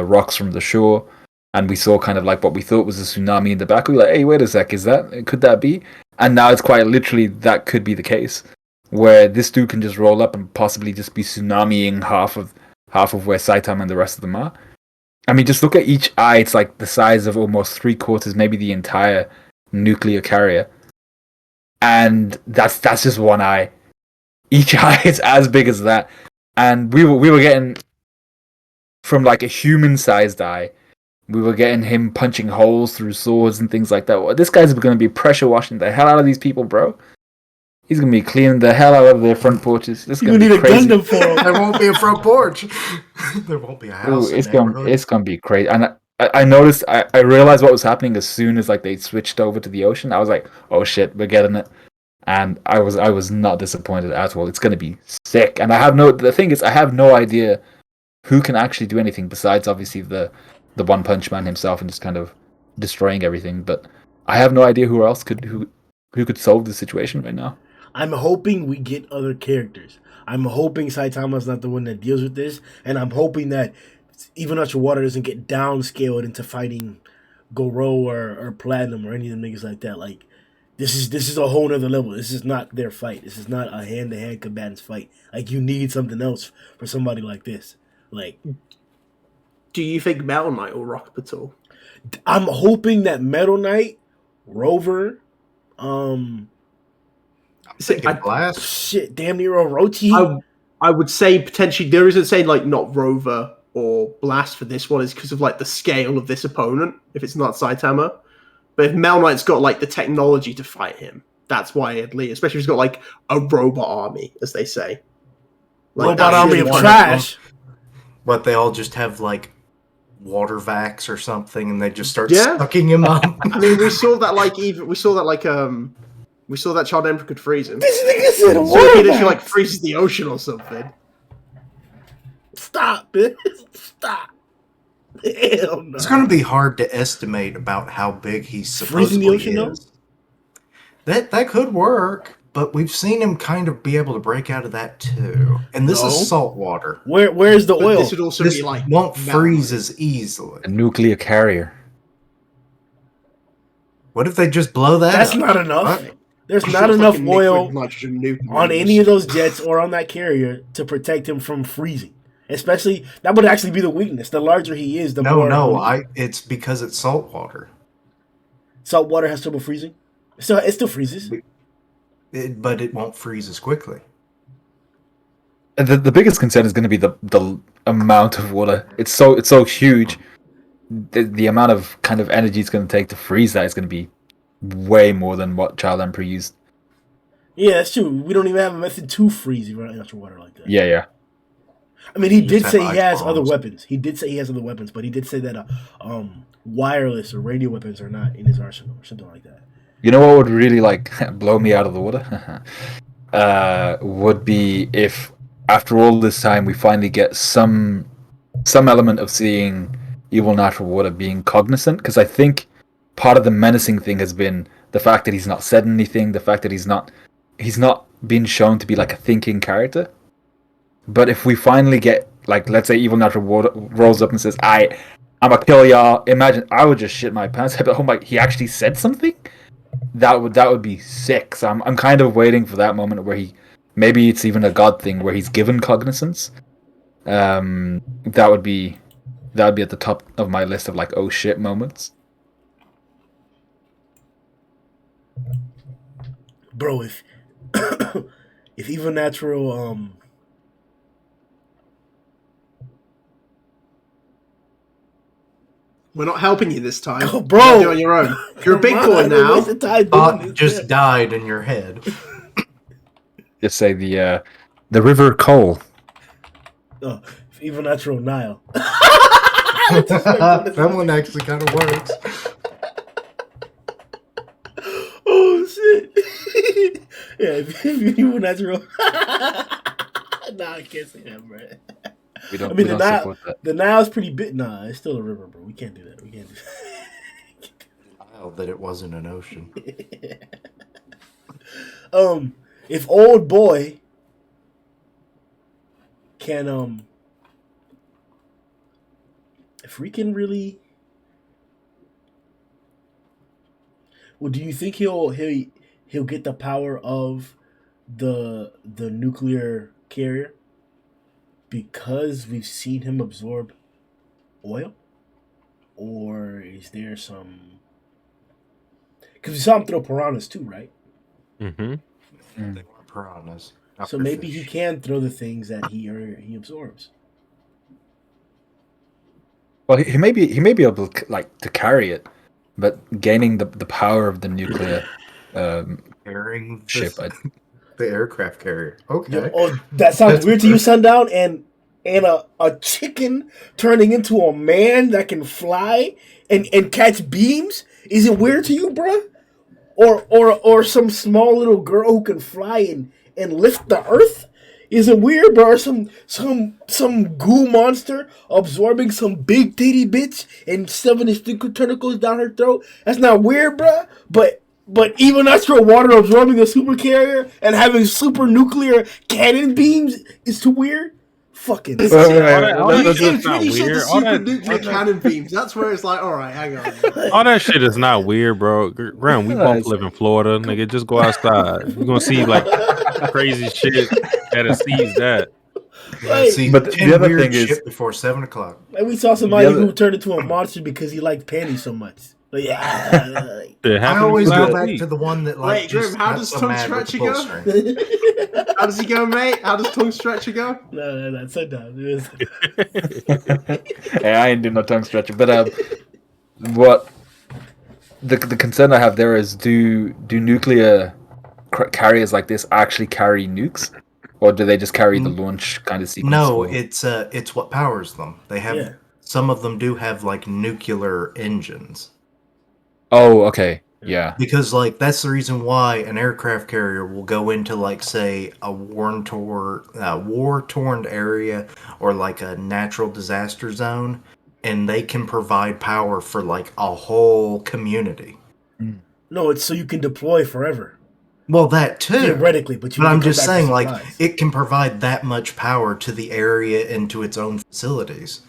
rocks from the shore, and we saw kind of like what we thought was a tsunami in the back. We were like, hey, wait a sec, could that be? And now it's quite literally that could be the case, where this dude can just roll up and possibly just be tsunamiing half of where Saitama and the rest of them are. I mean, just look at each eye. It's like the size of almost 3/4, maybe the entire nuclear carrier, and that's just one eye. Each eye is as big as that, and we were getting from like a human-sized eye. We were getting him punching holes through swords and things like that. Well, this guy's going to be pressure washing the hell out of these people, bro. He's going to be cleaning the hell out of their front porches. This is going to be crazy. Gundam for him. There won't be a front porch. There won't be a house. It's going to be crazy. And I noticed, I realized what was happening as soon as like they switched over to the ocean. I was like, oh shit, we're getting it. And I was not disappointed at all. It's going to be sick. And the thing is, I have no idea who can actually do anything besides obviously the One Punch Man himself and just kind of destroying everything. But I have no idea who else who could solve the situation right now. I'm hoping we get other characters. I'm hoping Saitama's not the one that deals with this, and I'm hoping that even Ultra Water doesn't get downscaled into fighting Garou or Platinum or any of them niggas like that. Like this is a whole nother level. This is not their fight. This is not a hand-to-hand combatants fight. Like you need something else for somebody like this. Like, do you think Metal Knight will rock up at all? I'm hoping that Metal Knight, Rover, Blast. Shit, damn near Orochi. I would say potentially there isn't saying like not Rover or Blast for this one is because of like the scale of this opponent. If it's not Saitama, but if Metal Knight's got like the technology to fight him, that's why it'd lead. Especially if he's got like a robot army, as they say. Like, robot army of trash. But they all just have like water vacs or something, and they just start sucking him up. I mean, we saw that Child Emperor could freeze him. This nigga said a So water he literally vac. like freezes the ocean or something. Stop, bitch. Stop. Hell no. It's going to be hard to estimate about how big he supposedly the ocean, is. That could work, but we've seen him kind of be able to break out of that too. And this is salt water. Where's the oil? This would also This be like won't freeze as easily. A nuclear carrier. What if they just blow that That's up? not enough. What? There's It's not just enough like a oil liquid nitrogen nuke on use. any of those jets or on that carrier to protect him from freezing. Especially, that would actually be the weakness. The larger he is, the more... It's because it's salt water. Salt water has trouble freezing? So it still freezes. But it won't freeze as quickly. The biggest concern is going to be the amount of water. It's so huge. The amount of kind of energy it's going to take to freeze that is going to be way more than what Child Emperor used. Yeah, that's true. We don't even have a method to freeze even in water like that. Yeah. I mean, he did just say have he has ice other bombs. weapons. He did say he has other weapons, but he did say that wireless or radio weapons are not in his arsenal or something like that. You know what would really like blow me out of the water? Would be if after all this time we finally get some element of seeing Evil Natural Water being cognizant, because I think part of the menacing thing has been the fact that he's not said anything, the fact that he's not been shown to be like a thinking character. But if we finally get, like, let's say Evil Natural Water rolls up and says, I'm gonna kill y'all, imagine I would just shit my pants. But oh my, he actually said something? That would be sick. So I'm kind of waiting for that moment where maybe it's even a god thing where he's given cognizance. That would be at the top of my list of like oh shit moments. Bro, if if Evil Natural We're not helping you this time. Oh, bro. You gotta do it on your own. You're a big boy now. Thought just died in your head. Just say the River Cole. Oh, Evil Natural Nile. That one actually kind of works. Oh shit! Yeah, if Evil Natural. Nah, I can't say that, bro. We don't, I mean, we don't support that. the Nile's pretty big. Nah, it's still a river, bro. We can't do that. We can't do that. Wow, that it wasn't an ocean. If old boy can if we can really, well, do you think he'll get the power of the nuclear carrier because we've seen him absorb oil? or is there some? Because we saw him throw piranhas too, right? Mm-hmm. They weren't piranhas. So maybe he can throw the things that he absorbs. Well, he may be able to, like, to carry it, but gaining the power of the nuclear carrying ship. The aircraft carrier. Okay. Yo, oh, that sounds weird to you, Sundown, and a chicken turning into a man that can fly and catch beams. Is it weird to you, bruh? Or some small little girl who can fly and lift the earth? Is it weird, bro? Or some goo monster absorbing some big titty bitch and shoving his tentacles down her throat? That's not weird, bro. But even natural water absorbing a super carrier and having super nuclear cannon beams is too weird. Fucking. That's It's not when you said the weird. All super that- nuclear cannon beams. That's where it's like, all right, hang on. All that shit is not weird, bro. Graham, we both live in Florida, nigga. Just go outside. You're gonna see like crazy shit that exceeds that. Like, See, but the other weird thing is- shit before 7:00. like we saw somebody The other- who turned into a monster because he liked panties so much. Like, yeah. It I happened always last go back week. to the one that like Wait, Grim, just how got does so tongue mad with the stretcher pull go? string. How does he go, mate? How does tongue stretcher go? No, sit down. Hey, I ain't doing no tongue stretcher, but what the concern I have there is do nuclear carriers like this actually carry nukes, or do they just carry the launch kind of sequence? No, for- it's what powers them. They have Yeah. some of them do have like nuclear engines. Oh, okay, yeah. Because like that's the reason why an aircraft carrier will go into like say a war-torn area or like a natural disaster zone, and they can provide power for like a whole community. No, it's so you can deploy forever. Well, that too. Theoretically, but you But need I'm to come just back saying, for like, supplies. it can provide that much power to the area and to its own facilities.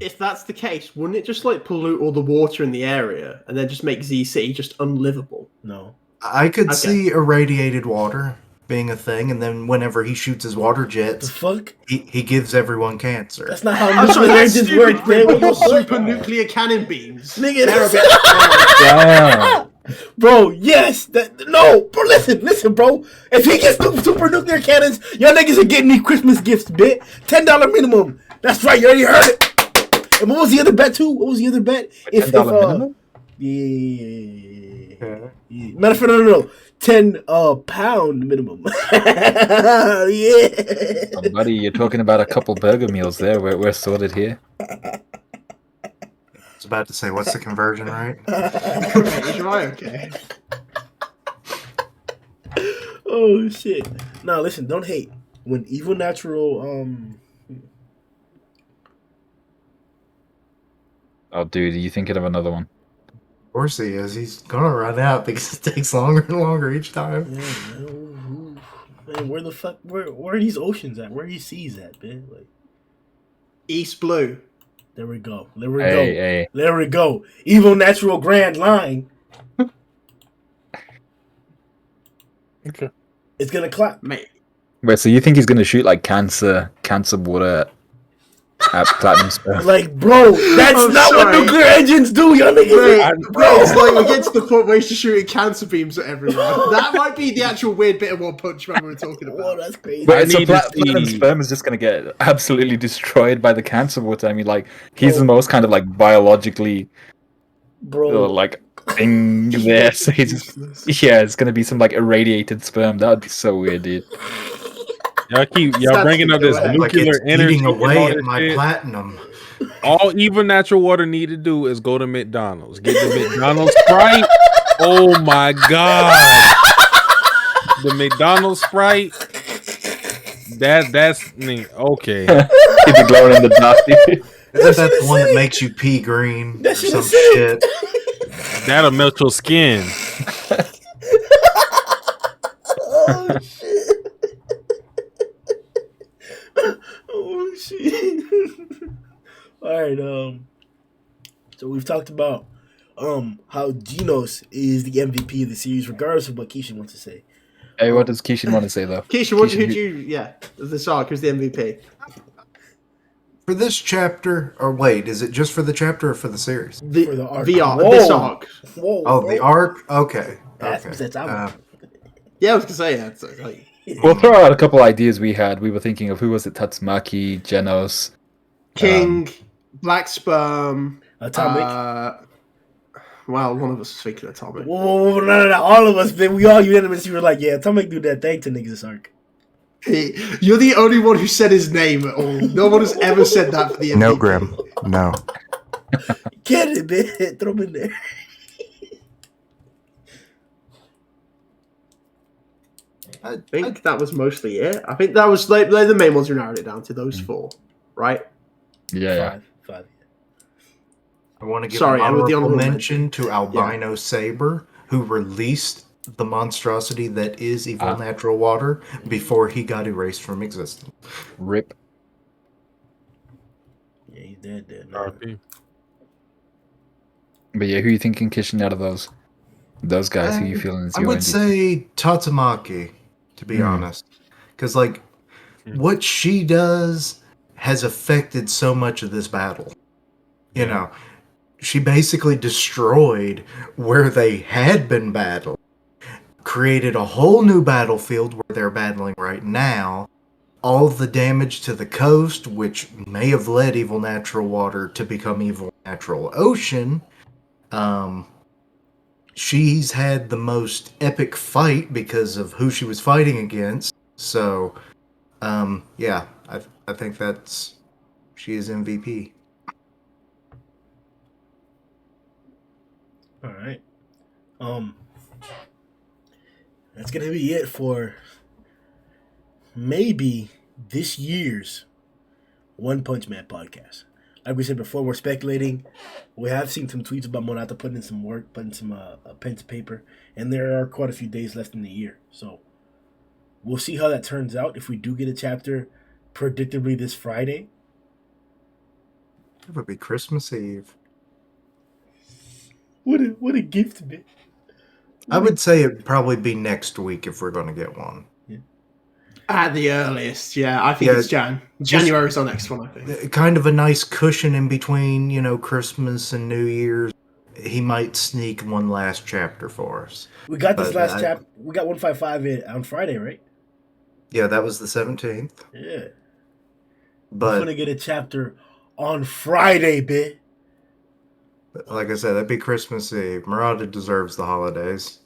If that's the case, wouldn't it just like pollute all the water in the area and then just make Z City just unlivable? No. I could Okay. see irradiated water being a thing, and then whenever he shoots his water The jets, fuck? he gives everyone cancer. That's not how I'm sorry, nuclear that's engines stupid. work, man. What the fuck? Super nuclear cannon beams. Nigga, They're a that's- bit. Yeah. Bro, yes. No, bro, listen, bro. If he gets super nuclear cannons, y'all niggas are getting me Christmas gifts, bit. $10 minimum. That's right, you already heard it. And what was the other bet, too? What was the other bet? $10 minimum? Yeah. Matter of fact, no. 10 pound minimum. Yeah. Oh, buddy, you're talking about a couple burger meals there. We're sorted here. I was about to say, what's the conversion rate? Is right? Okay. Oh shit. Now listen, don't hate. When Evil Natural Oh, dude, are you thinking of another one? Of course he is. He's gonna run out because it takes longer and longer each time. man, where the fuck where are these oceans at? Where are these seas at, man? Like East Blue. there we go. Hey. There we go. Evil Natural Grand Line. Okay. It's gonna clap. Mate. Wait, so you think he's gonna shoot like cancer water at platinum sperm? Like, bro, that's I'm not what sorry. nuclear engines do, y'all niggas. Mate, bro, it's like we get to the point where he's just shooting cancer beams at everyone. That might be the actual weird bit of One Punch Man we were talking Whoa, about. that's crazy. Wait, so need to platinum see- sperm is just gonna get absolutely destroyed by the cancer water. I mean, like, he's the most kind of like biologically Bro, like thing there. So he's just, yeah, it's gonna be some like irradiated sperm. That would be so weird, dude. Y'all bringing up this Like Like nuclear it's energy eating and all away at this my shit. platinum. All even natural water need to do is go to McDonald's. Get the McDonald's Sprite. Oh my god. The McDonald's Sprite. That's okay. He'd be glowing in the dark, dude. Isn't that the one that makes you pee green That or shit some is sick. shit? That'll melt your skin. oh shit. Oh shit. Alright, so we've talked about how Genos is the MVP of the series, regardless of what Keisha wants to say. Hey, what does Kishin want to say though? Keisha, who'd you, yeah, the Sark, who's the MVP? For this chapter, or wait, is it just for the chapter or for the series? For the arc. The arc. Whoa. This arc. Whoa, Oh, bro. the arc? Okay. That's Okay. Saitama. Yeah, I was gonna say that. Like, We'll throw out a couple ideas we had. We were thinking of who was it? Tatsumaki, Genos. King, Black Sperm, Atomic. Well, one of us was thinking Atomic. Whoa, no. All of us, man. We all unanimously were like, yeah, Atomic do that thing to niggas this arc. You're the only one who said his name at all. No one has ever said that for the No, MVP. Grimm. No. Get it, man. Throw him in there. I think that was mostly it. I think that was like the main ones who narrowed it down to those four, right? Yeah. Five. I want to give Sorry, an with the honorable honorable mention to Albino Saber, who released the monstrosity that is evil natural water before he got erased from existence. Rip. Yeah, he's dead. No. RP. But yeah, who you thinking, Kishin, out of those guys? Who you feeling is I your would MVP? say Tatsumaki, to be honest. Because, like, what she does has affected so much of this battle. You know, she basically destroyed where they had been battling, created a whole new battlefield where they're battling right now. All the damage to the coast, which may have led evil natural water to become evil natural ocean. She's had the most epic fight because of who she was fighting against. So, yeah, I think she is MVP. All right. That's gonna be it for maybe this year's One Punch Man podcast. Like we said before, we're speculating. We have seen some tweets about Monata putting in some work, putting some pen to paper, and there are quite a few days left in the year. So we'll see how that turns out. If we do get a chapter predictably this Friday, It would be Christmas Eve. what a gift, man. I would say it'd probably be next week if we're going to get one. At the earliest, yeah. I think Yeah, it's January's our next one, I think. Kind of a nice cushion in between, Christmas and New Year's. He might sneak one last chapter for us. We got this But last chapter. We got 155 on Friday, right? Yeah, that was the 17th. Yeah. We're But gonna get a chapter on Friday, bitch. like I said, that'd be Christmas Eve. Murata deserves the holidays.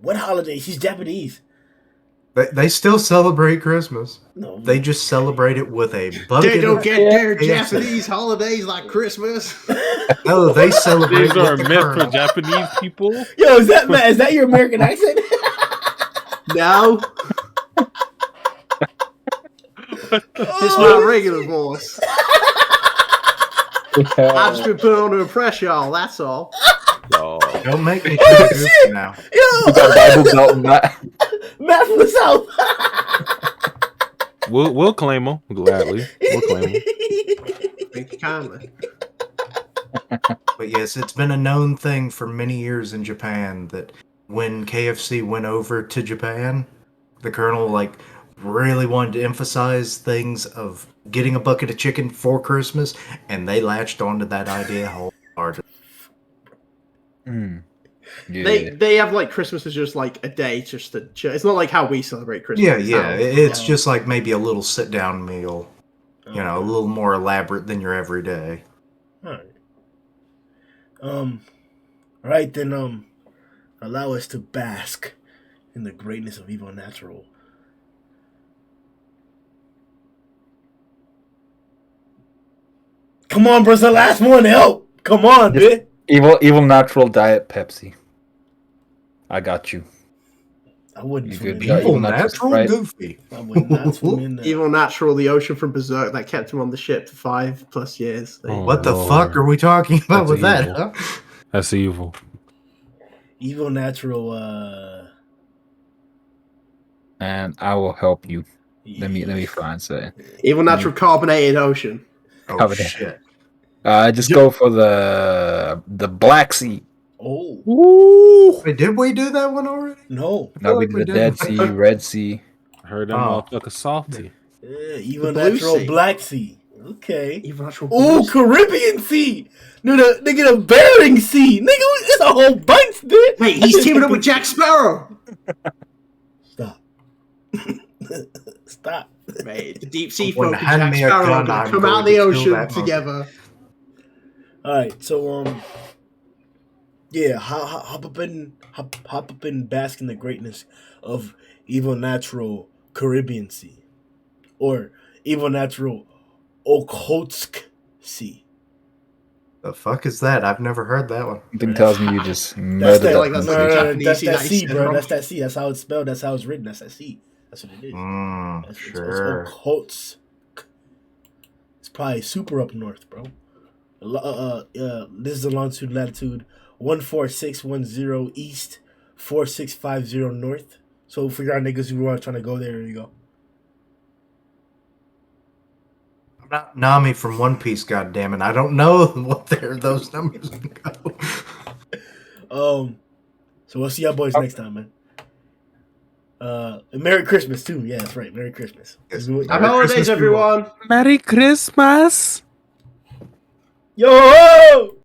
What holiday? She's Japanese. They still celebrate Christmas. No, They just celebrate it with a bucket They don't of... get their Yeah. Japanese holidays like Christmas. No, they celebrate These are with the meant for Colonel. Japanese people. Yo, is that your American accent? No. Just my regular voice. I've just been put on to impress y'all, that's all. Oh, Don't make me feel goofy now. We got Bible Belt and that. Matt from the South. we'll claim them gladly. We'll claim them. Thank you kindly. But yes, it's been a known thing for many years in Japan that when KFC went over to Japan, the Colonel really wanted to emphasize things of getting a bucket of chicken for Christmas, and they latched onto that idea wholeheartedly. Yeah. They have Christmas is just a day just to chill. It's not like how we celebrate Christmas. Yeah, it's just maybe a little sit-down meal, a little more elaborate than your everyday. All right. All right then. Allow us to bask in the greatness of Evil Natural. Come on, bro. It's the last one. Help. Come on, bitch. Evil natural diet Pepsi. I got you. I wouldn't You swim good? in Yeah, that. Evil even not just natural right. goofy. I would not swim in that. Evil Natural, the ocean from Berserk that kept him on the ship for 5+ years. Oh. What the Lord. fuck are we talking about That's with that? evil. Huh? That's evil. Evil Natural. And I will help you. Let me yeah. find something. Evil Natural carbonated ocean. Oh Covered it. shit! Just go for the Black Sea. Oh Ooh. Wait, did we do that one already? no. No, we like did we the Dead did. Sea, Red Sea. Heard that Oh. motherfucker salty. Yeah, Evil The Blue Natural Sea. Black Sea. Okay. Even natural Ooh, boost. Caribbean Sea. Nigga, the Bering Sea. Nigga, it's a whole bunch, dude. Wait, he's teaming up with Jack Sparrow. Stop. Stop. Mate, the deep sea When folk and hand Jack me a Sparrow are gun, gonna I'm come going out of the to kill ocean that together. All right, so yeah, hop up and bask in the greatness of evil natural Caribbean Sea, or evil natural Okhotsk Sea. The fuck is that? I've never heard that one. Something tells me you just That's murdered that. feel like that. that's like a Japanese That's sea that that he sea, said bro. wrong. That's that sea. That's how it's spelled. That's how it's written. That's that sea. That's what it is. It's Sure. Okhotsk. It's probably super up north, bro. This is the longitude latitude 14610 east, 4650 north. So for y'all niggas who are trying to go there you go. I'm not Nami from One Piece, goddammit. I don't know what those numbers go. So we'll see y'all boys next time, man. And Merry Christmas too. Yeah, that's right. Merry Christmas. Yes. Happy Merry holidays, Christmas, everyone. Merry Christmas. Yo!